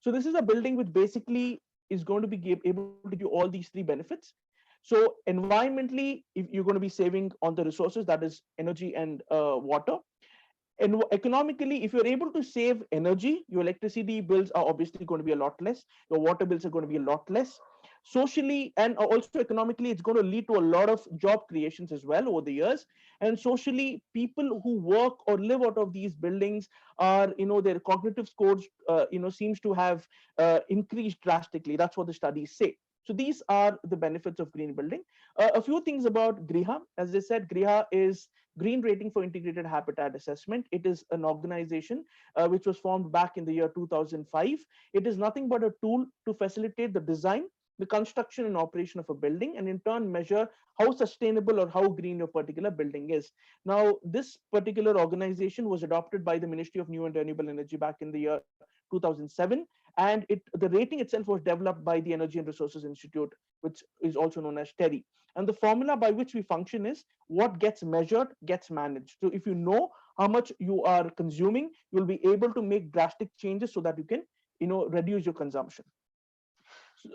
So this is a building which basically is going to be able to do all these three benefits. So environmentally, if you're going to be saving on the resources, that is energy and water. And economically, if you're able to save energy, your electricity bills are obviously going to be a lot less. Your water bills are going to be a lot less. Socially and also economically, it's going to lead to a lot of job creations as well over the years. And socially, people who work or live out of these buildings are, their cognitive scores, seems to have increased drastically. That's what the studies say. So these are the benefits of green building. A few things about GRIHA. As I said, GRIHA is Green Rating for Integrated Habitat Assessment. It is an organization which was formed back in the year 2005. It is nothing but a tool to facilitate the design, the construction and operation of a building, and in turn measure how sustainable or how green your particular building is. Now, this particular organization was adopted by the Ministry of New and Renewable Energy back in the year 2007, and the rating itself was developed by the Energy and Resources Institute, which is also known as TERI. And the formula by which we function is what gets measured gets managed. So if you know how much you are consuming, you'll be able to make drastic changes so that you can reduce your consumption.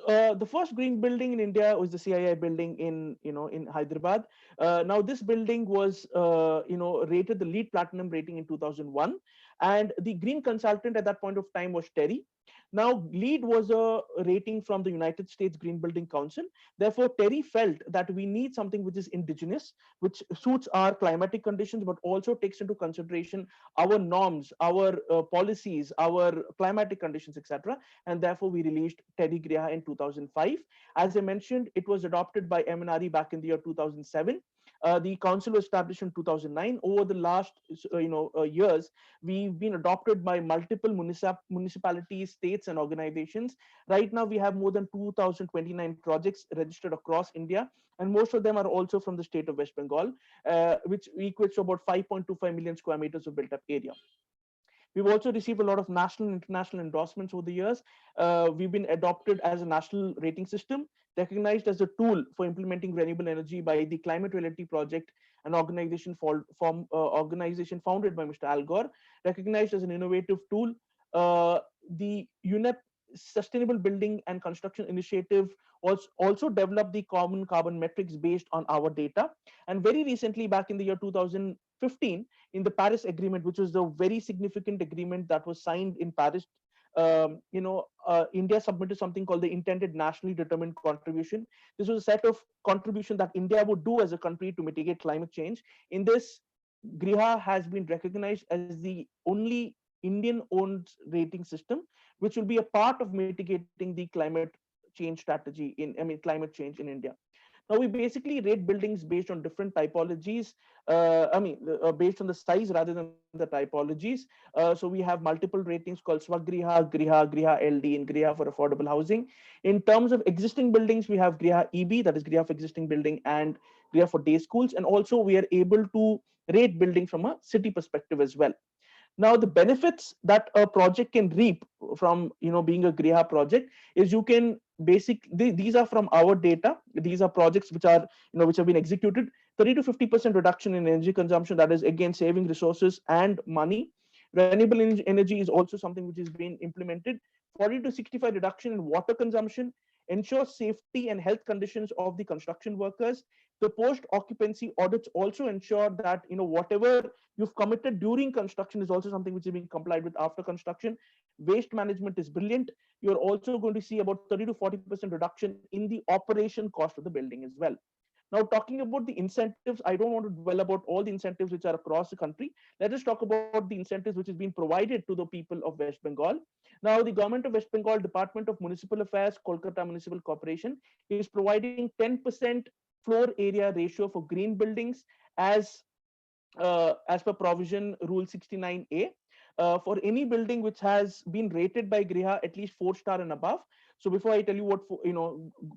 The first green building in India was the CII building in Hyderabad. Now this building was rated the LEED Platinum rating in 2001, and the green consultant at that point of time was TERI. Now, LEED was a rating from the United States Green Building Council. Therefore, TERI felt that we need something which is indigenous, which suits our climatic conditions, but also takes into consideration our norms, our policies, our climatic conditions, etc. And therefore, we released TERI GRIHA in 2005. As I mentioned, it was adopted by MNRE back in the year 2007. The council was established in 2009. Over the last years, we've been adopted by multiple municipalities, states, and organizations. Right now, we have more than 2,029 projects registered across India, and most of them are also from the state of West Bengal, which equates to about 5.25 million square meters of built-up area. We've also received a lot of national and international endorsements over the years. We've been adopted as a national rating system, recognized as a tool for implementing renewable energy by the Climate Reality Project, an organization founded by Mr. Al Gore, recognized as an innovative tool. The UNEP Sustainable Building and Construction Initiative also developed the common carbon metrics based on our data. And very recently, back in the year 2015, in the Paris Agreement, which was the very significant agreement that was signed in Paris, India submitted something called the Intended Nationally Determined Contribution. This was a set of contribution that India would do as a country to mitigate climate change. In this, GRIHA has been recognized as the only Indian-owned rating system, which will be a part of mitigating the climate change strategy climate change in India. Now, we basically rate buildings based on different typologies, based on the size rather than the typologies. So we have multiple ratings called Swagriha, GRIHA, GRIHA LD, and GRIHA for affordable housing. In terms of existing buildings, we have GRIHA EB, that is GRIHA for existing building, and GRIHA for day schools. And also we are able to rate building from a city perspective as well. Now, the benefits that a project can reap from being a GRIHA project is you can these are from our data. These are projects which are which have been executed. 30 to 50% reduction in energy consumption, that is again saving resources and money. Renewable energy is also something which is being implemented. 40 to 65 reduction in water consumption, ensures safety and health conditions of the construction workers. The post occupancy audits also ensure that whatever you've committed during construction is also something which is being complied with after construction. Waste management is brilliant. You're also going to see about 30 to 40% reduction in the operation cost of the building as well. Now, talking about the incentives, I don't want to dwell about all the incentives which are across the country. Let us talk about the incentives which is being provided to the people of West Bengal. Now, the government of West Bengal, Department of Municipal Affairs, Kolkata Municipal Corporation is providing 10% floor area ratio for green buildings as per provision rule 69A. For any building which has been rated by GRIHA at least 4-star and above. So before I tell you what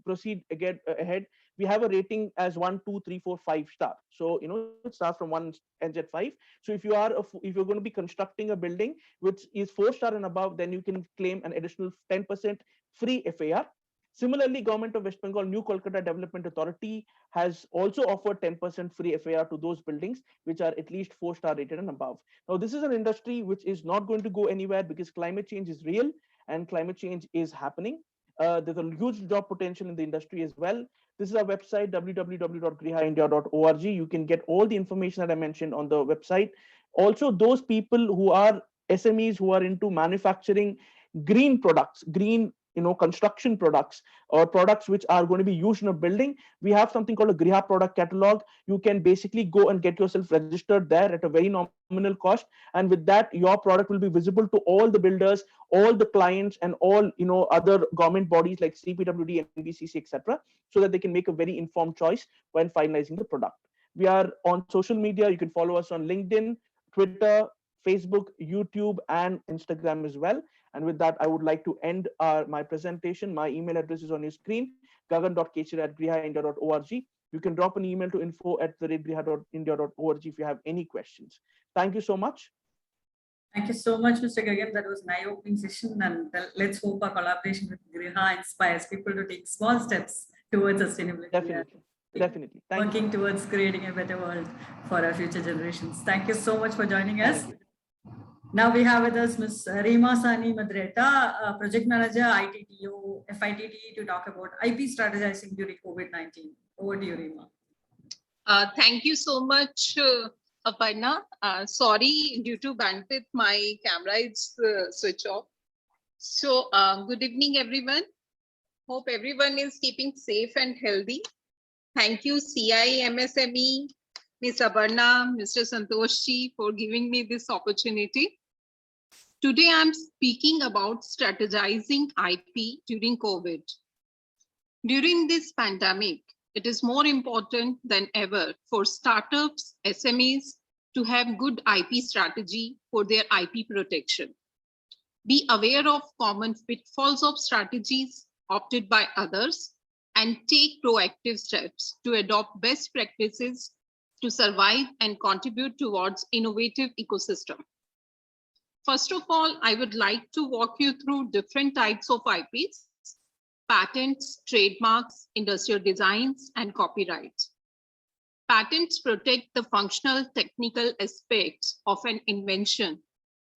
proceed again ahead, we have a rating as 1, 2, 3, 4, 5-star. So it starts from 1 ends at 5. So if you're going to be constructing a building which is 4-star and above, then you can claim an additional 10% free FAR. Similarly, Government of West Bengal New Kolkata Development Authority has also offered 10% free FAR to those buildings which are at least 4-star rated and above. Now, this is an industry which is not going to go anywhere because climate change is real and climate change is happening. There's a huge job potential in the industry as well. This is our website, www.grihaindia.org. You can get all the information that I mentioned on the website. Also, those people who are SMEs who are into manufacturing green products, green construction products or products which are going to be used in a building, we have something called a GRIHA product catalog. You can basically go and get yourself registered there at a very nominal cost, and with that your product will be visible to all the builders, all the clients, and all other government bodies like CPWD, NBCC, etc., so that they can make a very informed choice when finalizing the product. We are on social media. You can follow us on LinkedIn, Twitter, Facebook, YouTube, and Instagram as well. And with that, I would like to end my presentation. My email address is on your screen, gagan.kechir@grihaindia.org. You can drop an email to info@griha.india.org if you have any questions. Thank you so much. Thank you so much, Mr. Gagan. That was an eye-opening session, and let's hope our collaboration with GRIHA inspires people to take small steps towards sustainability. Definitely. Working towards creating a better world for our future generations. Thank you so much for joining us. Now we have with us Ms. Reema Sani Madreta, Project Manager, i-TTO, FITT, to talk about IP strategizing during COVID-19. Over to you, Reema. Thank you so much, Aparna. Sorry, due to bandwidth, my camera is switched off. So good evening, everyone. Hope everyone is keeping safe and healthy. Thank you, CI, MSME, Ms. Aparna, Mr. Santoshji, for giving me this opportunity. Today, I'm speaking about strategizing IP during COVID. During this pandemic, it is more important than ever for startups, SMEs to have good IP strategy for their IP protection. Be aware of common pitfalls of strategies opted by others and take proactive steps to adopt best practices to survive and contribute towards innovative ecosystem. First of all, I would like to walk you through different types of IPs: patents, trademarks, industrial designs, and copyrights. Patents protect the functional technical aspects of an invention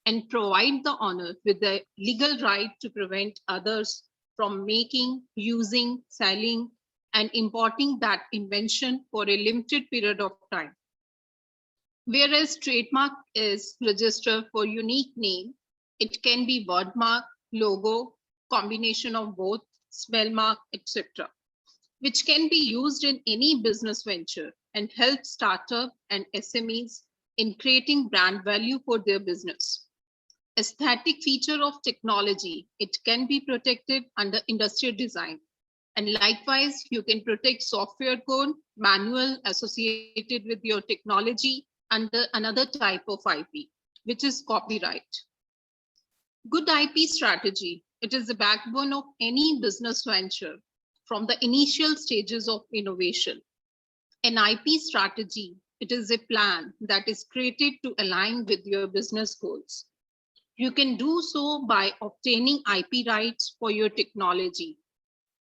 and provide the owner with the legal right to prevent others from making, using, selling, and importing that invention for a limited period of time. Whereas trademark is registered for unique name, it can be word mark, logo, combination of both, smell mark, etc., which can be used in any business venture and help startup and SMEs in creating brand value for their business. Aesthetic feature of technology, it can be protected under industrial design. And likewise, you can protect software code, manual associated with your technology under another type of IP, which is copyright. Good IP strategy, it is the backbone of any business venture from the initial stages of innovation. An IP strategy It is a plan that is created to align with your business goals. You can do so by obtaining IP rights for your technology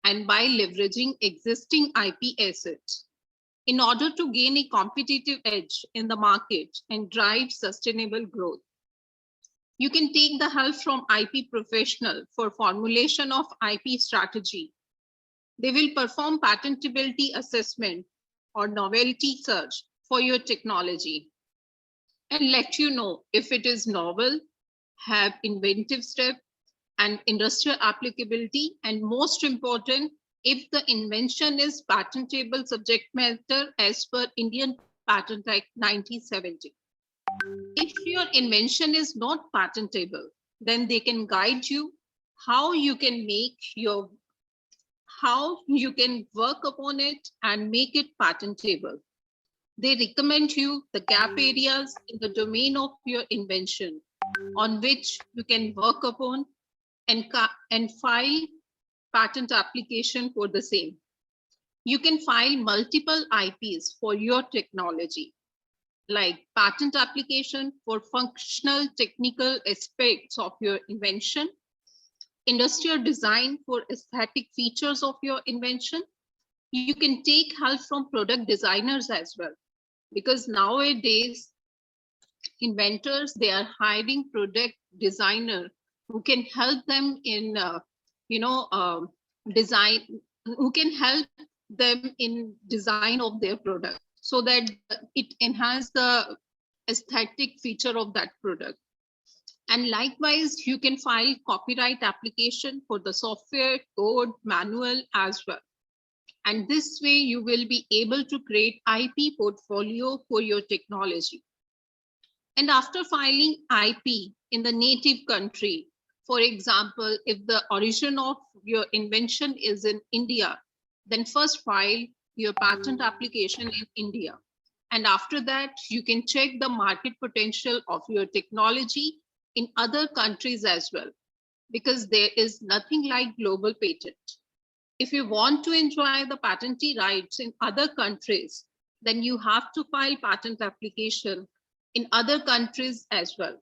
and by leveraging existing IP assets in order to gain a competitive edge in the market and drive sustainable growth. You can take the help from IP professional for formulation of IP strategy. They will perform patentability assessment or novelty search for your technology and let you know if it is novel, have inventive step and industrial applicability, and most important, if the invention is patentable subject matter as per Indian Patent Act 1970. If your invention is not patentable, then they can guide you how you can work upon it and make it patentable. They recommend you the gap areas in the domain of your invention on which you can work upon and file patent application for the same. You can file multiple IPs for your technology, like patent application for functional technical aspects of your invention, industrial design for aesthetic features of your invention. You can take help from product designers as well, because nowadays inventors, they are hiring product designer who can help them in design, who can help them in design of their product so that it enhances the aesthetic feature of that product. And likewise, you can file copyright application for the software, code, manual as well. And this way you will be able to create IP portfolio for your technology. And after filing IP in the native country, for example, if the origin of your invention is in India, then first file your patent application in India. And after that, you can check the market potential of your technology in other countries as well, because there is nothing like global patent. If you want to enjoy the patentee rights in other countries, then you have to file patent application in other countries as well.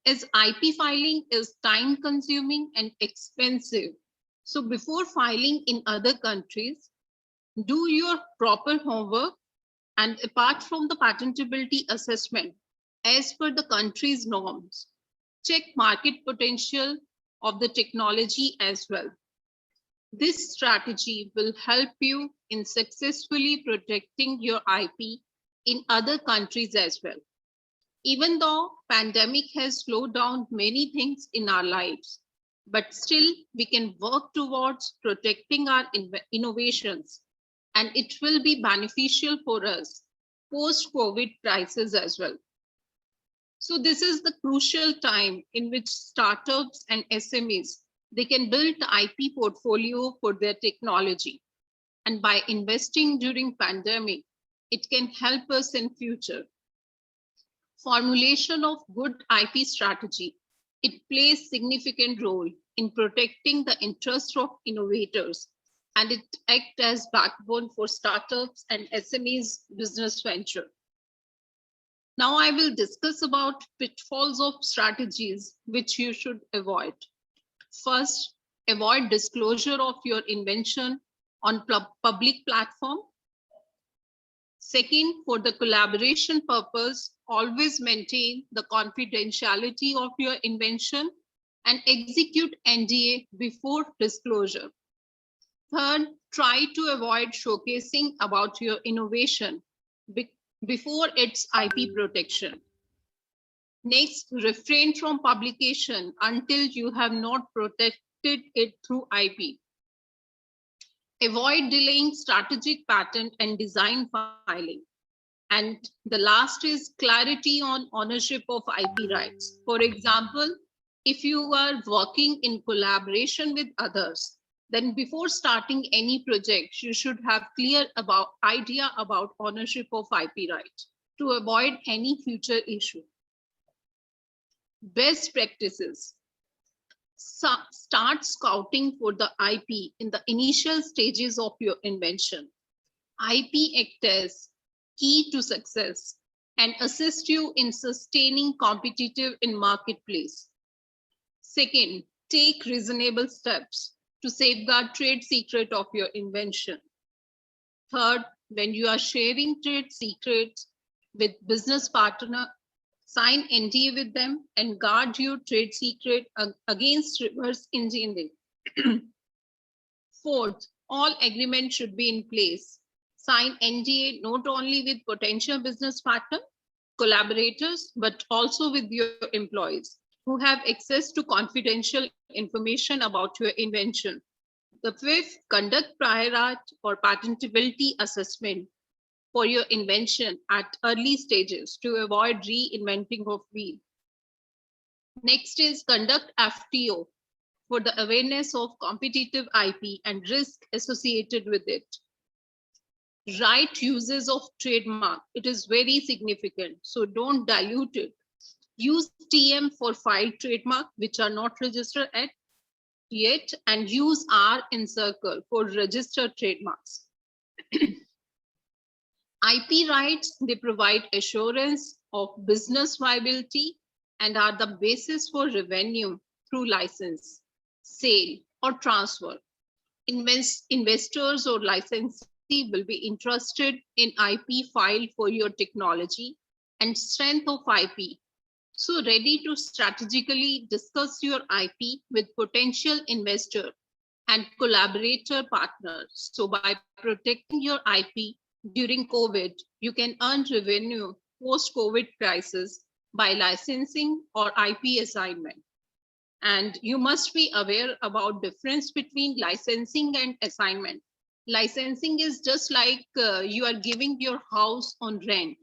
As IP filing is time consuming and expensive, so before filing in other countries, do your proper homework, and apart from the patentability assessment, as per the country's norms, check market potential of the technology as well. This strategy will help you in successfully protecting your IP in other countries as well. Even though pandemic has slowed down many things in our lives, but still we can work towards protecting our innovations, and it will be beneficial for us post-COVID crisis as well. So this is the crucial time in which startups and SMEs, they can build the IP portfolio for their technology. And by investing during pandemic, it can help us in future. Formulation of good IP strategy, it plays significant role in protecting the interests of innovators, and it acts as backbone for startups and SMEs business venture. Now I will discuss about pitfalls of strategies which you should avoid. First, avoid disclosure of your invention on public platform. Second, for the collaboration purpose, always maintain the confidentiality of your invention and execute NDA before disclosure. Third, try to avoid showcasing about your innovation before its IP protection. Next, refrain from publication until you have not protected it through IP. Avoid delaying strategic patent and design filing. And the last is clarity on ownership of IP rights. For example, if you are working in collaboration with others, then before starting any project, you should have clear idea about ownership of IP rights to avoid any future issue. Best practices. Start scouting for the IP in the initial stages of your invention. IP act as key to success and assist you in sustaining competitive in marketplace. Second, take reasonable steps to safeguard trade secret of your invention. Third, when you are sharing trade secrets with business partner, sign NDA with them and guard your trade secret against reverse engineering. Fourth, all agreements should be in place. Sign NDA not only with potential business partner, collaborators, but also with your employees who have access to confidential information about your invention. The fifth, conduct prior art or patentability assessment for your invention at early stages to avoid reinventing of wheel. Next is conduct FASII for the awareness of competitive IP and risk associated with it. Right uses of trademark, it is very significant, so don't dilute it. Use TM for filed trademark which are not registered yet, and use R in circle for registered trademarks. IP rights, they provide assurance of business viability and are the basis for revenue through license, sale, or transfer. Investors or licensee will be interested in IP filed for your technology and strength of IP. So ready to strategically discuss your IP with potential investor and collaborator partners. So by protecting your IP during COVID, you can earn revenue post-COVID crisis by licensing or IP assignment. And you must be aware about difference between licensing and assignment. Licensing is just like you are giving your house on rent,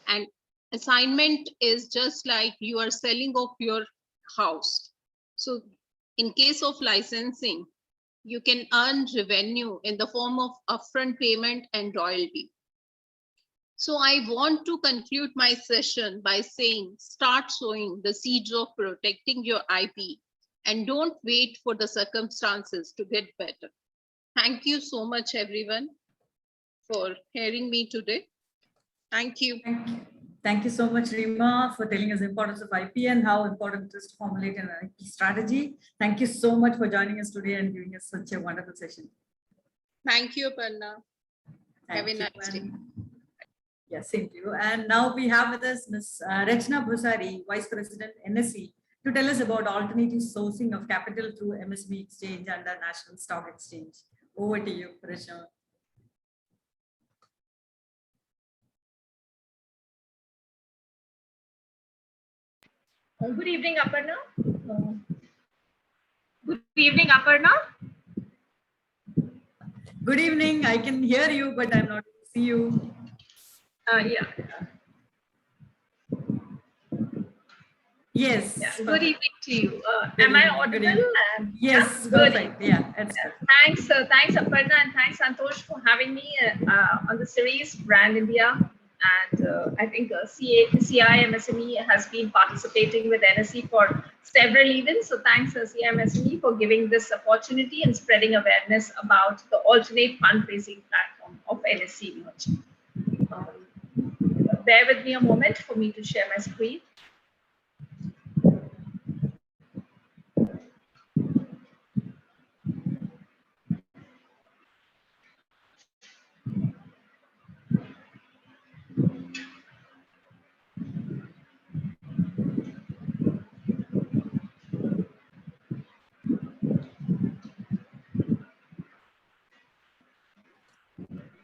and assignment is just like you are selling off your house. So in case of licensing, you can earn revenue in the form of upfront payment and royalty. So I want to conclude my session by saying, start sowing the seeds of protecting your IP and don't wait for the circumstances to get better. Thank you so much, everyone, for hearing me today. Thank you. Thank you so much, Rima, for telling us the importance of IP and how important it is to formulate an IP strategy. Thank you so much for joining us today and giving us such a wonderful session. Thank you, Aparna. Have a nice day. Yes, same to you. And now we have with us Ms. Rachna Bhusari, Vice President, NSE, to tell us about alternative sourcing of capital through MSB exchange under National Stock Exchange. Over to you, Rachna. Good evening, Aparna. Good evening, Aparna. Good evening. I can hear you, but I'm not able to see you. Yeah. Yes. Yeah. Good evening to you. Am I audible? Yes. Yeah? Perfect. Yeah. Thanks, thanks, Aparna, and thanks, Santosh, for having me on the series Brand India. And I think CIMSME has been participating with NSE for several events. So thanks, CIMSME, for giving this opportunity and spreading awareness about the alternate fundraising platform of NSE emerging. Bear with me a moment for me to share my screen.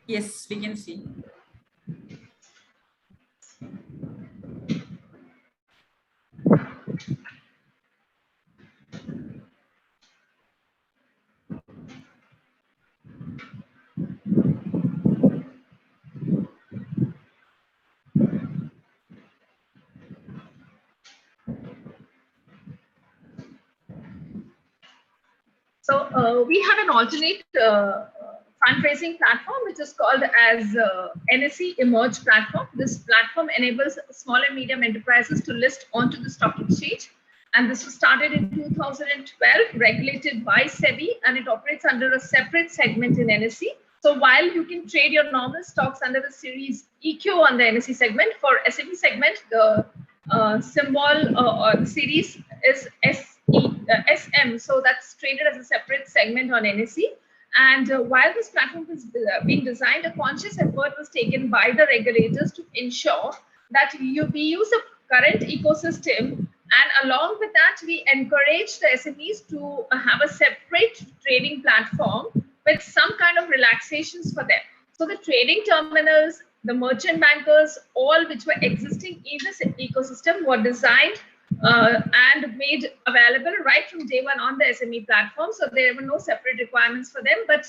Yes, we can see. So we have an alternate fundraising platform, which is called as NSE Emerge platform. This platform enables small and medium enterprises to list onto the stock exchange. And this was started in 2012, regulated by SEBI, and it operates under a separate segment in NSE So while you can trade your normal stocks under the series EQ on the NSE segment, for SME segment, the symbol or the series is SM. So that's traded as a separate segment on NSE. And while this platform is being designed, a conscious effort was taken by the regulators to ensure that we use the current ecosystem, and along with that, we encourage the SMEs to have a separate trading platform with some kind of relaxations for them. So the trading terminals, the merchant bankers, all which were existing in this ecosystem were designed and made available right from day one on the SME platform. So there were no separate requirements for them, but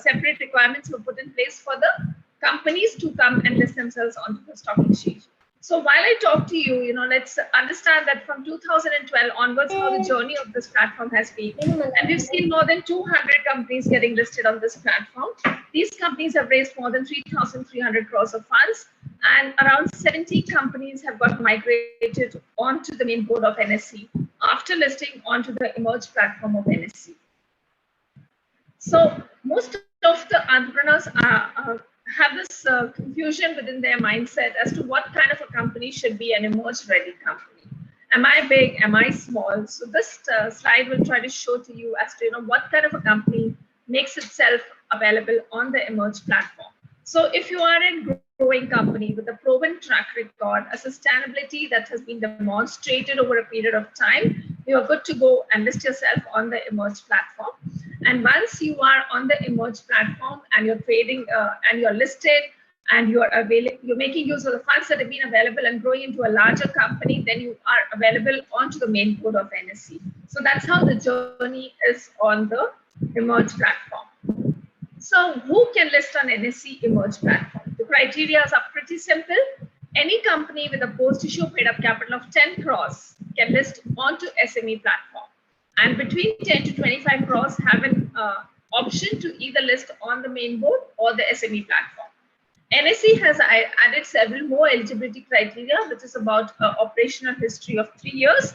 separate requirements were put in place for the companies to come and list themselves onto the stock exchange. So while I talk to you, let's understand that from 2012 onwards, how the journey of this platform has been. And we've seen more than 200 companies getting listed on this platform. These companies have raised more than 3,300 crores of funds, and around 70 companies have got migrated onto the main board of NSE after listing onto the Emerge platform of NSE. So most of the entrepreneurs have this confusion within their mindset as to what kind of a company should be an Emerge ready company. Am I big? Am I small? So this slide will try to show to you as to what kind of a company makes itself available on the Emerge platform. So if you are a growing company with a proven track record, a sustainability that has been demonstrated over a period of time, you are good to go and list yourself on the Emerge platform. And once you are on the Emerge platform and you're trading and you're listed and you're making use of the funds that have been available and growing into a larger company, then you are available onto the main board of NSE. So that's how the journey is on the Emerge platform. So who can list on NSE Emerge platform? The criteria are pretty simple. Any company with a post-issue paid-up capital of 10 crores can list onto SME platform. And between 10 to 25 crores have an option to either list on the main board or the SME platform. NSE has added several more eligibility criteria, which is about operational history of 3 years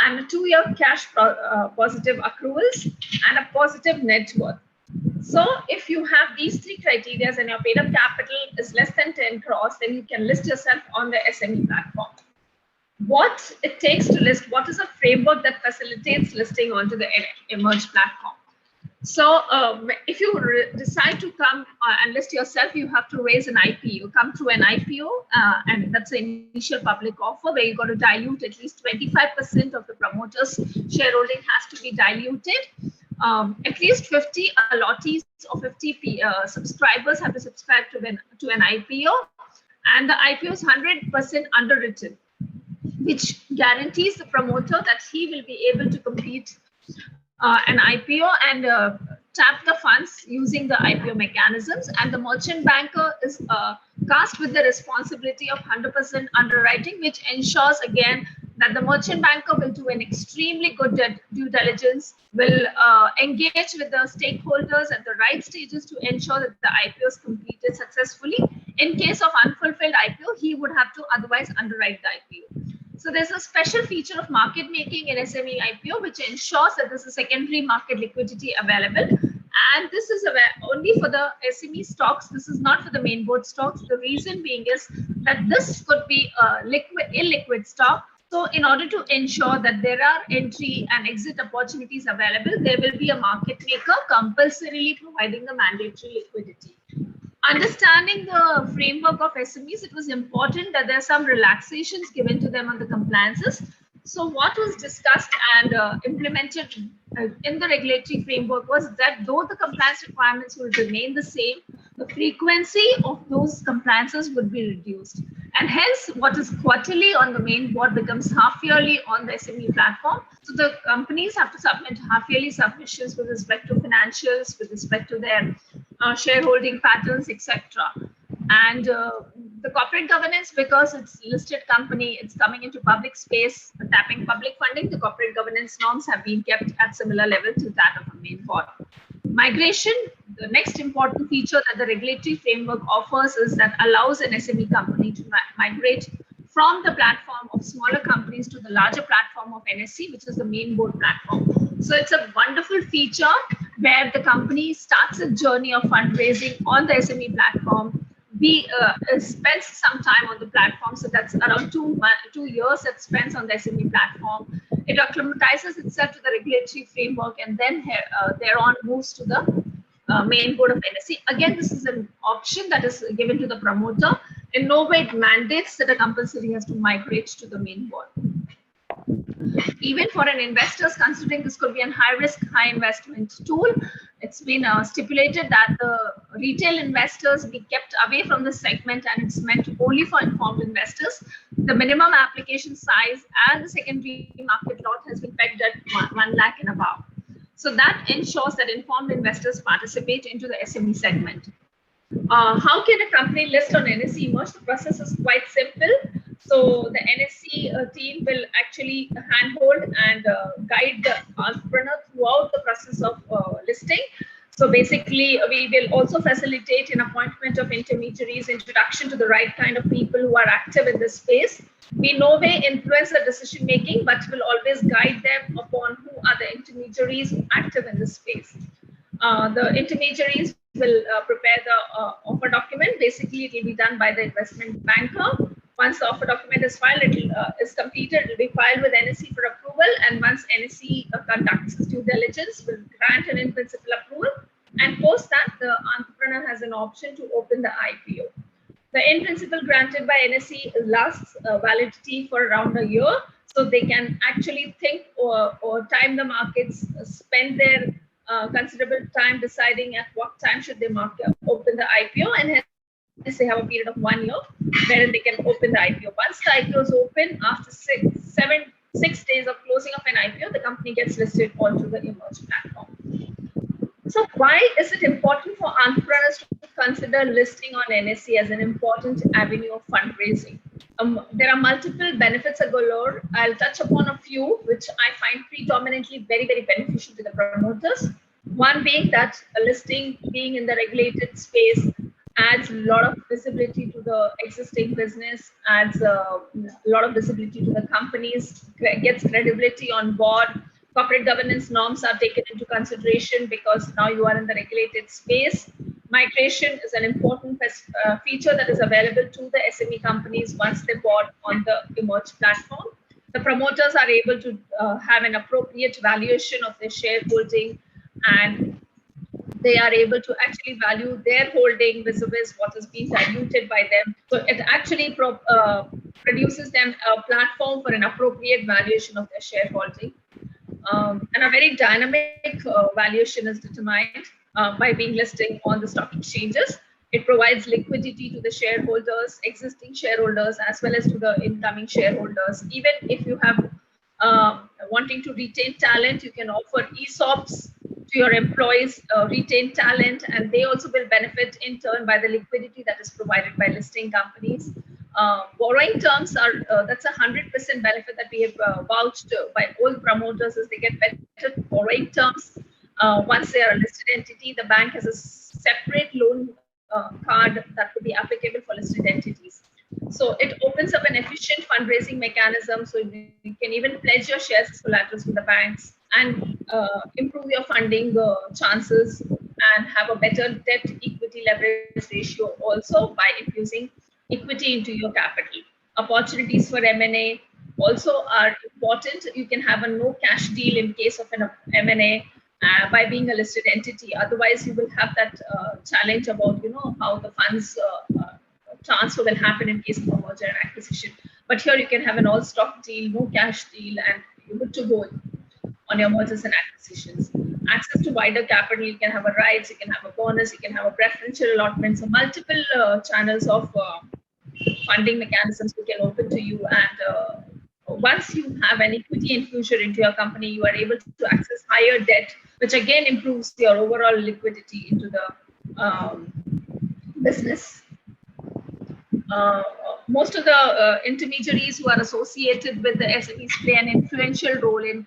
and a 2-year cash positive accruals and a positive net worth. So if you have these 3 criteria and your paid-up capital is less than 10 crores, then you can list yourself on the SME platform. What it takes to list, what is a framework that facilitates listing onto the Emerge platform? So if you decide to come and list yourself, you have to raise an IPO. You come through an IPO, and that's an initial public offer where you're going to dilute at least 25% of the promoter's shareholding has to be diluted. At least 50 allottees or 50 subscribers have to subscribe to an IPO, and the IPO is 100% underwritten, which guarantees the promoter that he will be able to complete an IPO and tap the funds using the IPO mechanisms. And the merchant banker is tasked with the responsibility of 100% underwriting, which ensures again that the merchant banker will do an extremely good due diligence, will engage with the stakeholders at the right stages to ensure that the IPO is completed successfully. In case of unfulfilled IPO, he would have to otherwise underwrite the IPO. So there's a special feature of market making in SME IPO, which ensures that there's a secondary market liquidity available. And this is only for the SME stocks. This is not for the main board stocks. The reason being is that this could be a illiquid stock. So in order to ensure that there are entry and exit opportunities available, there will be a market maker compulsorily providing the mandatory liquidity. Understanding the framework of SMEs, it was important that there are some relaxations given to them on the compliances. So what was discussed and implemented in the regulatory framework was that though the compliance requirements will remain the same, the frequency of those compliances would be reduced. And hence, what is quarterly on the main board becomes half-yearly on the SME platform. So the companies have to submit half-yearly submissions with respect to financials, with respect to their shareholding patterns, etc. And the corporate governance, because it's listed company, it's coming into public space, tapping public funding, the corporate governance norms have been kept at similar level to that of a main board. Migration, the next important feature that the regulatory framework offers is that allows an SME company to migrate from the platform of smaller companies to the larger platform of NSE, which is the main board platform. So it's a wonderful feature where the company starts a journey of fundraising on the SME platform. We spends some time on the platform, so that's around 2 years it spends on the SME platform. It acclimatizes itself to the regulatory framework, and then thereon moves to the main board of NSE. Again, this is an option that is given to the promoter. In no way it mandates that a compulsory has to migrate to the main board. Even for an investors considering this could be a high risk, high investment tool, it's been stipulated that the retail investors be kept away from the segment, and it's meant only for informed investors. The minimum application size and the secondary market lot has been pegged at 1 lakh and above. So that ensures that informed investors participate into the SME segment. How can a company list on NSE Emerge? The process is quite simple. So the NSE team will actually handhold and guide the entrepreneur throughout the process of listing. So basically, we will also facilitate an appointment of intermediaries, introduction to the right kind of people who are active in this space. We no way influence the decision making, but will always guide them upon who are the intermediaries active in this space. The intermediaries will prepare the offer document. Basically, it will be done by the investment banker. Once the offer document is filed, it is completed, it will be filed with NSE for approval. And once NSE conducts due diligence, will grant an in-principle approval. And post that, the entrepreneur has an option to open the IPO. The in-principle granted by NSE lasts validity for around a year. So they can actually think or time the markets, spend their considerable time deciding at what time should they open the IPO, and hence they have a period of 1 year wherein they can open the IPO. Once the IPO is open, after 6 days of closing of an IPO, the company gets listed onto the Emerge platform. So why is it important for entrepreneurs to consider listing on NSE as an important avenue of fundraising? There are multiple benefits galore. I'll touch upon a few, which I find predominantly very, very beneficial to the promoters. One being that a listing being in the regulated space adds a lot of visibility to the existing business, adds a lot of visibility to the companies, gets credibility on board. Corporate governance norms are taken into consideration because now you are in the regulated space. Migration is an important feature that is available to the SME companies once they board on the Emerge platform. The promoters are able to have an appropriate valuation of their shareholding, and they are able to actually value their holding vis-a-vis what is being diluted by them. So it actually produces them a platform for an appropriate valuation of their shareholding. And a very dynamic valuation is determined by being listed on the stock exchanges. It provides liquidity to the shareholders, existing shareholders, as well as to the incoming shareholders. Even if you have wanting to retain talent, you can offer ESOPs to your employees, retain talent, and they also will benefit in turn by the liquidity that is provided by listing companies. Borrowing terms are, that's 100% benefit that we have vouched by all promoters, is they get better borrowing terms. Once they are a listed entity, the bank has a separate loan card that would be applicable for listed entities. So it opens up an efficient fundraising mechanism. So you can even pledge your shares as collaterals with the banks and improve your funding chances and have a better debt equity leverage ratio also by infusing equity into your capital. Opportunities for M&A also are important. You can have a no cash deal in case of an M&A by being a listed entity. Otherwise, you will have that challenge about how the funds transfer will happen in case of a merger and acquisition. But here you can have an all stock deal, no cash deal, and you're good to go on your mergers and acquisitions. Access to wider capital, you can have a rights, you can have a bonus, you can have a preferential allotment. So multiple channels of funding mechanisms we can open to you. And once you have an equity infusion into your company, you are able to access higher debt, which again improves your overall liquidity into the business. Most of the intermediaries who are associated with the SMEs play an influential role in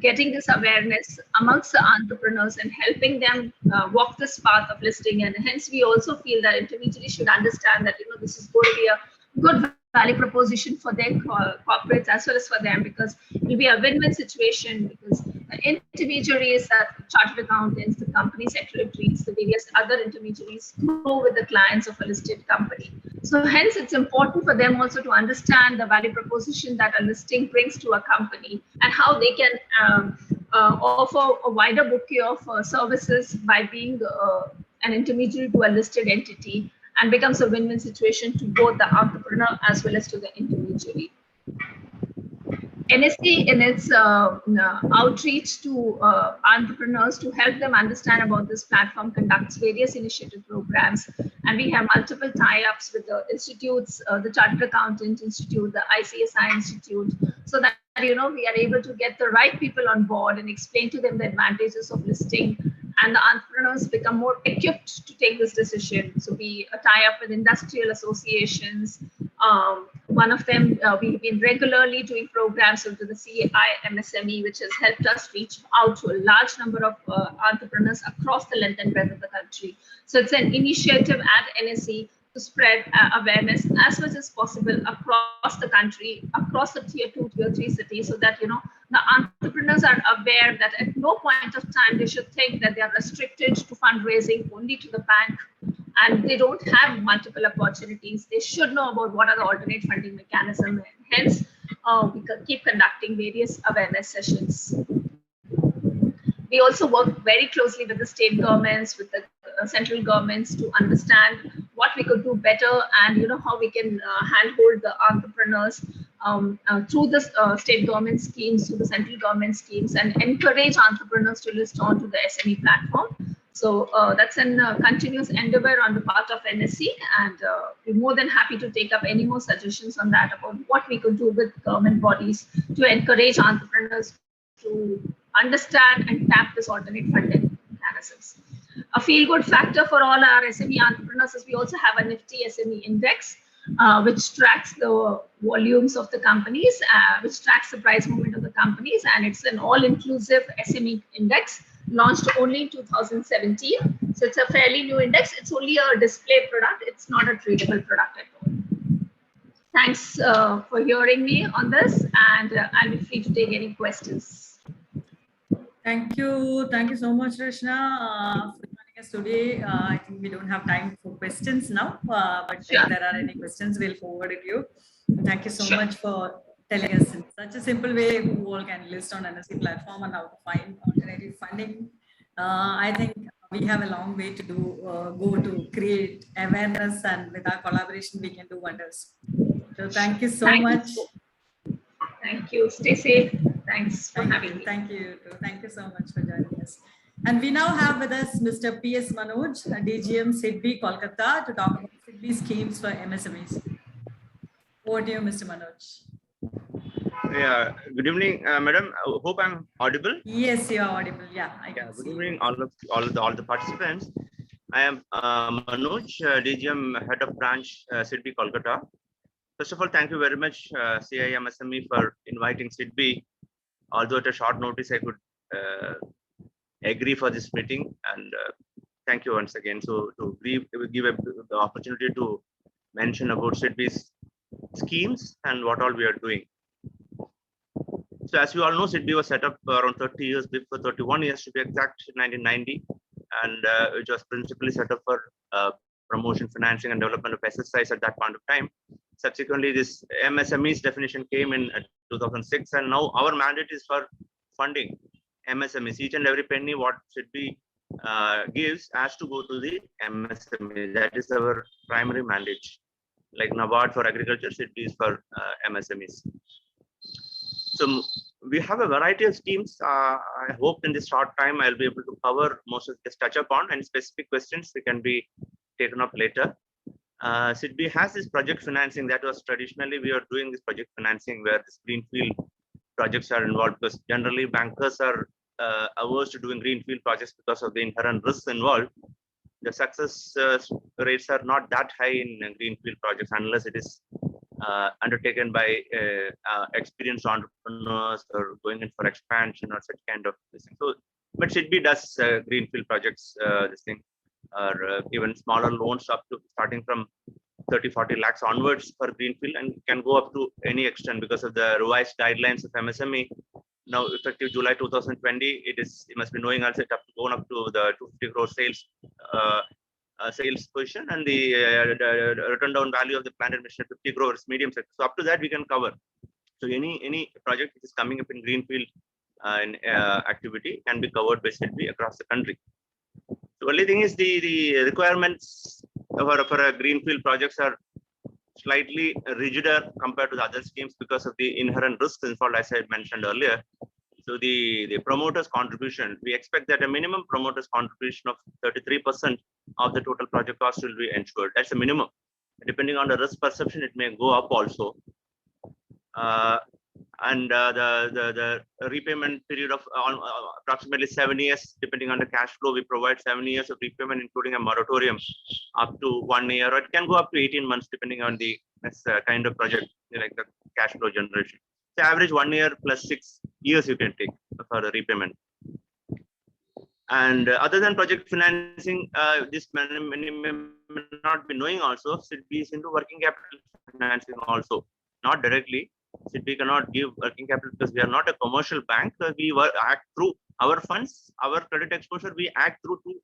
getting this awareness amongst the entrepreneurs and helping them walk this path of listing. And hence, we also feel that intermediaries should understand that this is going to be a good value proposition for their corporates as well as for them, because it will be a win-win situation, because intermediaries, that chartered accountants, the company secretaries, the various other intermediaries grow with the clients of a listed company. So hence it's important for them also to understand the value proposition that a listing brings to a company and how they can offer a wider bouquet of services by being an intermediary to a listed entity, and becomes a win-win situation to both the entrepreneur as well as to the intermediary. NSE, in its outreach to entrepreneurs to help them understand about this platform, conducts various initiative programs, and we have multiple tie-ups with the institutes, the Chartered Accountant Institute, the ICSI Institute, so that we are able to get the right people on board and explain to them the advantages of listing, and the entrepreneurs become more equipped to take this decision. So we tie up with industrial associations. One of them, we've been regularly doing programs into the CI MSME, which has helped us reach out to a large number of entrepreneurs across the length and breadth of the country. So it's an initiative at NSE to spread awareness as much as possible across the country, across the tier 2, tier 3 cities, so that the entrepreneurs are aware that at no point of time they should think that they are restricted to fundraising only to the bank and they don't have multiple opportunities. They should know about what are the alternate funding mechanisms, and hence we keep conducting various awareness sessions. We also work very closely with the state governments, with the central governments, to understand what we could do better, and how we can handhold the entrepreneurs through the state government schemes, through the central government schemes, and encourage entrepreneurs to list onto the SME platform. So that's a continuous endeavor on the part of NSE, and we're more than happy to take up any more suggestions on that about what we could do with government bodies to encourage entrepreneurs to understand and tap this alternate funding mechanisms. A feel-good factor for all our SME entrepreneurs is we also have a Nifty SME index, which tracks the volumes of the companies, which tracks the price movement of the companies, and it's an all-inclusive SME index launched only in 2017. So it's a fairly new index. It's only a display product. It's not a tradable product at all. Thanks for hearing me on this, and I'll be free to take any questions. Thank you. Thank you so much, Rashna, for joining us today. I think we don't have time for questions now, but if there are any questions, we'll forward it to you. Thank you so much for telling us in such a simple way who all can list on NSE platform and how to find alternative funding. I think we have a long way to go to create awareness, and with our collaboration, we can do wonders. So thank you so much. Thank you. Stay safe. Thanks for having me. Thank you. Thank you so much for joining us. And we now have with us Mr. P.S. Manoj, DGM SIDBI Kolkata, to talk about SIDBI schemes for MSMEs. Over to you, Mr. Manoj. Yeah, good evening, madam. Hope I'm audible. Yes, you are audible. Yeah, I can good evening, all the participants. I am Manoj, DGM Head of Branch, SIDBI Kolkata. First of all, thank you very much, CIMSME, for inviting SIDBI. Although at a short notice, I could agree for this meeting, and thank you once again. So to give the opportunity to mention about SIDBI's schemes and what all we are doing. So as you all know, SIDBI was set up around 30 years before, 31 years to be exact, 1990, and it was principally set up for promotion, financing, and development of SSIs at that point of time. Subsequently, this MSMEs definition came in 2006, and now our mandate is for funding MSMEs. Each and every penny what SIDBI gives has to go to the MSME. That is our primary mandate. Like NABARD for agriculture, SIDBI is for MSMEs. So we have a variety of schemes. I hope in this short time I'll be able to cover most of this, touch upon, and specific questions they can be taken up later. SIDBI has this project financing that was traditionally we are doing this project financing where this greenfield projects are involved, because generally bankers are averse to doing greenfield projects because of the inherent risks involved. The success rates are not that high in greenfield projects unless it is undertaken by experienced entrepreneurs or going in for expansion or such kind of thing. So, but SIDBI does greenfield projects, this thing, or even smaller loans up to starting from 30-40 lakhs onwards for greenfield, and can go up to any extent because of the revised guidelines of MSME. now effective July 2020. You must be knowing also it gone up to the 250 crore sales position, and the return down value of the planned admission 50 crores medium sector. So up to that we can cover. So any project which is coming up in greenfield activity can be covered by SIDBI across the country. The only thing is the requirements for a greenfield projects are slightly rigider compared to the other schemes because of the inherent risks involved, as I mentioned earlier. So the promoters' contribution, we expect that a minimum promoters' contribution of 33% of the total project cost will be ensured. That's a minimum. Depending on the risk perception, it may go up also. The repayment period of approximately 7 years, depending on the cash flow, we provide 7 years of repayment, including a moratorium up to 1 year, or it can go up to 18 months, depending on the kind of project, like the cash flow generation. The average 1 year plus 6 years you can take for the repayment. And other than project financing, this many may not be knowing also, SIDBI is into working capital financing also, not directly. SIDBI cannot give working capital because we are not a commercial bank. We act through our funds, our credit exposure, we act through two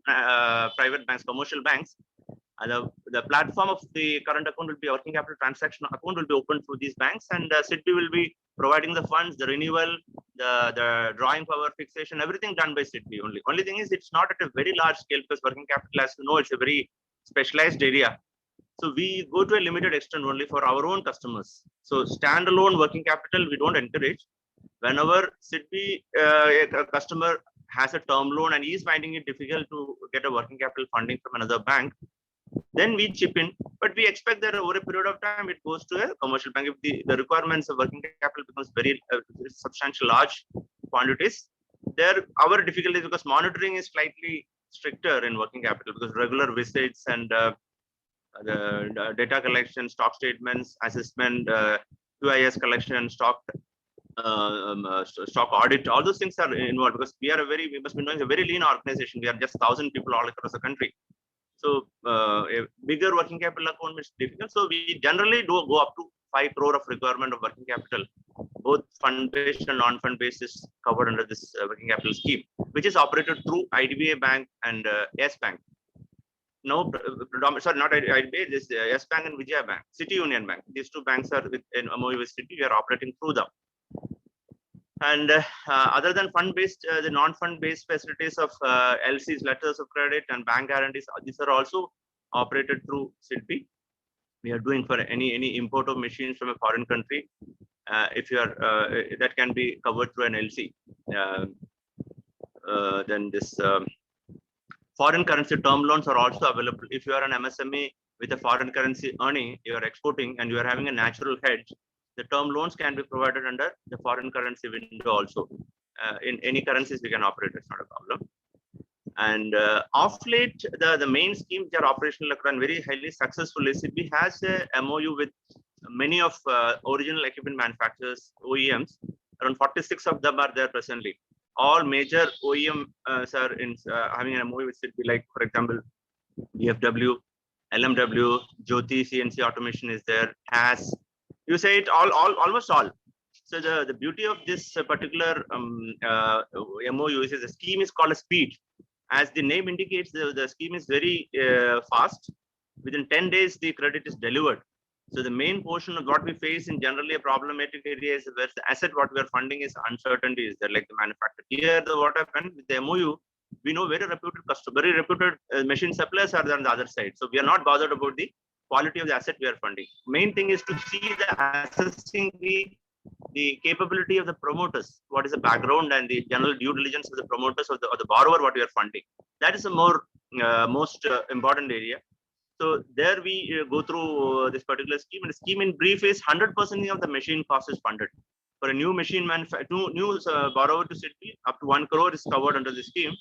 private banks, commercial banks. The platform of the current account will be a working capital transaction account will be opened through these banks, and SIDBI will be providing the funds, the renewal, the drawing power fixation, everything done by SIDBI only. Only thing is it's not at a very large scale because working capital, as you know, it's a very specialized area. So we go to a limited extent only for our own customers. So standalone working capital, we don't encourage. Whenever SIDBI, a customer has a term loan and he is finding it difficult to get a working capital funding from another bank, then we chip in. But we expect that over a period of time, it goes to a commercial bank. If the requirements of working capital becomes very substantial, large quantities, our difficulty is because monitoring is slightly stricter in working capital because regular visits and the data collection, stock statements, assessment, QIS collection, stock audit, all those things are involved because we must be knowing a very lean organization. We are just 1,000 people all across the country. So a bigger working capital account is difficult. So we generally do go up to 5 crore of requirement of working capital. Both fund-based and non-fund based is covered under this working capital scheme, which is operated through IDBI Bank and Yes Bank. No, sorry, not IDBI, this Yes Bank and Vijaya Bank, City Union Bank. These two banks are in MOU with City. We are operating through them. And other than fund-based, the non-fund-based facilities of LCs, letters of credit, and bank guarantees, these are also operated through SIDBI. We are doing for any import of machines from a foreign country. If you are, that can be covered through an LC. Then this foreign currency term loans are also available. If you are an MSME with a foreign currency earning, you are exporting, and you are having a natural hedge, the term loans can be provided under the foreign currency window also. In any currencies we can operate, it's not a problem. And of late, the main schemes which are operational and very highly successful, SIDBI has a MOU with many of original equipment manufacturers, OEMs. Around 46 of them are there presently. All major OEMs are having an MOU with SIDBI, like for example, DFW, LMW, Jyoti, CNC Automation is there, has. You say it almost all. So the beauty of this particular MOU is the scheme is called a speed. As the name indicates, the scheme is very fast. Within 10 days, the credit is delivered. So the main portion of what we face in generally a problematic area is where the asset what we are funding is uncertainty is there, like the manufacturer. Here, what happened with the MOU, we know very reputed customer, very reputed machine suppliers are there on the other side. So we are not bothered about the quality of the asset we are funding. Main thing is to see assessing the capability of the promoters, what is the background and the general due diligence of the promoters or the borrower what we are funding. That is the most important area. So there we go through this particular scheme, and the scheme in brief is 100% of the machine cost is funded. For a new machine new borrower to SIDBI, up to 1 crore is covered under the scheme.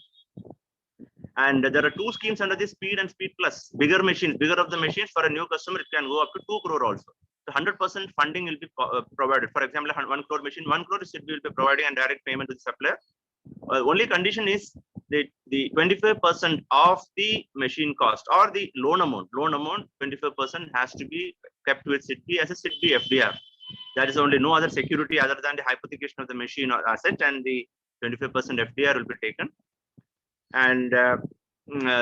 And there are two schemes under this Speed and Speed Plus. Bigger machines, bigger of the machines, for a new customer, it can go up to 2 crore also. So 100% funding will be provided. For example, 1 crore machine, 1 crore SIDBI will be providing and direct payment to the supplier. Only condition is the 25% of the machine cost or the loan amount. Loan amount 25% has to be kept with SIDBI as a SIDBI FDR. That is only no other security other than the hypothecation of the machine or asset, and the 25% FDR will be taken. And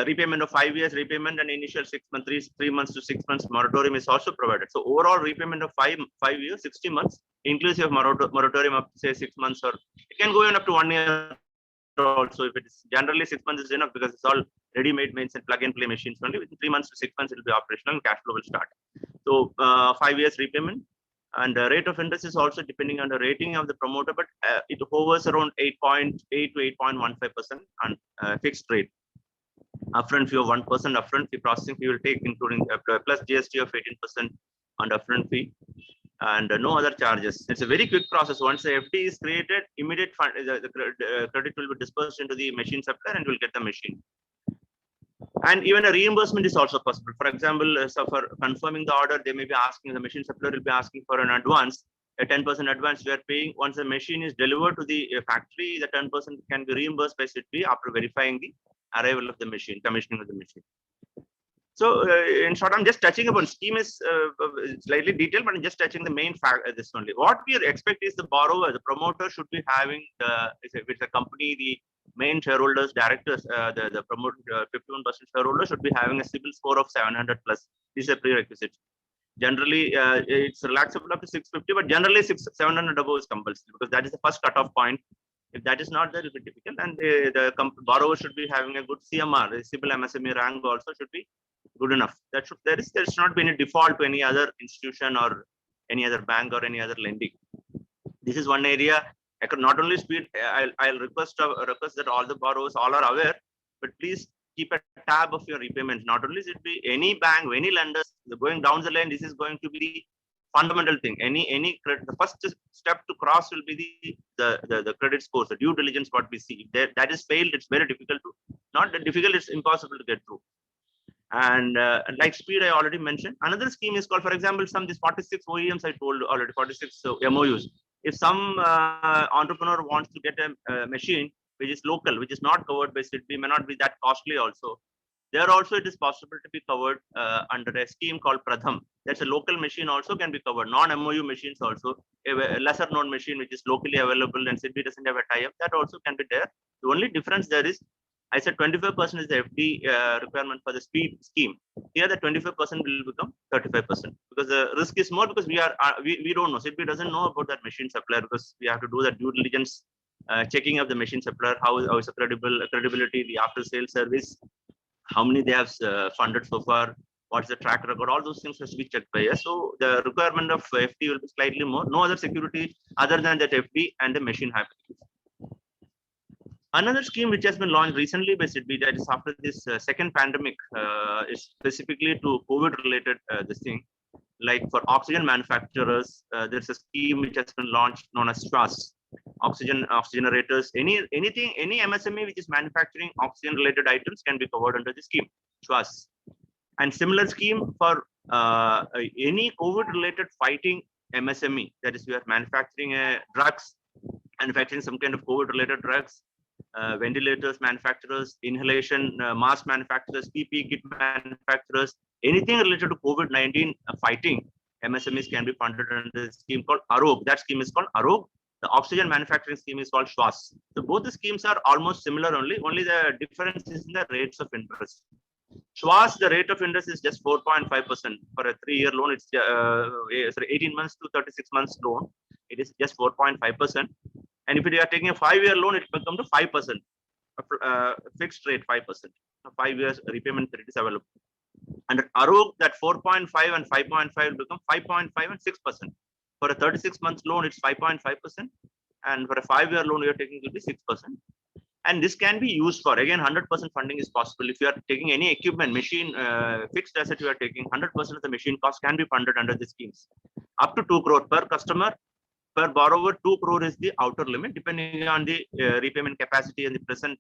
repayment of 5 years repayment and initial 6 months, 3 months to 6 months moratorium is also provided. So overall repayment of 5 years, 60 months, inclusive of moratorium of say 6 months, or it can go even up to 1 year also. If it is generally 6 months is enough, because it's all ready-made means and plug and play machines. Only within 3 months to 6 months it will be operational and cash flow will start. So 5 years repayment, and the rate of interest is also depending on the rating of the promoter, but it hovers around 8.8 to 8.15% on fixed rate. Upfront fee of 1% upfront fee, processing fee will take including plus GST of 18% on upfront fee, and no other charges. It's a very quick process. Once the FD is created, immediate fund, the credit will be dispersed into the machine supplier and will get the machine. And even a reimbursement is also possible. For example, so for confirming the order, they may be asking, the machine supplier will be asking for an advance, a 10% advance we are paying. Once the machine is delivered to the factory, the 10% can be reimbursed by SIDBI after verifying the arrival of the machine, commissioning of the machine. So in short, I'm just touching upon scheme is slightly detailed, but I'm just touching the main fact this only. What we expect is the borrower, the promoter should be having with the company, the main shareholders, directors, the promoter, 51% shareholder should be having a CIBIL score of 700 plus. This is a prerequisite. Generally, it's relaxable up to 650, but generally 700 above is compulsory, because that is the first cutoff point. If that is not there, it will be difficult. And the borrower should be having a good CMR, the CIBIL MSME rank also should be good enough. That should there should not be any default to any other institution or any other bank or any other lending. This is one area. I could not only speed. I'll request that all the borrowers all are aware, but please keep a tab of your repayments. Not only should it be any bank, any lenders going down the line. This is going to be the fundamental thing. The first step to cross will be the credit scores, the due diligence. What we see, if that is failed, it's very difficult to. Not difficult, it's impossible to get through. And like speed, I already mentioned. Another scheme is called, for example, these 46 OEMs I told already, 46 MOUs. If some entrepreneur wants to get a machine which is local, which is not covered by SIDBI, may not be that costly also. There also it is possible to be covered under a scheme called Pratham. That's a local machine also can be covered. Non-MOU machines also, a lesser known machine which is locally available and SIDBI doesn't have a tie-up, that also can be there. The only difference there is, I said 25% is the FD requirement for the speed scheme. Here the 25% will become 35% because the risk is more, because we don't know. SIDBI doesn't know about that machine supplier, because we have to do the due diligence, checking of the machine supplier, how is the credibility, the after sales service, how many they have funded so far, what's the track record, all those things has to be checked by us. So the requirement of FD will be slightly more. No other security other than that FD and the machine hypothesis. Another scheme which has been launched recently by SIDBI, that is after this second pandemic, is specifically to COVID-related this thing. Like for oxygen manufacturers, there's a scheme which has been launched known as SWAS. Oxygenators, any MSME which is manufacturing oxygen-related items can be covered under the scheme, SWAS. And similar scheme for any COVID-related fighting MSME, that is, we are manufacturing drugs, manufacturing some kind of COVID-related drugs, ventilators manufacturers, inhalation mask manufacturers, PPE kit manufacturers, anything related to COVID-19 fighting, MSMEs can be funded under the scheme called AROG. That scheme is called AROG. The oxygen manufacturing scheme is called SWAS. So both the schemes are almost similar only the difference is in the rates of interest. SWAS, the rate of interest is just 4.5% for a 3-year loan. It's 18 months to 36 months loan. It is just 4.5%. And if you are taking a 5-year loan, it will come to 5%, fixed rate 5%. 5 years repayment period is available. Under AROG, that 4.5 and 5.5 will become 5.5 and 6%. For a 36 months loan, it's 5.5%. And for a 5-year loan, you're taking will be 6%. And this can be used for, again, 100% funding is possible. If you are taking any equipment, machine, fixed asset you are taking, 100% of the machine cost can be funded under the schemes. Up to 2 crore per customer. Per borrower, 2 crore is the outer limit, depending on the repayment capacity and the present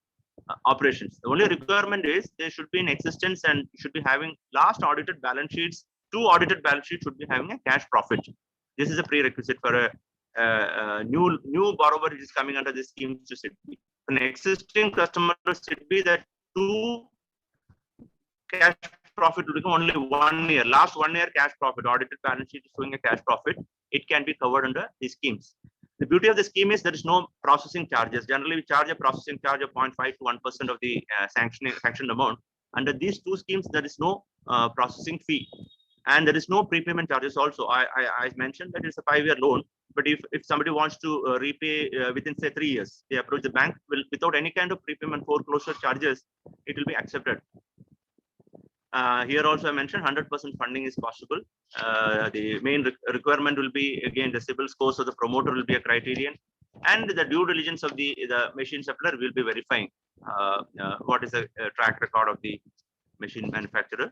operations. The only requirement is they should be in existence and should be having last audited balance sheets. 2 audited balance sheets should be having a cash profit. This is a prerequisite for a new borrower which is coming under this scheme to SIDBI. An existing customer to SIDBI, that 2 cash profit will become only 1 year. Last 1 year cash profit, audited balance sheet is showing a cash profit. it can be covered under these schemes. The beauty of the scheme is there is no processing charges. Generally, we charge a processing charge of 0.5 to 1% of the sanctioned amount. Under these two schemes, there is no processing fee, and there is no prepayment charges. Also, I mentioned that it's a 5-year loan, but if somebody wants to repay within say 3 years, they approach the bank without any kind of prepayment foreclosure charges, it will be accepted. Here also I mentioned 100% funding is possible. The main requirement will be, again, the CIBIL scores of the promoter will be a criterion, and the due diligence of the machine supplier will be verifying what is the track record of the machine manufacturer.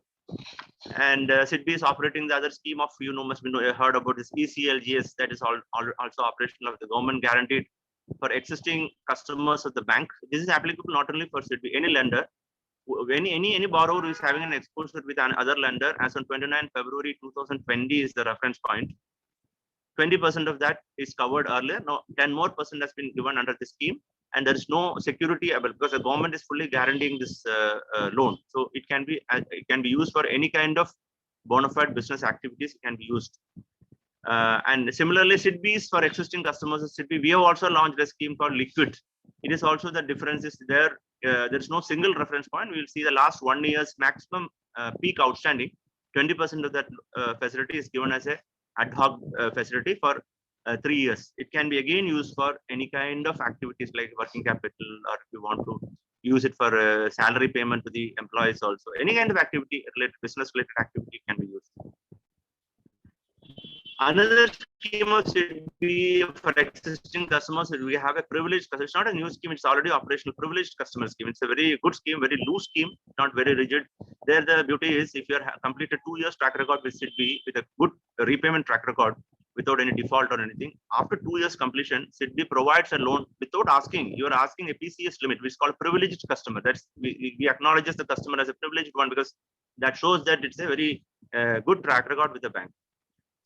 And SIDBI is operating the other scheme of, must be heard about this ECLGS, that is also operational of the government guaranteed for existing customers of the bank. This is applicable not only for SIDBI, any lender. Any borrower who is having an exposure with another lender, as on 29 February 2020 is the reference point. 20% of that is covered earlier. Now 10% more has been given under the scheme, and there is no security available because the government is fully guaranteeing this loan. So it can be used for any kind of bona fide business activities. It can be used. And similarly, SIDBIs for existing customers of SIDBI, we have also launched a scheme called Liquid. It is also the difference is there. There is no single reference point. We will see the last 1 year's maximum peak outstanding. 20% of that facility is given as a ad hoc facility for 3 years. It can be again used for any kind of activities like working capital, or if you want to use it for salary payment to the employees also. Any kind of activity related, business related activity can be used. Another scheme of SIDBI for existing customers, we have a privileged customer. It's not a new scheme, it's already operational privileged customer scheme. It's a very good scheme, very loose scheme, not very rigid. There the beauty is if you are completed 2 years track record with SIDBI with a good repayment track record without any default or anything, after 2 years completion, SIDBI provides a loan without asking. You are asking a PCS limit, which is called privileged customer. That's we acknowledges the customer as a privileged one because that shows that it's a very good track record with the bank.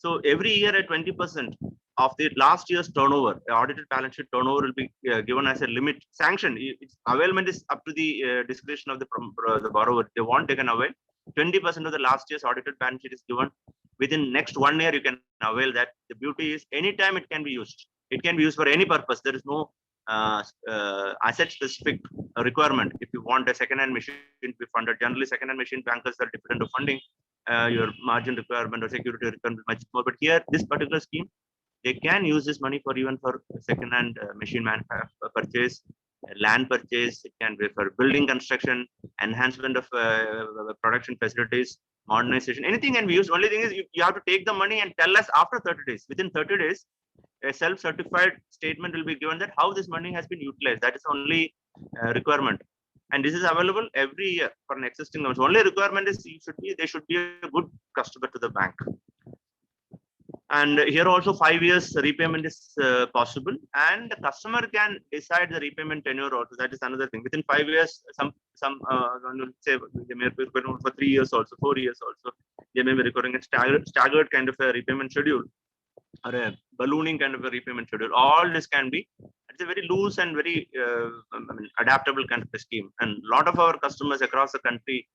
So every year at 20% of the last year's turnover, the audited balance sheet turnover will be given as a limit sanction. Availment is up to the discretion of the borrower. They want, they can avail. 20% of the last year's audited balance sheet is given. Within next 1 year, you can avail that. The beauty is anytime it can be used. It can be used for any purpose. There is no asset specific requirement. If you want a second-hand machine to be funded, generally second-hand machine bankers are different of funding. Your margin requirement or security requirement much more. But here, this particular scheme, they can use this money for even for second-hand machine purchase, land purchase. It can be for building construction, enhancement of production facilities, modernization. Anything can be used. Only thing is you have to take the money and tell us after 30 days. Within 30 days, a self-certified statement will be given that how this money has been utilized. That is only requirement. And this is available every year for an existing customer. Only requirement is they should be a good customer to the bank. And here also 5 years repayment is possible, and the customer can decide the repayment tenure also. That is another thing. Within 5 years, some say they may be requiring for 3 years also, 4 years also. They may be requiring a staggered kind of a repayment schedule or a ballooning kind of a repayment schedule. All this can be. It's a very loose and very adaptable kind of a scheme, and a lot of our customers across the country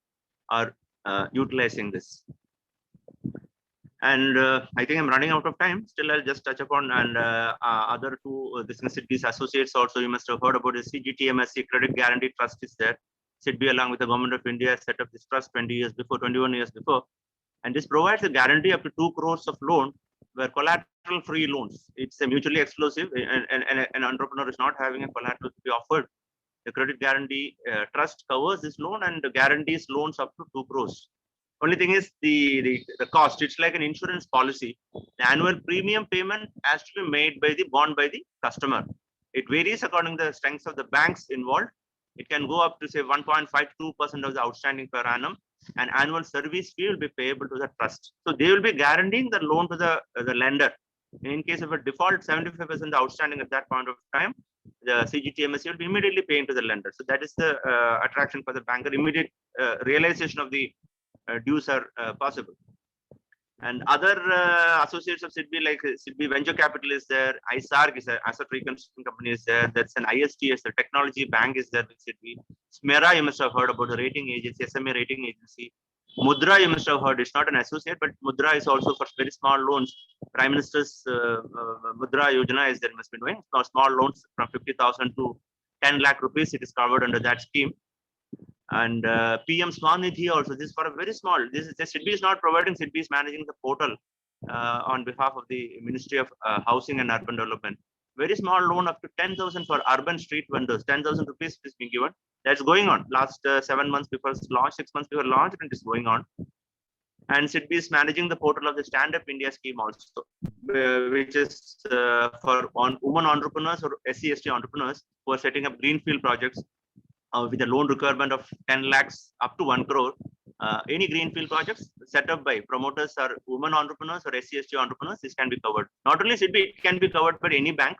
are utilizing this. And I think I'm running out of time. Still, I'll just touch upon and other two business SIDBIs associates also. You must have heard about the CGTMSC Credit Guarantee Trust is there. SIDBI along with the Government of India set up this trust 21 years before, and this provides a guarantee up to 2 crores of loan, where collateral free loans. It's a mutually exclusive, and an entrepreneur is not having a collateral to be offered. The Credit Guarantee Trust covers this loan and guarantees loans up to 2 crores. Only thing is the cost. It's like an insurance policy. The annual premium payment has to be made by borne by the customer. It varies according to the strengths of the banks involved. It can go up to say 1.52% of the outstanding per annum, and annual service fee will be payable to the trust. So they will be guaranteeing the loan to the lender. In case of a default, 75% outstanding at that point of time, the CGTMSC will be immediately paying to the lender. So that is the attraction for the banker. Immediate realization of the dues are possible. And other associates of SIDBI, like SIDBI Venture Capital is there, ISARC is an asset reconstruction company is there, that's an ISTS, the technology bank is there with SIDBI. SMERA, you must have heard about the rating agency, SMA rating agency. Mudra, you must have heard, it's not an associate, but Mudra is also for very small loans. Prime Minister's Mudra Yojana is that must be doing small loans from 50,000 to 10 lakh rupees. It is covered under that scheme. And PM Swanidhi also, this is for a very small, this is the SIDBI is not providing, SIDBI is managing the portal on behalf of the Ministry of Housing and Urban Development. Very small loan up to 10,000 for urban street vendors, 10,000 rupees is being given. That's going on. Last 7 months before launch, 6 months before launch, and it is going on. And SIDBI is managing the portal of the Stand Up India scheme also, which is for women entrepreneurs or SC/ST entrepreneurs who are setting up greenfield projects with a loan requirement of 10 lakhs up to 1 crore. Any greenfield projects set up by promoters or women entrepreneurs or SC/ST entrepreneurs, this can be covered. Not only SIDBI, it can be covered by any bank.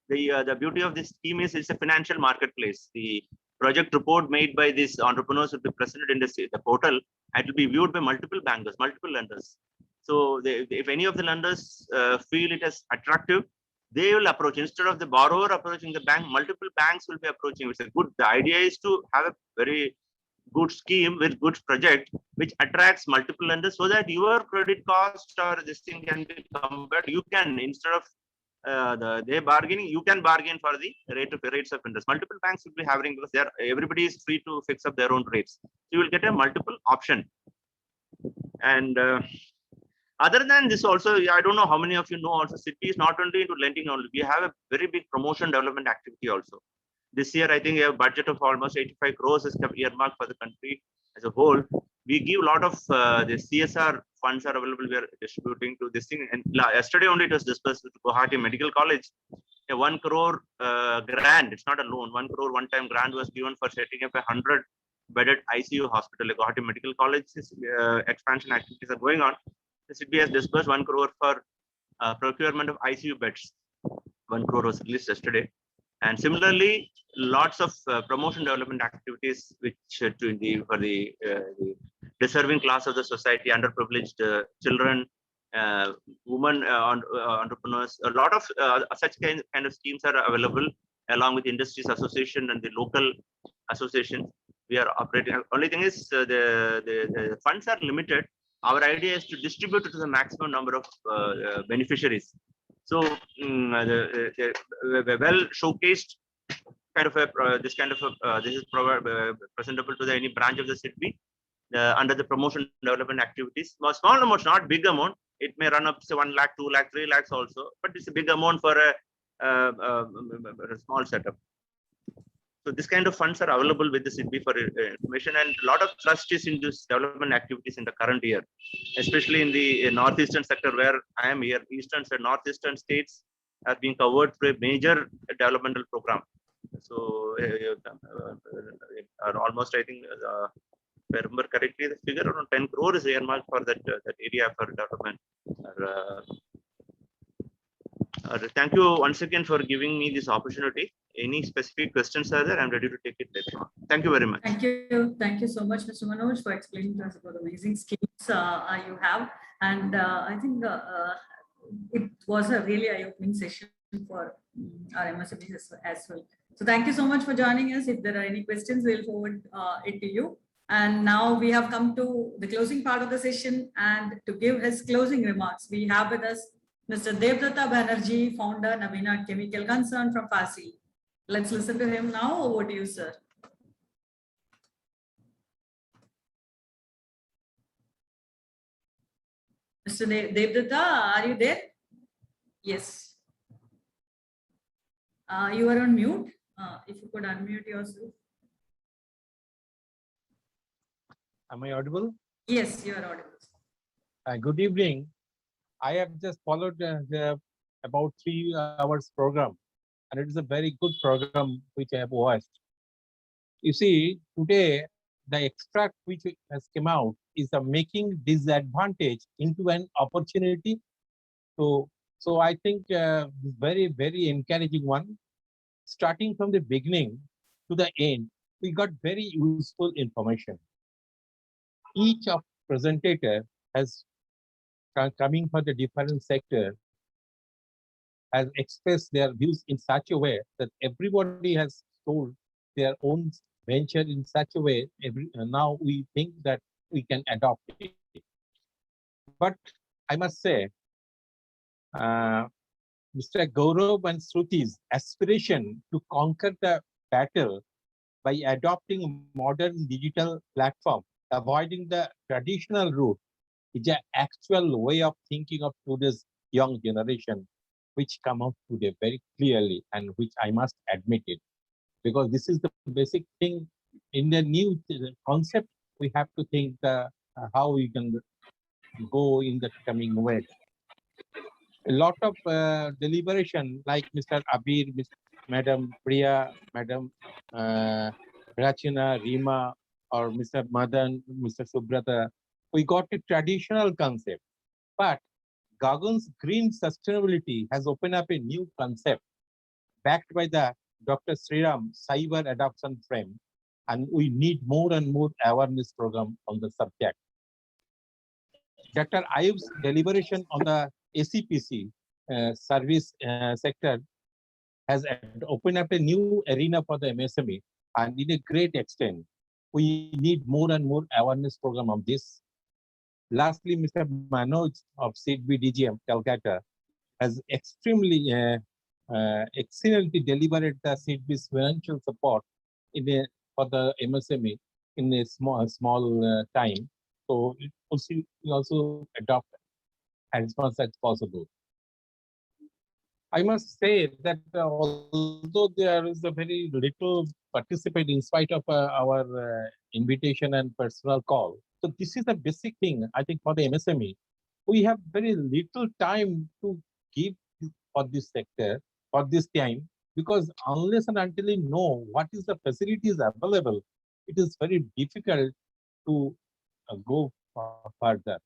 The beauty of this scheme is it's a financial marketplace. The project report made by these entrepreneurs will be presented in the portal. It will be viewed by multiple bankers, multiple lenders. So if any of the lenders feel it as attractive, they will approach. Instead of the borrower approaching the bank, multiple banks will be approaching. It's a good. The idea is to have a very good scheme with good project which attracts multiple lenders, so that your credit cost or this thing can be compared. You can, instead of they bargaining, you can bargain for the rates of interest. Multiple banks will be having, because everybody is free to fix up their own rates. So you will get a multiple option. And other than this also, I don't know how many of you know also, SIDBI is not only into lending only. We have a very big promotion development activity also. This year, I think we have a budget of almost 85 crores is earmarked for the country as a whole. We give a lot of the CSR funds are available. We are distributing to this thing. And yesterday only it was disbursed to Guwahati Medical College. A 1 crore grant, it's not a loan, 1 crore one-time grant was given for setting up a 100-bedded ICU hospital. Like Guwahati Medical College expansion activities are going on. The SIDBI has disbursed 1 crore for procurement of ICU beds. 1 crore was released yesterday. And similarly, lots of promotion development activities which for the deserving class of the society, underprivileged children, women entrepreneurs. A lot of such kind of schemes are available along with industries association and the local association. We are operating. Only thing is the funds are limited. Our idea is to distribute it to the maximum number of beneficiaries. So well showcased kind of this is presentable to any branch of the SIDBI under the promotion development activities. Small amounts, not big amount. It may run up to 1 lakh, 2 lakh, 3 lakhs also, but it's a big amount for a small setup. So this kind of funds are available with the SIDBI for information, and a lot of trust is in this development activities in the current year, especially in the northeastern sector where I am here. Eastern and northeastern states are being covered through a major developmental program. So almost, I think, if I remember correctly, the figure around 10 crore is earmarked for that area for development. Thank you once again for giving me this opportunity. Any specific questions are there? I'm ready to take it later on. Thank you very much. Thank you so much, Mr. Manoj, for explaining to us about the amazing schemes you have. And I think it was a really eye-opening session for our MSMEs as well. So thank you so much for joining us. If there are any questions, we'll forward it to you. And now we have come to the closing part of the session, and to give his closing remarks, we have with us Mr. Devdatta Banerjee, founder, Navina Chemical Concern from FASII. Let's listen to him now. Over to you, sir. Mr. Devdatta, are you there? Yes. You are on mute. If you could unmute yourself. Am I audible? Yes, you are audible. Good evening. I have just followed about 3 hours program, and it is a very good program which I have watched. You see, today the extract which has come out is making disadvantage into an opportunity. So I think very, very encouraging one. Starting from the beginning to the end, we got very useful information. Each of presentator has coming from the different sector has expressed their views in such a way that everybody has told their own venture in such a way. Now we think that we can adopt it. But I must say, Mr. Gaurav and Sruti's aspiration to conquer the battle by adopting a modern digital platform, avoiding the traditional route, is an actual way of thinking of today's young generation, which come out today very clearly, and which I must admit it, because this is the basic thing in the new concept. We have to think how we can go in the coming way. A lot of deliberation, like Mr. Abir, Madam Priya, Madam Rachina, Rima, or Mr. Madan, Mr. Subrata, we got a traditional concept. But Gagan's green sustainability has opened up a new concept backed by the Dr. Sriram cyber adoption frame, and we need more and more awareness program on the subject. Dr. Ayub's deliberation on the ACPC service sector has opened up a new arena for the MSME, and in a great extent, we need more and more awareness program of this. Lastly, Mr. Manoj of SIDBI DGM, Calcutta, has extremely excellently delivered the SIDBI's financial support for the MSME in a small time. So we also adopt as much as possible. I must say that although there is a very little participate in spite of our invitation and personal call, so this is a basic thing, I think, for the MSME. We have very little time to give for this sector, for this time, because unless and until you know what is the facilities available, it is very difficult to go further.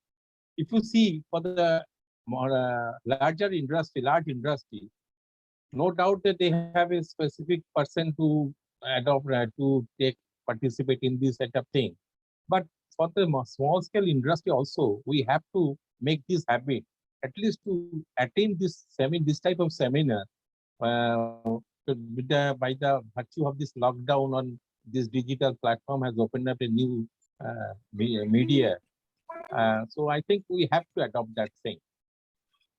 If you see for the large industry, no doubt that they have a specific person to adopt, to participate in this setup thing. But for the small scale industry also, we have to make this habit, at least to attend this type of seminar, by the virtue of this lockdown on this digital platform has opened up a new media. So I think we have to adopt that thing.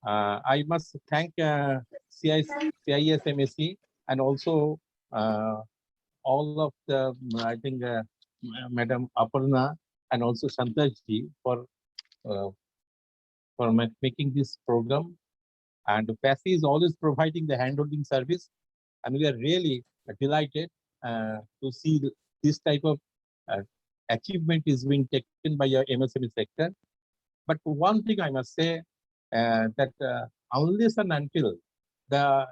I must thank CISMSC and also all of the, I think, Madam Aparna and also Santajji for making this program. And FASII is always providing the handholding service, and we are really delighted to see this type of achievement is being taken by your MSME sector. But one thing I must say, that unless and until the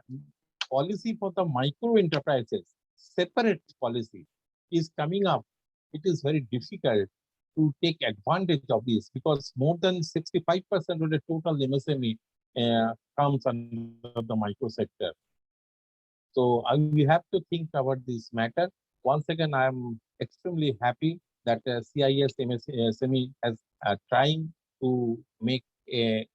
policy for the micro enterprises, separate policy, is coming up, it is very difficult to take advantage of this, because more than 65% of the total MSME comes under the micro sector. So we have to think about this matter. Once again, I am extremely happy that CISMSE has trying to make I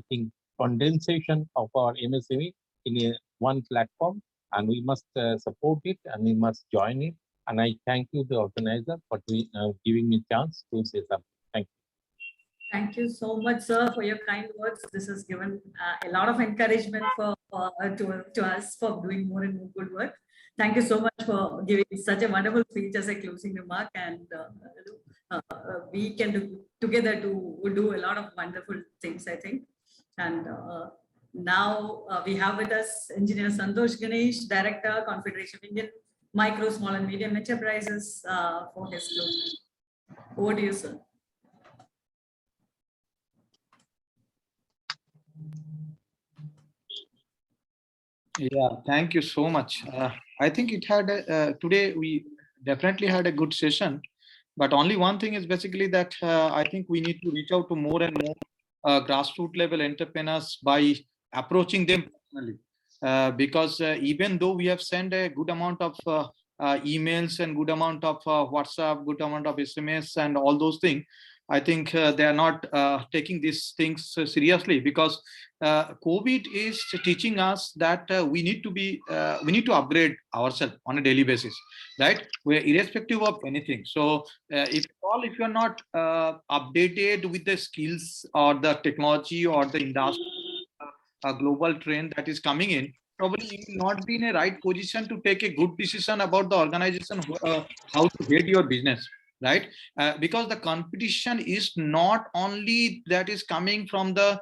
think, condensation of our MSME in one platform, and we must support it and we must join it. And I thank you, the organizer, for giving me a chance to say something. Thank you. Thank you so much, sir, for your kind words. This has given a lot of encouragement to us for doing more and more good work. Thank you so much for giving such a wonderful speech as a closing remark, and we can together do a lot of wonderful things, I think. And now we have with us Engineer Santosh Ganesh, Director, Confederation of Indian Micro, Small and Medium Enterprises, for his closing. Over to you, sir. Yeah, thank you so much. I think it had today we definitely had a good session, but only one thing is basically that I think we need to reach out to more and more grassroots level entrepreneurs by approaching them personally, because even though we have sent a good amount of emails and good amount of WhatsApp, good amount of SMS and all those things, I think they are not taking these things seriously, because COVID is teaching us that we need to upgrade ourselves on a daily basis, right? We're irrespective of anything. So if you're not updated with the skills or the technology or the industry, a global trend that is coming in, probably you will not be in a right position to take a good decision about the organization, how to head your business, right? Because the competition is not only that is coming from the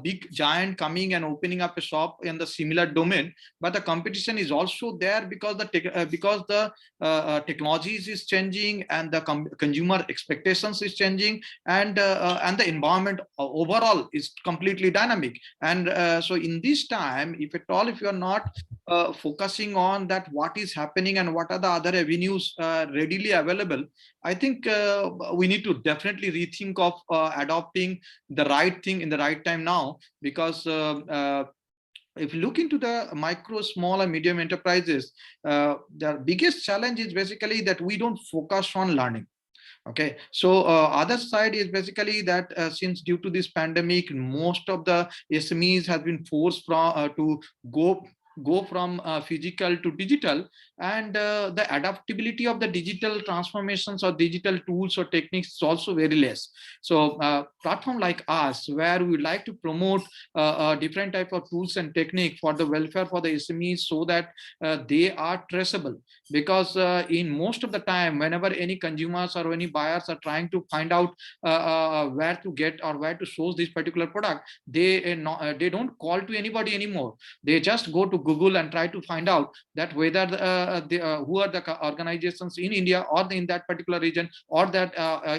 big giant coming and opening up a shop in the similar domain, but the competition is also there because the technologies is changing, and the consumer expectations is changing, and the environment overall is completely dynamic. And so in this time, if you are not focusing on that, what is happening and what are the other avenues readily available, I think we need to definitely rethink of adopting the right thing in the right time now. Because if you look into the micro, small and medium enterprises, the biggest challenge is basically that we don't focus on learning. Okay, so other side is basically that since due to this pandemic, most of the SMEs have been forced to go from physical to digital, and the adaptability of the digital transformations or digital tools or techniques is also very less. So platform like us, where we would like to promote different type of tools and technique for the welfare for the SMEs, so that they are traceable. Because in most of the time, whenever any consumers or any buyers are trying to find out where to get or where to source this particular product, they don't call to anybody anymore. They just go to Google and try to find out that whether who are the organizations in India or in that particular region, or that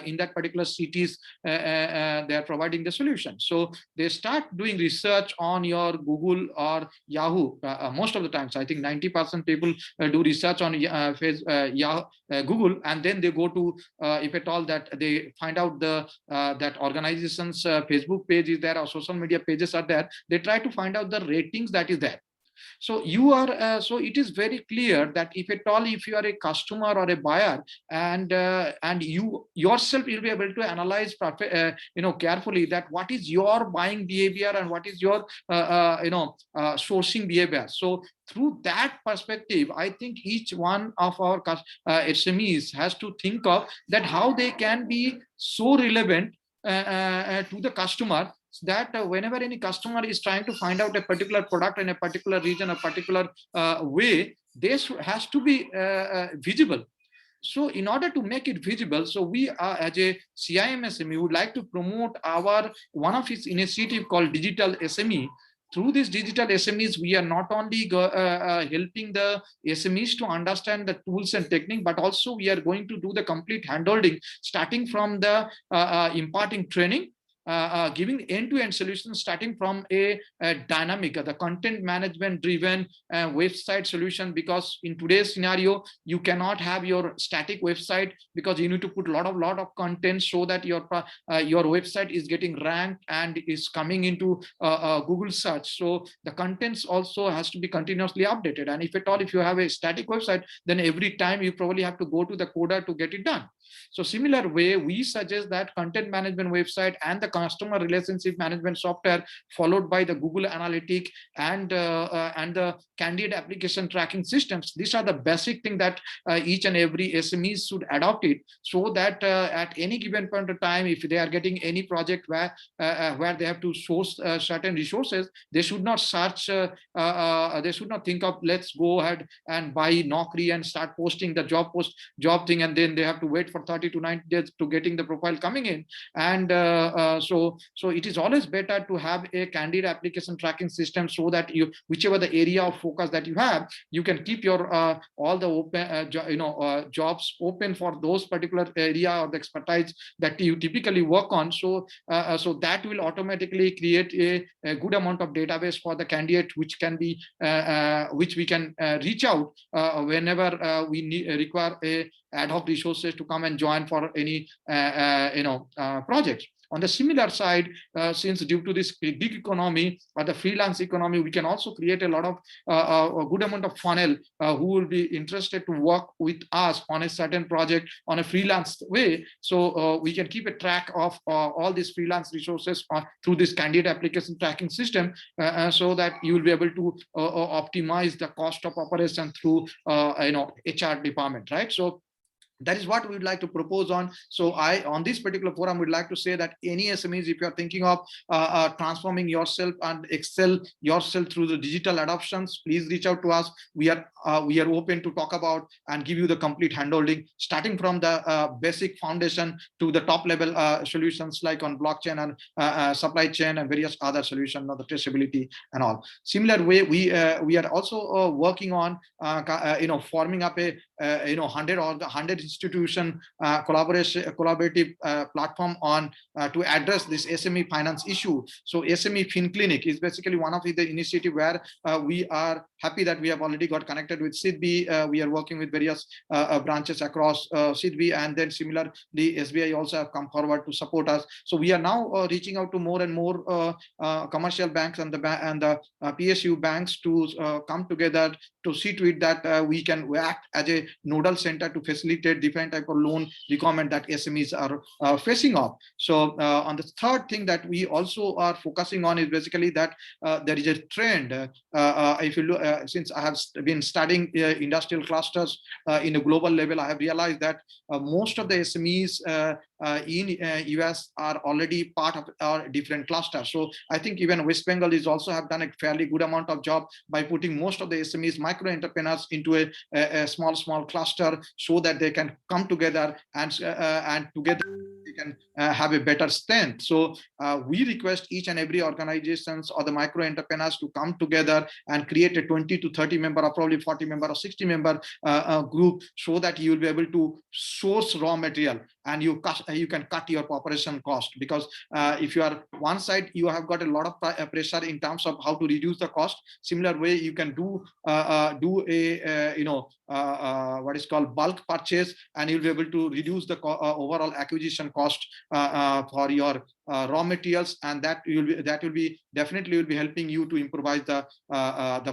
in that particular cities they are providing the solution. So they start doing research on your Google or Yahoo. Most of the times, I think 90% people do research on Yahoo, Google, and then they go to if at all that they find out the that organization's Facebook page is there or social media pages are there, they try to find out the ratings that is there. So you are so it is very clear that if at all if you are a customer or a buyer, and you yourself will be able to analyze carefully that what is your buying behavior and what is your sourcing behavior. So through that perspective, I think each one of our SMEs has to think of that how they can be so relevant to the customer, that whenever any customer is trying to find out a particular product in a particular region, a particular way, this has to be visible. So in order to make it visible, so we are, as a CIMSME, would like to promote our one of its initiative called Digital SME. Through these digital SMEs, we are not only helping the SMEs to understand the tools and technique, but also we are going to do the complete handholding, starting from the imparting training, giving end-to-end solutions, starting from a dynamic, the content management driven website solution. Because in today's scenario, you cannot have your static website, because you need to put a lot of content so that your website is getting ranked and is coming into Google search. So the contents also has to be continuously updated. And if at all, if you have a static website, then every time you probably have to go to the coder to get it done. So similar way, we suggest that content management website and the customer relationship management software, followed by the Google Analytics and the candidate application tracking systems. These are the basic thing that each and every SME should adopt it, so that at any given point of time, if they are getting any project where they have to source certain resources, they should not search, they should not think of let's go ahead and buy Naukri and start posting the job thing, and then they have to wait for 30 to 90 days to getting the profile coming in. And so it is always better to have a candidate application tracking system, so that you, whichever the area of focus that you have, you can keep your all the open jobs open for those particular area or the expertise that you typically work on. So so that will automatically create a good amount of database for the candidate, which can be which we can reach out whenever we require a ad hoc resources to come and and join for any projects. On the similar side, since due to this big economy or the freelance economy, we can also create a lot of a good amount of funnel who will be interested to work with us on a certain project on a freelance way. So we can keep a track of all these freelance resources through this candidate application tracking system, so that you will be able to optimize the cost of operation through HR department, right? So that is what we would like to propose on. So on this particular forum, would like to say that any SMEs, if you are thinking of transforming yourself and excel yourself through the digital adoptions, please reach out to us. We are open to talk about and give you the complete handholding, starting from the basic foundation to the top level solutions like on blockchain and supply chain and various other solutions, the traceability and all. Similar way, we are also working on forming up a 100 institution collaborative platform on to address this SME finance issue. So SME Fin Clinic is basically one of the initiative where we are happy that we have already got connected with SIDBI. We are working with various branches across SIDBI, and then similarly SBI also have come forward to support us. So we are now reaching out to more and more commercial banks and the PSU banks to come together to see to it that we can act as a nodal center to facilitate different type of loan requirement that SMEs are facing off. So on the third thing that we also are focusing on is basically that there is a trend. If you look, since I have been studying industrial clusters in a global level, I have realized that most of the SMEs in US are already part of our different clusters. So I think even West Bengal is also have done a fairly good amount of job by putting most of the SMEs, micro entrepreneurs, into a small cluster, so that they can come together and together they can have a better strength. So we request each and every organizations or the micro entrepreneurs to come together and create a 20 to 30 member or probably 40 member or 60 member group, so that you will be able to source raw material and you can cut your operation cost. Because if you are one side, you have got a lot of pressure in terms of how to reduce the cost. Similar way, you can do a what is called bulk purchase, and you'll be able to reduce the overall acquisition cost for your raw materials, and that will be definitely helping you to improvise the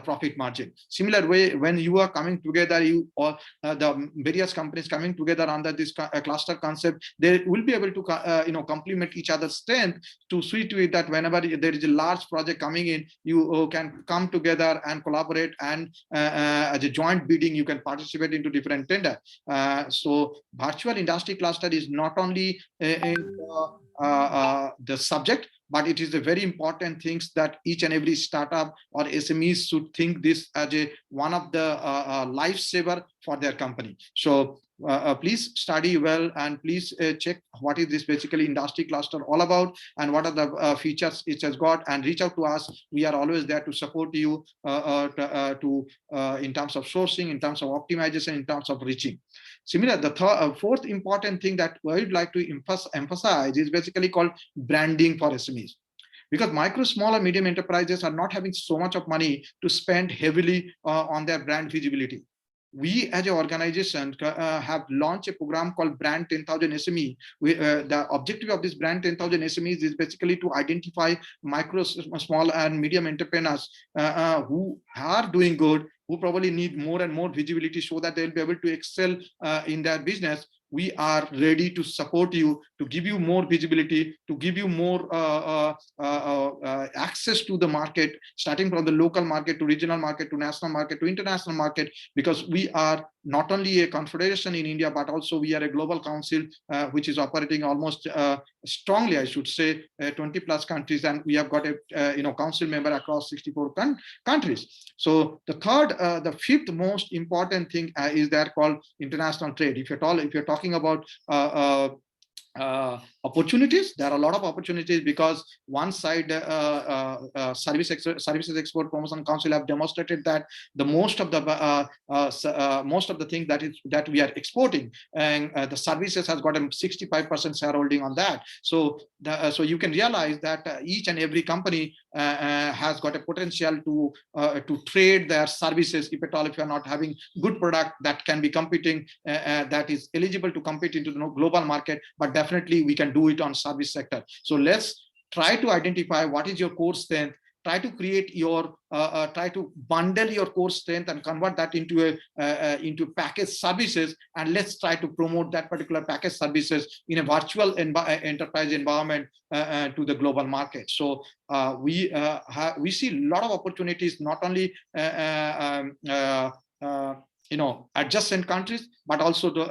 profit margin. Similar way, when you are coming together, the various companies coming together under this cluster concept, they will be able to complement each other's strength to see to it that whenever there is a large project coming in, you can come together and collaborate, and as a joint bidding, you can participate into different tender. So virtual industry cluster is not only the subject, but it is a very important things that each and every startup or SMEs should think this as one of the lifesaver for their company. So please study well, and please check what is this basically industry cluster all about, and what are the features it has got, and reach out to us. We are always there to support you in terms of sourcing, in terms of optimization, in terms of reaching. Similar, the fourth important thing that I would like to emphasize is basically called branding for SMEs. Because micro, small and medium enterprises are not having so much of money to spend heavily on their brand visibility. We as an organization have launched a program called Brand 10,000 SME. The objective of this Brand 10,000 SMEs is basically to identify micro, small and medium entrepreneurs who are doing good, who probably need more and more visibility so that they'll be able to excel in their business. We are ready to support you, to give you more visibility, to give you more access to the market, starting from the local market to regional market to national market to international market, because we are not only a confederation in India, but also we are a global council which is operating almost strongly, I should say, 20 plus countries, and we have got a council member across 64 countries. So the fifth most important thing is that called international trade. If you're talking about opportunities. There are a lot of opportunities because one side, Services Export Promotion Council have demonstrated that the most of the thing that we are exporting, and the services has got a 65% shareholding on that. So you can realize that each and every company has got a potential to trade their services, if at all, if you are not having good product that can be competing, that is eligible to compete into the global market, but definitely we can do it on service sector. So let's try to identify what is your core strength, try to create your try to bundle your core strength and convert that into package services, and let's try to promote that particular package services in a virtual enterprise environment to the global market. So we see a lot of opportunities, not only adjacent countries, but also the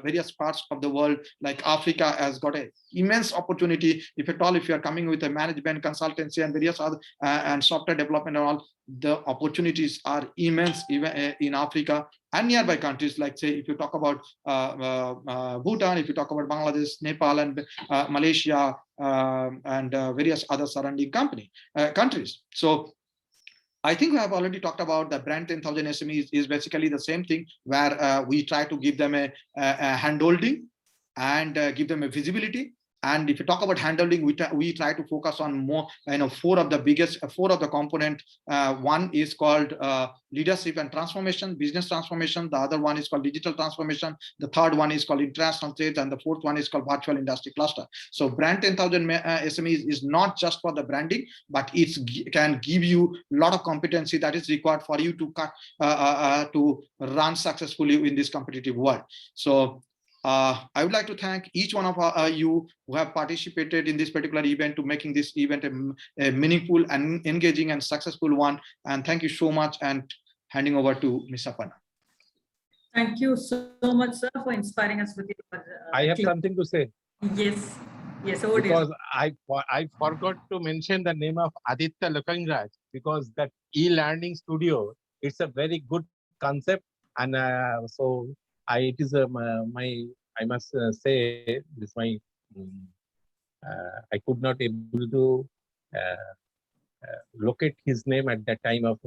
various parts of the world, like Africa has got an immense opportunity. If at all, if you are coming with a management consultancy and various other and software development and all, the opportunities are immense even in Africa and nearby countries, like say if you talk about Bhutan, if you talk about Bangladesh, Nepal, and Malaysia, and various other surrounding countries. So I think we have already talked about the brand 10,000 SMEs is basically the same thing, where we try to give them a handholding and give them a visibility. And if you talk about handholding, we try to focus on more, four of the component. One is called leadership and transformation, business transformation. The other one is called digital transformation. The third one is called international trade, and the fourth one is called virtual industry cluster. So brand 10,000 SMEs is not just for the branding, but it can give you a lot of competency that is required for you to run successfully in this competitive world. So I would like to thank each one of you who have participated in this particular event to making this event a meaningful and engaging and successful one. And thank you so much, and handing over to Ms. Aparna. Thank you so much, sir, for inspiring us with your. I have something to say. Yes. Because I forgot to mention the name of Aditya Lokangraj, because that e-learning studio, it's a very good concept, and so it is I must say this I could not able to locate his name at that time of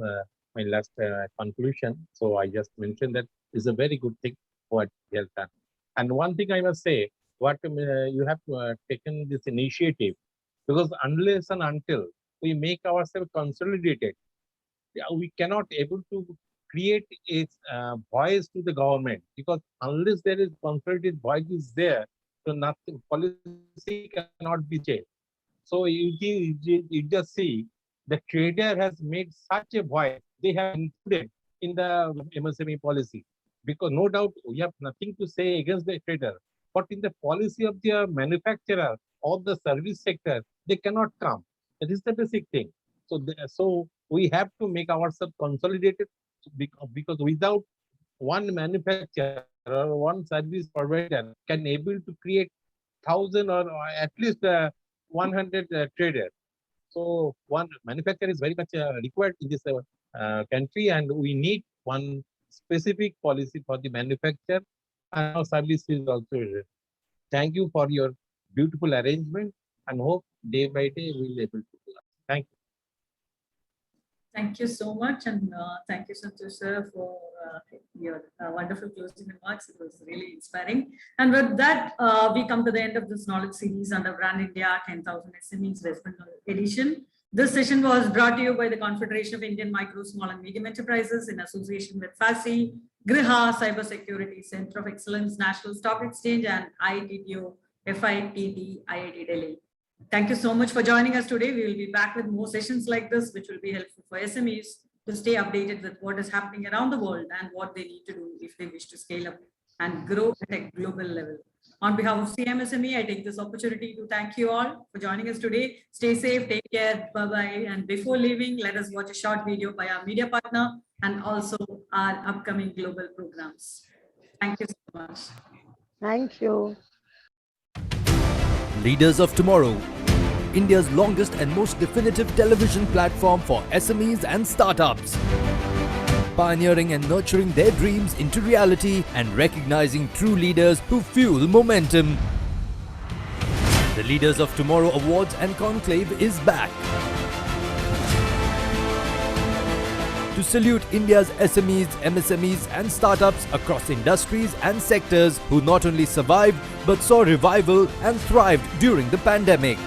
my last conclusion. So I just mentioned that is a very good thing what he has done. And one thing I must say, what you have taken this initiative, because unless and until we make ourselves consolidated, we cannot able to create a voice to the government, because unless there is consolidated voice is there, so nothing, policy cannot be changed. So you just see the trader has made such a voice, they have included in the MSME policy, because no doubt we have nothing to say against the trader, but in the policy of the manufacturer or the service sector, they cannot come. That is the basic thing. So we have to make ourselves consolidated, because without one manufacturer or one service provider can able to create 1,000 or at least 100 traders. So one manufacturer is very much required in this country, and we need one specific policy for the manufacturer, and our service is also. Thank you for your beautiful arrangement, and hope day by day we will be able to do that. Thank you. Thank you so much, and thank you, Santosh sir, for your wonderful closing remarks. It was really inspiring. And with that, we come to the end of this knowledge series under Brand India 10,000 SMEs West Bengal edition. This session was brought to you by the Confederation of Indian Micro, Small and Medium Enterprises in association with FASII, GRIHA, Cybersecurity Center of Excellence, National Stock Exchange, and i-TTO, FITT, IIT-Delhi. Thank you so much for joining us today. We will be back with more sessions like this, which will be helpful for SMEs to stay updated with what is happening around the world and what they need to do if they wish to scale up and grow at a global level. On behalf of CMSME, I take this opportunity to thank you all for joining us today. Stay safe, take care, bye-bye. And before leaving, let us watch a short video by our media partner and also our upcoming global programs. Thank you so much. Thank you. Leaders of Tomorrow, India's longest and most definitive television platform for SMEs and startups. Pioneering and nurturing their dreams into reality and recognizing true leaders who fuel momentum. The Leaders of Tomorrow Awards and Conclave is back to salute India's SMEs, MSMEs and startups across industries and sectors who not only survived but saw revival and thrived during the pandemic.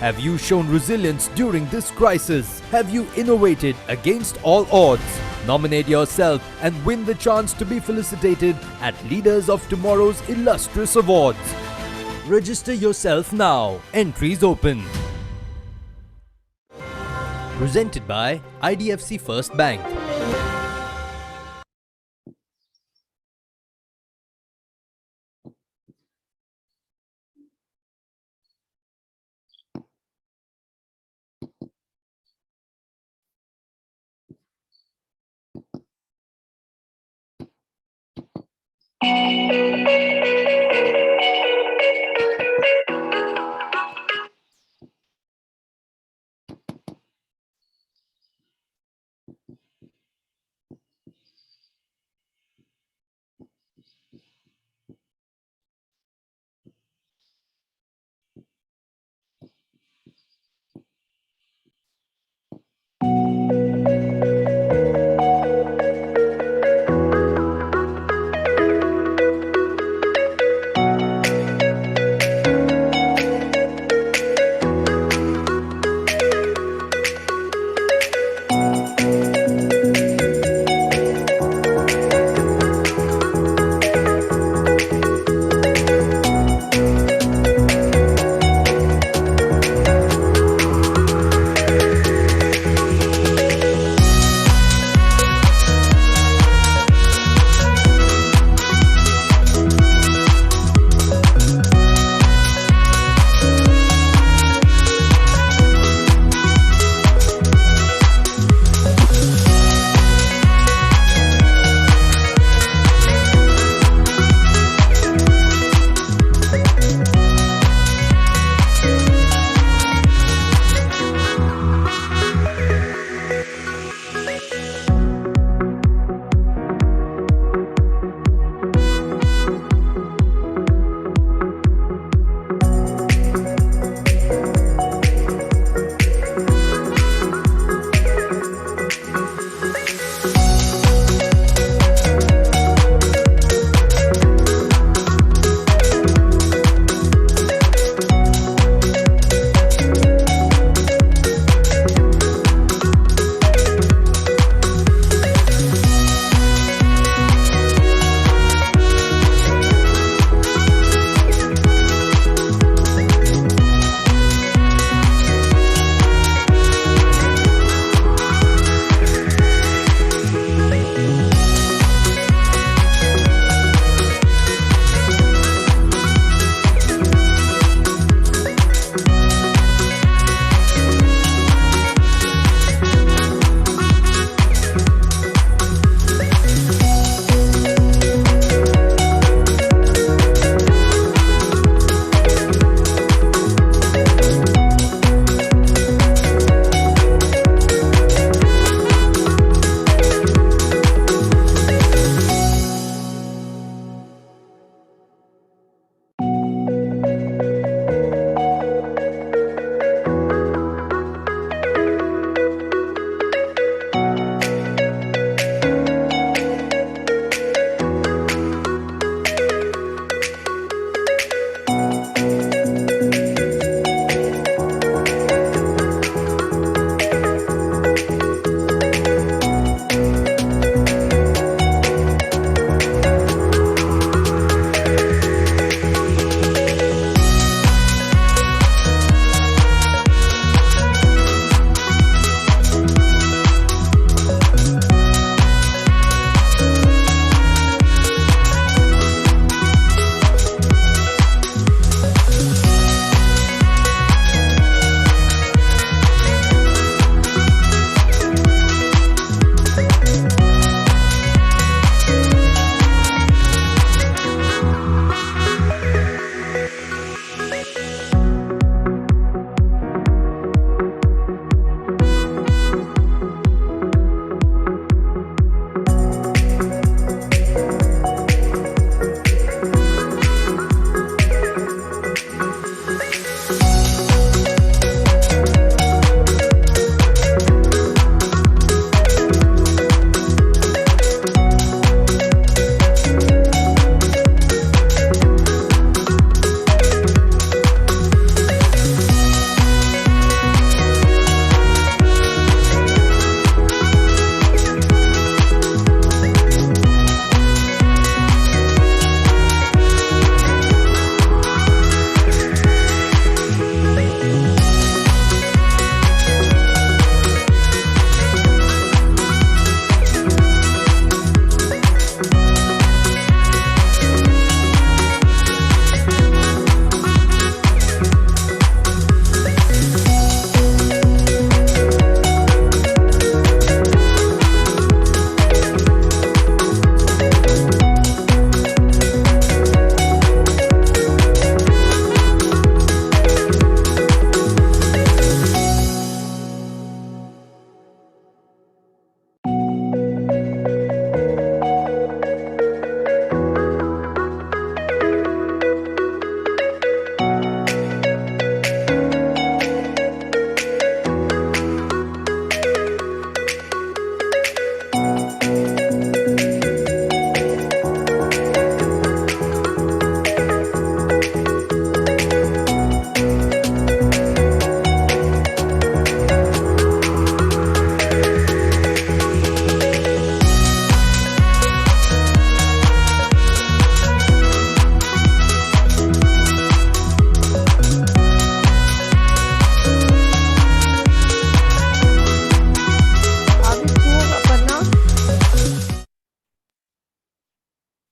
Have you shown resilience during this crisis? Have you innovated against all odds? Nominate yourself and win the chance to be felicitated at Leaders of Tomorrow's illustrious awards. Register yourself now. Entries open. Presented by IDFC First Bank.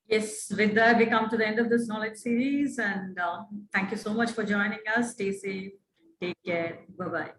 Yes, with that, we come to the end of this knowledge series, and thank you so much for joining us. Stay safe, take care, bye-bye.